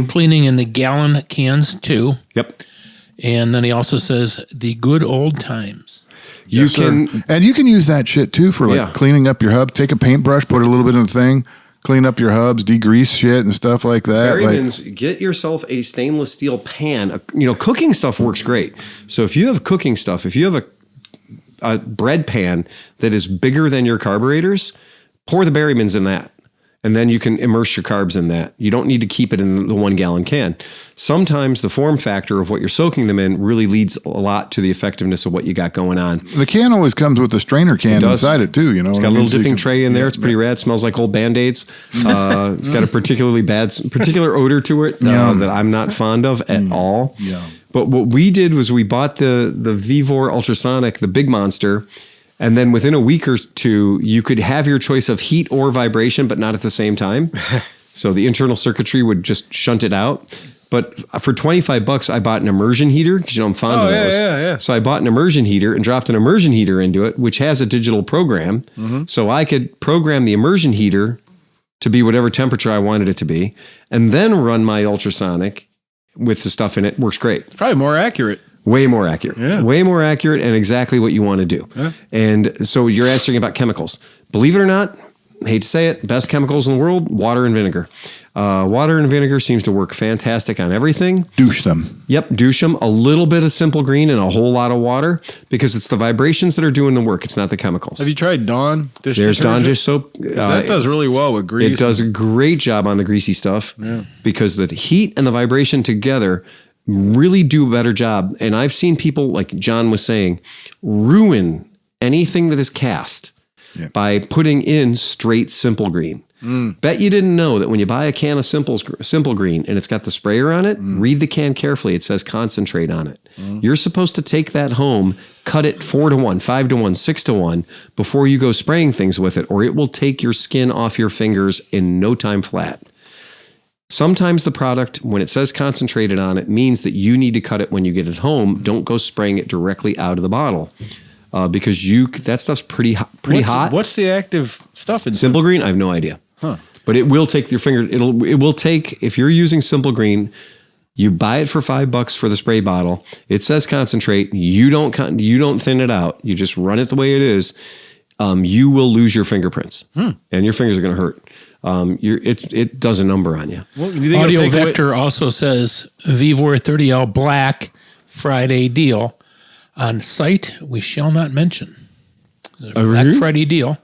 cleaning in the gallon cans too. Yep. And then he also says the good old times. You can And you can use that shit, too, for cleaning up your hub. Take a paintbrush, put a little bit in the thing, clean up your hubs, degrease shit and stuff like that. Berryman's, get yourself a stainless steel pan. Cooking stuff works great. So if you have cooking stuff, if you have a bread pan that is bigger than your carburetors, pour the Berryman's in that. And then you can immerse your carbs in that. You don't need to keep it in the 1 gallon can. Sometimes the form factor of what you're soaking them in really leads a lot to the effectiveness of what you got going on. The can always comes with a strainer can inside it too. It's got a little dipping tray in there. It's pretty rad. It smells like old Band-Aids. It's got a particular odor to it that I'm not fond of at all. Yeah. But what we did was we bought the Vevor Ultrasonic, the big monster. And then within a week or two, you could have your choice of heat or vibration, but not at the same time. So the internal circuitry would just shunt it out. But for $25, I bought an immersion heater because I'm fond of those. Yeah. So I bought an immersion heater and dropped an immersion heater into it, which has a digital program. So I could program the immersion heater to be whatever temperature I wanted it to be, and then run my ultrasonic with the stuff in it. Works great. It's probably more accurate. Way more accurate. Yeah. Way more accurate and exactly what you want to do. Yeah. And so you're asking about chemicals. Believe it or not, hate to say it, best chemicals in the world, water and vinegar. Water and vinegar seems to work fantastic on everything. Douche them. Yep, douche them. A little bit of Simple Green and a whole lot of water because it's the vibrations that are doing the work. It's not the chemicals. Have you tried Dawn dish There's detergent? Dawn dish soap. That does really well with grease. It does a great job on the greasy stuff because the heat and the vibration together really do a better job. And I've seen people, like John was saying, ruin anything that is cast by putting in straight Simple Green. Bet you didn't know that when you buy a can of Simple Green and it's got the sprayer on it, read the can carefully. It says concentrate on it. You're supposed to take that home, cut it 4 to 1, 5 to 1, 6 to 1 before you go spraying things with it, or it will take your skin off your fingers in no time flat. Sometimes the product, when it says concentrated on it, means that you need to cut it when you get it home. Don't go spraying it directly out of the bottle because that stuff's pretty hot. What's the active stuff in Simple Green? I have no idea. But it will take your finger. It will take, if you're using Simple Green, You buy it for $5 for the spray bottle. It says concentrate. You don't thin it out. You just run it the way it is. You will lose your fingerprints, and your fingers are going to hurt. It does a number on you. Well, do you think Audio it'll take Vector also says Vivor 30L Black Friday deal on site we shall not mention. There's a Black Friday deal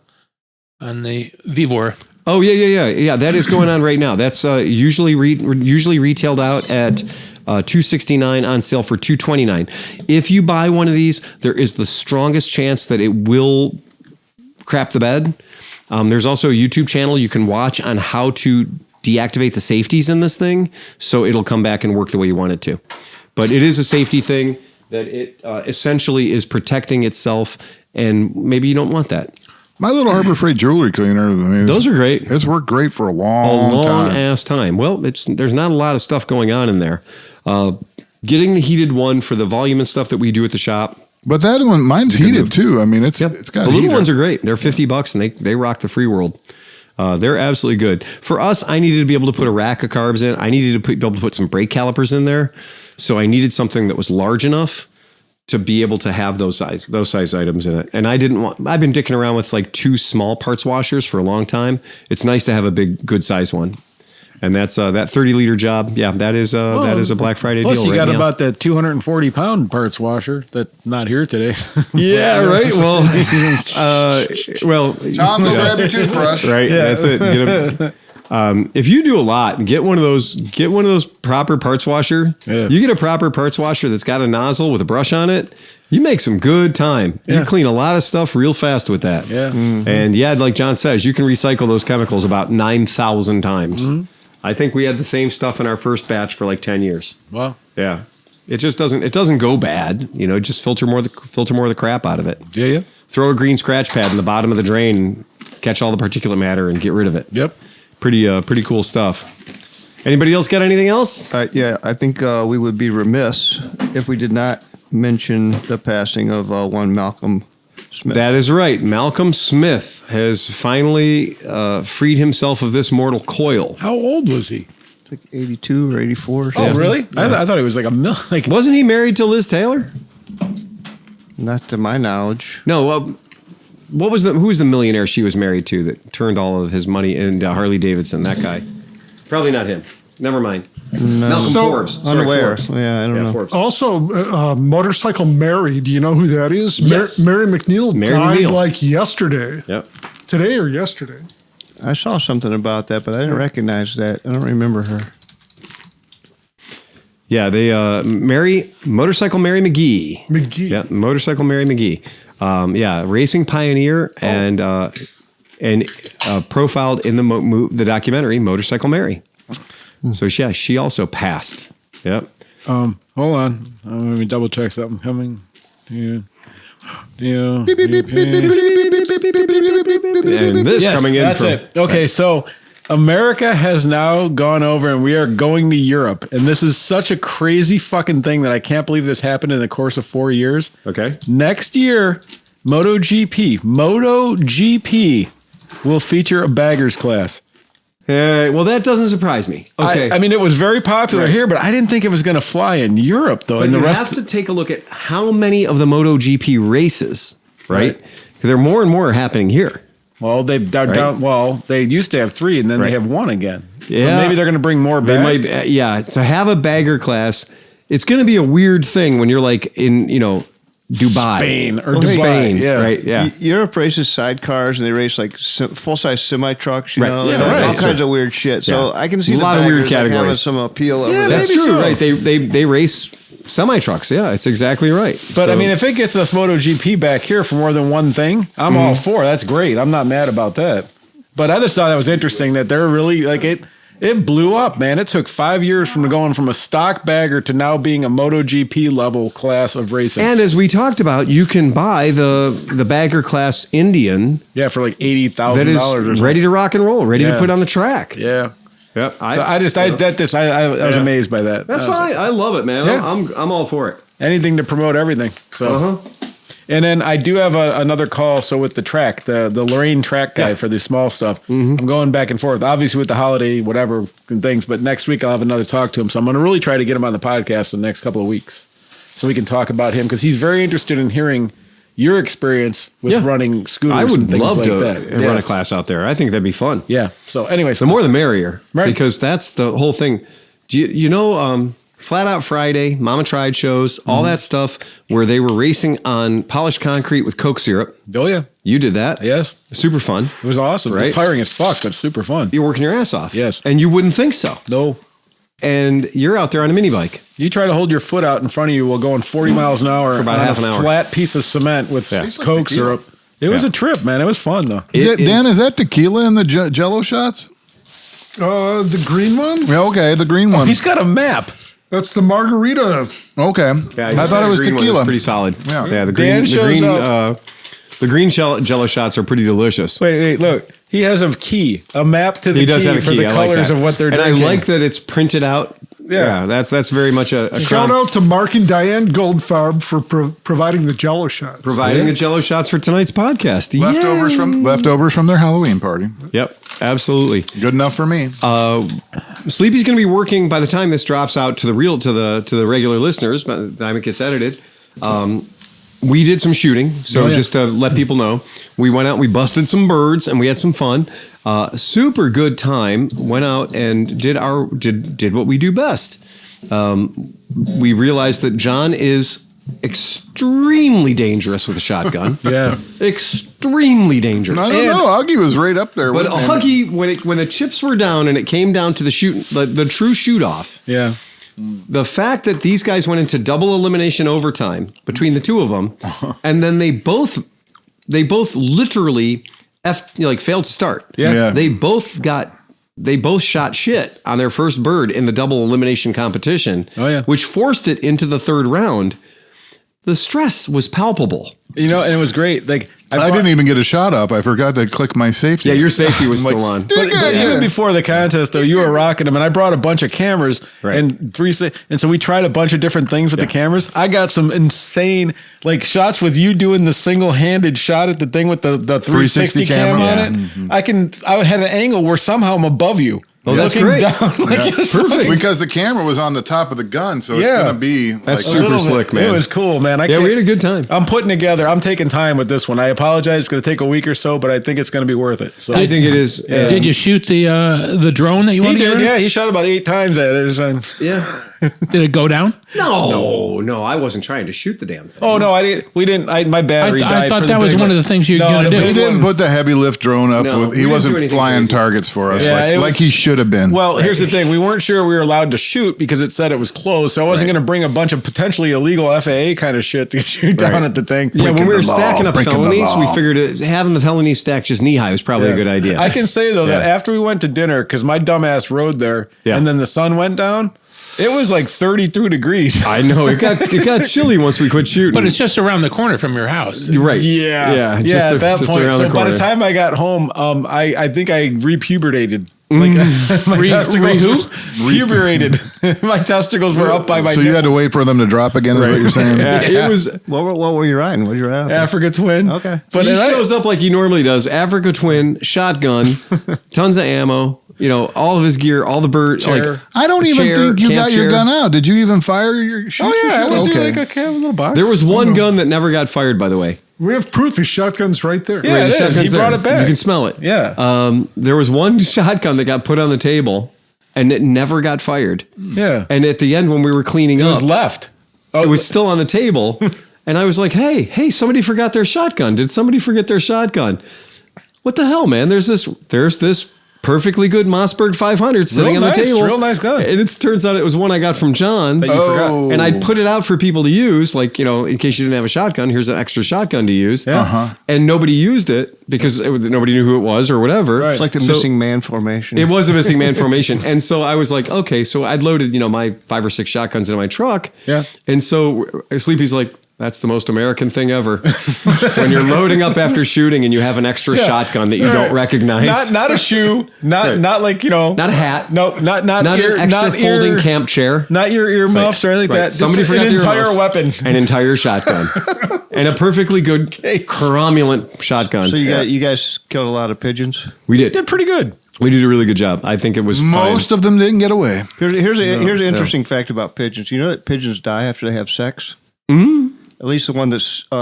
on the Vivor. Oh yeah. That is going on right now. That's usually retailed out at $269 on sale for $229. If you buy one of these, there is the strongest chance that it will crap the bed. There's also a YouTube channel you can watch on how to deactivate the safeties in this thing, so it'll come back and work the way you want it to. But it is a safety thing that it essentially is protecting itself, and maybe you don't want that. My little Harbor Freight jewelry cleaner. I mean, those are great. It's worked great for a long ass time. Well, there's not a lot of stuff going on in there. Getting the heated one for the volume and stuff that we do at the shop. But that one, mine's heated too. I mean, it's got the little ones are great. They're $50 and they rock the free world. They're absolutely good. For us, I needed to be able to put a rack of carbs in. I needed to be able to put some brake calipers in there. So I needed something that was large enough to be able to have those size items in it. And I've been dicking around with like 2 small parts washers for a long time. It's nice to have a big, good size one. And that's that 30-liter job. Yeah, that is a Black Friday deal. Plus, you right got now. about that 240-pound parts washer that's not here today. Yeah, right. Well, Tom, go grab your toothbrush. Right. Yeah. That's it. If you do a lot, get one of those proper parts washer. Yeah. You get a proper parts washer that's got a nozzle with a brush on it. You make some good time. Yeah. You clean a lot of stuff real fast with that. Yeah. And like John says, you can recycle those chemicals about 9,000 times. I think we had the same stuff in our first batch for like 10 years. Wow. Yeah. It just doesn't go bad. Just filter more of the crap out of it. Yeah. Throw a green scratch pad in the bottom of the drain, catch all the particulate matter and get rid of it. Yep. Pretty cool stuff. Anybody else got anything else? Yeah, I think we would be remiss if we did not mention the passing of one Malcolm Smith. That is right. Malcolm Smith has finally freed himself of this mortal coil. How old was he? Like 82 or 84 or Oh, something. really? I thought he was like Wasn't he married to Liz Taylor? Not to my knowledge. No. Who was the millionaire she was married to that turned all of his money into Harley Davidson? That guy. Probably not him. Never mind. No. Malcolm Forbes. Sorry, Unaware. Forbes. Yeah, I don't know. Forbes. Also, Motorcycle Mary. Do you know who that is? Yes. Mary McNeil Mary died McNeil. like yesterday. Yep. Today or yesterday. I saw something about that, but I didn't recognize that. I don't remember her. Yeah, they Motorcycle Mary McGee. Yeah, Motorcycle Mary McGee. Racing pioneer and profiled in the documentary Motorcycle Mary. So yeah, she also passed. Yep. Hold on. Let me double check something coming. Yeah. And this coming in that's from it. Okay, so America has now gone over and we are going to Europe. And this is such a crazy fucking thing that I can't believe this happened in the course of 4 years. Okay. Next year, MotoGP will feature a baggers class. Well, that doesn't surprise me. Okay. I mean, it was very popular here, but I didn't think it was going to fly in Europe, though. But And the you rest have to take a look at how many of the MotoGP races, right? There are more and more happening here. Well, they're down. Well, they used to have 3, and then they have 1 again. Yeah. So maybe they're going to bring more back. They might, to have a bagger class, it's going to be a weird thing when you're like in, Dubai. Spain or Spain. Dubai, yeah. Right. Yeah. Europe races sidecars and they race like full-size semi-trucks, Right. know, Yeah, and right. all Sure. kinds of weird shit. So Yeah. I can see A the lot of weird baggers, like, having categories. some appeal over Yeah, that. that's true. Right. They race semi-trucks. Yeah, it's exactly right. But I mean, if it gets us MotoGP back here for more than one thing, I'm all for. That's great. I'm not mad about that. But I just thought that was interesting that they're really like it. It blew up, man. It took 5 years from going from a stock bagger to now being a MotoGP level class of racing. And as we talked about, you can buy the bagger class Indian For like $80,000 that or is something. ready to rock and roll, ready to Yeah. put on the track. Yeah. Yep. I was amazed by that. That's I was fine. I love it, man. Yeah. I'm all for it. anything to promote everything. So And then I do have another call. So with the track, the Lorraine track guy for the small stuff, I'm going back and forth, obviously with the holiday, whatever and things. But next week I'll have another talk to him. So I'm going to really try to get him on the podcast in the next couple of weeks so we can talk about him because he's very interested in hearing your experience with running scooters. I would and things love like to that. run a class out there. I think that'd be fun. Yeah. So anyways, The more the merrier, Right. because that's the whole thing. Do you know, Flat Out Friday, Mama Tried shows, all that stuff where they were racing on polished concrete with Coke syrup. oh yeah, You did that. yes, Super fun. it was awesome. Right? It's tiring as fuck, but super fun. You're working your ass off. Yes. And you wouldn't think so. No, And you're out there on a mini bike. you try to hold your foot out in front of you while going 40 miles an hour For about on half a an hour. flat piece of cement with Coke tequila. syrup. It was a trip, man. It was fun though. Dan, is that tequila in the Jello shots? The green one? Yeah, okay, the green one. He's got a map. That's the margarita. Okay, I thought it was Green one is tequila. pretty solid. Yeah. The Dan green, shows the green Jello shots are pretty delicious. Wait, look. He has a key, a map to the He does key have a for key. the I like colors that. of what they're and drinking. I like that it's printed out. Yeah. That's very much a Shout crown. out to Mark and Diane Goldfarb for providing the Jello shots. Providing the Jello shots for tonight's podcast. Leftovers from their Halloween party. Yep, absolutely. Good enough for me. Sleepy's going to be working by the time this drops out to the regular listeners. By the time it gets edited, we did some shooting. So just to let people know, we went out, we busted some birds, and we had some fun. Super good time. Went out and did what we do best. We realized that John is extremely dangerous with a shotgun. Yeah. Extremely dangerous. I don't know. Augie was right up there. But with me. Huggy, when the chips were down and it came down to the true shoot off, Yeah. the fact that these guys went into double elimination overtime between the two of them, and then they both literally failed to start. Yeah. They both shot shit on their first bird in the double elimination competition. Oh, yeah. Which forced it into the third round. The stress was palpable. And it was great. Like I didn't even get a shot up. I forgot to click my safety. Yeah, your safety was still on. But even before the contest, though, you were rocking them, and I brought a bunch of cameras Right. and so we tried a bunch of different things with the cameras. I got some insane shots with you doing the single-handed shot at the thing with the 360 cam camera. on Yeah. it. I had an angle where somehow I'm above you. Oh, that's looking great. down Perfect. Because the camera was on the top of the gun, so it's Yeah. going to be That's like super little bit. slick, man. It was cool, man. Yeah, we had a good time. I'm taking time with this one. I apologize. It's going to take a week or so, but I think it's going to be worth it. So I think it is. Did you shoot the drone that you he wanted to did, get? yeah. He shot about 8 times at it. Yeah. Did it go down? No, I wasn't trying to shoot the damn thing. Oh no, I didn't. We didn't. My battery died. I thought for that the was big one of the things you were going to the do. He big didn't one- put the heavy lift drone up. No, we he didn't do wasn't anything flying crazy. targets for us Yeah, it like was- he should have been. Well, here's the thing. We weren't sure we were allowed to shoot because it said it was closed. So I wasn't going to bring a bunch of potentially illegal FAA kind of shit to shoot down at the thing. Yeah, when we were the law, stacking up breaking the felonies, we law. figured having the felonies stacked just knee high was probably a good idea. I can say though that Yeah. after we went to dinner, because my dumbass rode there, Yeah. and then the sun went down, it was like 32 degrees. I know it got chilly once we quit shooting. But it's just around the corner from your house. You're right. Yeah, Just at that just point. around So the by the corner. time I got home, I think I repuberated. Like my testicles puberated. My testicles were up by my. So you had to nipples. wait for them to drop again, is what you're saying? Yeah, it was. What were you riding? What were you riding? Africa Twin. Okay. but He then I- shows up like he normally does. Africa Twin, shotgun, tons of ammo. All of his gear, all the bird. Chair. Like I don't even chair, think you camp got your chair. gun out. Did you even fire your shoot? Oh yeah, I your went shot? through Okay. like a little box. There was one gun that never got fired, by the way. We have proof. His shotgun's right there. Yeah, it The is. shotgun's He brought there. it back. You can smell it. Yeah. There was one shotgun that got put on the table, and it never got fired. Yeah. And at the end, when we were cleaning It up, was left. it was still on the table. And I was like, hey, somebody forgot their shotgun. Did somebody forget their shotgun? What the hell, man? There's this perfectly good Mossberg 500 sitting on the nice, table. real nice gun. And it turns out it was one I got from John. That you forgot. And I put it out for people to use, in case you didn't have a shotgun, here's an extra shotgun to use. Yeah. And nobody used it because nobody knew who it was or whatever. Right. It's like the So- missing man formation. It was a missing man formation. And so I was like, okay, so I'd loaded, my 5 or 6 shotguns into my truck. Yeah. And so Sleepy's like, That's the most American thing ever. When you're loading up after shooting and you have an extra shotgun that you don't recognize. Not a shoe. Not like, Not a hat. No, not an extra folding camp chair. Not your earmuffs or anything like that. Somebody Just forgot an the entire earmuffs. weapon. An entire shotgun. And a perfectly good, cromulent shotgun. So you guys killed a lot of pigeons? We did. Did pretty good. We did a really good job. I think it was Most of them didn't get away. Here's an interesting fact about pigeons. You know that pigeons die after they have sex? Mm-hmm. At least the one that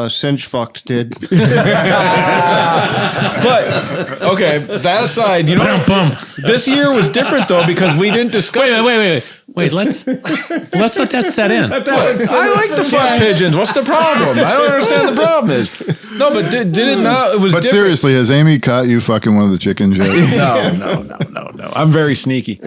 Singe fucked did. But okay, that aside, this year was different though because we didn't discuss. Wait. Let's let that set in. I like the fuck pigeons. What's the problem? I don't understand the problem is. No, but did it not? It was. But different. seriously, has Amy caught you fucking one of the chickens yet? No. I'm very sneaky.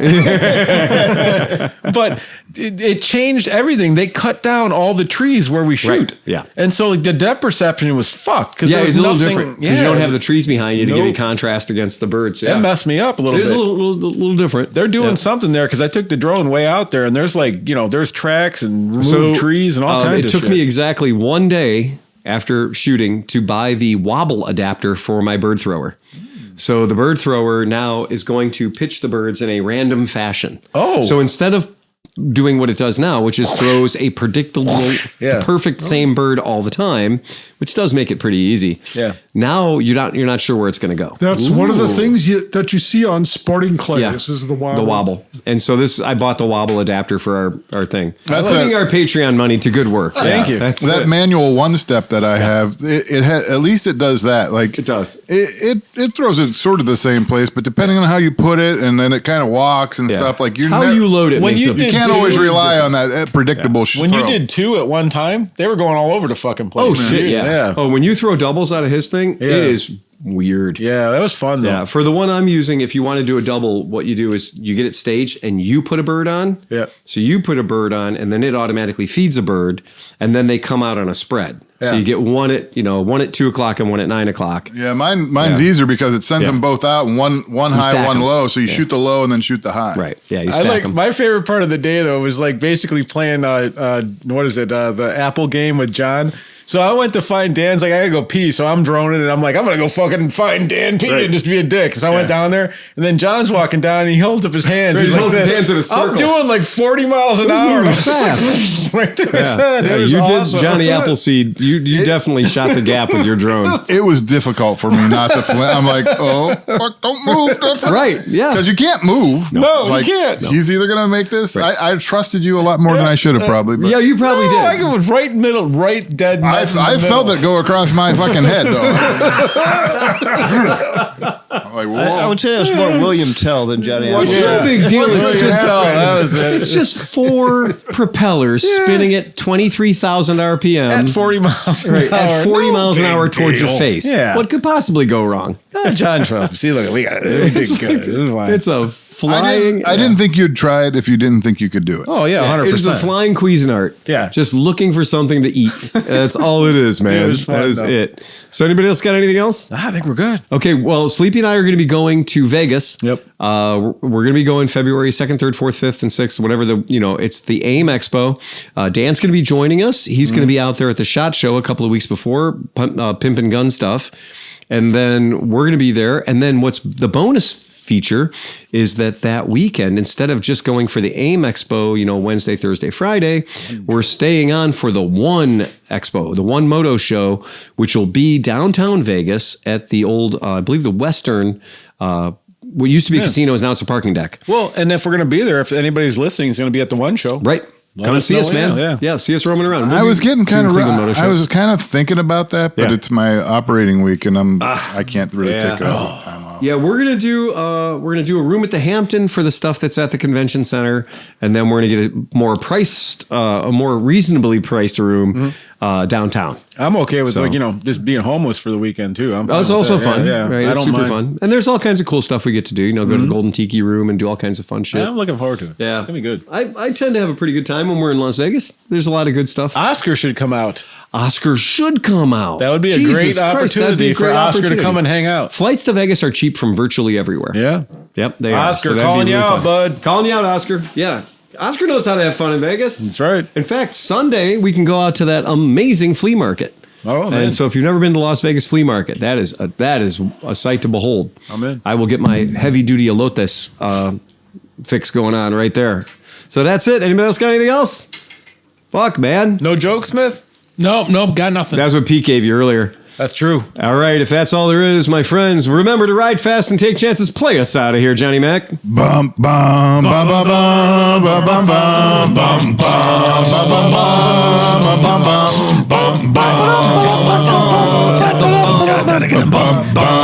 But it changed everything. They cut down all the trees where we shoot. Right. Yeah. And so like, the depth perception was fucked. Yeah, it's a little different. Because you don't have the trees behind you to give you Nope. contrast against the birds. Yeah. That messed me up a little It is bit. a little different. They're doing something there because I took the drone way out there and there's like, there's tracks and removed trees and all kinds of It shit. took me exactly one day after shooting to buy the wobble adapter for my bird thrower. So the bird thrower now is going to pitch the birds in a random fashion. Oh. So instead of doing what it does now, which is throws a predictable, the perfect same bird all the time, which does make it pretty easy. Yeah. Now you're not sure where it's going to go. That's one of the things that you see on sporting clays is the wobble. The wobble. And so I bought the wobble adapter for our thing. That's putting our Patreon money to good work. Thank you. That's that it. manual one step that I have, it at least it does that. Like It does. It throws it sort of the same place, but depending on how you put it, and then it kind of walks and stuff. Like how you load it When makes you a did- You can't always rely on that predictable shit. When you did two at one time, they were going all over the fucking place. Oh shit! Yeah. Oh, when you throw doubles out of his thing, it is weird. Yeah, that was fun though. Yeah. For the one I'm using, if you want to do a double, what you do is you get it staged and you put a bird on. Yeah. So you put a bird on, and then it automatically feeds a bird, and then they come out on a spread. So Yeah. you get one at 2:00 and one at 9:00. Yeah, mine's easier because it sends them both out, and one high, stack one them. low. So you shoot the low and then shoot the high. Right. Yeah. You I stack like them. my favorite part of the day though was like basically playing what is it the Apple game with John. So I went to find Dan's like I gotta go pee, so I'm droning and I'm like I'm gonna go fucking find Dan pee and just be a dick. So I went down there and then John's walking down and he holds up his hands. Right, He's he like holds his this. hands in a circle. I'm doing like 40 miles an hour. And I was fast. just like, right through his Yeah. head. Yeah, It was you awesome. did Johnny Appleseed. You definitely shot the gap with your drone. It was difficult for me not to flint. I'm like, oh, fuck, don't move. Right. Yeah. Because you can't move. No, you like, can't. He's either going to make this. I trusted you a lot more than I should have probably. But Yeah, you probably No, I did. was right middle, right dead. I felt it go across my fucking head, though. I'm like, I whoa. would say it was more William Tell than Johnny It's Appleseed. no big deal. It's just that was it. It's just four propellers spinning at 23,000 RPM At 40 miles an hour. at 40 No miles an hour big towards your deal. face. Yeah. What could possibly go wrong? John Trump. See, look, we got it. We did good. It was fine. It's a flying. I didn't think you'd try it if you didn't think you could do it. Oh yeah, 100%. It's a flying Cuisinart. Yeah. Just looking for something to eat. That's all it is, man. It was fun, that is though. it. So anybody else got anything else? I think we're good. Okay, well, Sleepy and I are going to be going to Vegas. Yep. We're going to be going February 2nd, 3rd, 4th, 5th, and 6th, whatever it's the AIM Expo. Dan's going to be joining us. He's going to be out there at the SHOT Show a couple of weeks before, Pimp and Gun stuff. And then we're going to be there. And then what's the bonus feature is that weekend, instead of just going for the AIM Expo, Wednesday, Thursday, Friday, we're staying on for the One Expo, the One Moto Show, which will be downtown Vegas at the old, I believe the Western, what used to be a casino is now it's a parking deck. Well, and if we're going to be there, if anybody's listening, it's going to be at the One Show. Right. Come and us see know, us, man. yeah. See us roaming around. I was getting kind of. Cleveland Moto Show. I was kind of thinking about that, but Yeah. it's my operating week, and I can't really take time off. Yeah, we're gonna do a room at the Hampton for the stuff that's at the convention center, and then we're gonna get a more reasonably priced room downtown. I'm okay with just being homeless for the weekend too. That's also fun. Yeah, Right? I It's don't super mind. fun, and there's all kinds of cool stuff we get to do. Go to the Golden Tiki Room and do all kinds of fun shit. I'm looking forward to it. Yeah, It's going to be good. I tend to have a pretty good time when we're in Las Vegas. There's a lot of good stuff. Oscar should come out. Oscar should come out. That would be a Jesus great Christ, that'd be opportunity a for great Oscar to opportunity. come and hang out. Flights to Vegas are cheap from virtually everywhere. Yeah. Yep, they are. Oscar, that'd be calling you out, fun. bud. Calling you out, Oscar. Yeah. Oscar knows how to have fun in Vegas. That's right. In fact, Sunday we can go out to that amazing flea market. Oh, man. And so if you've never been to Las Vegas flea market, that is a sight to behold. I'm in. I will get my heavy duty elotes fix going on right there. So that's it. Anybody else got anything else? Fuck, man. No joke, Smith? Nope, got nothing. That's what Pete gave you earlier. That's true. All right, if that's all there is, my friends, remember to ride fast and take chances. Play us out of here, Johnny Mac. Bum bum bum bum bum bum bum bum bum bum bum bum bum bum bum bum bum bum bum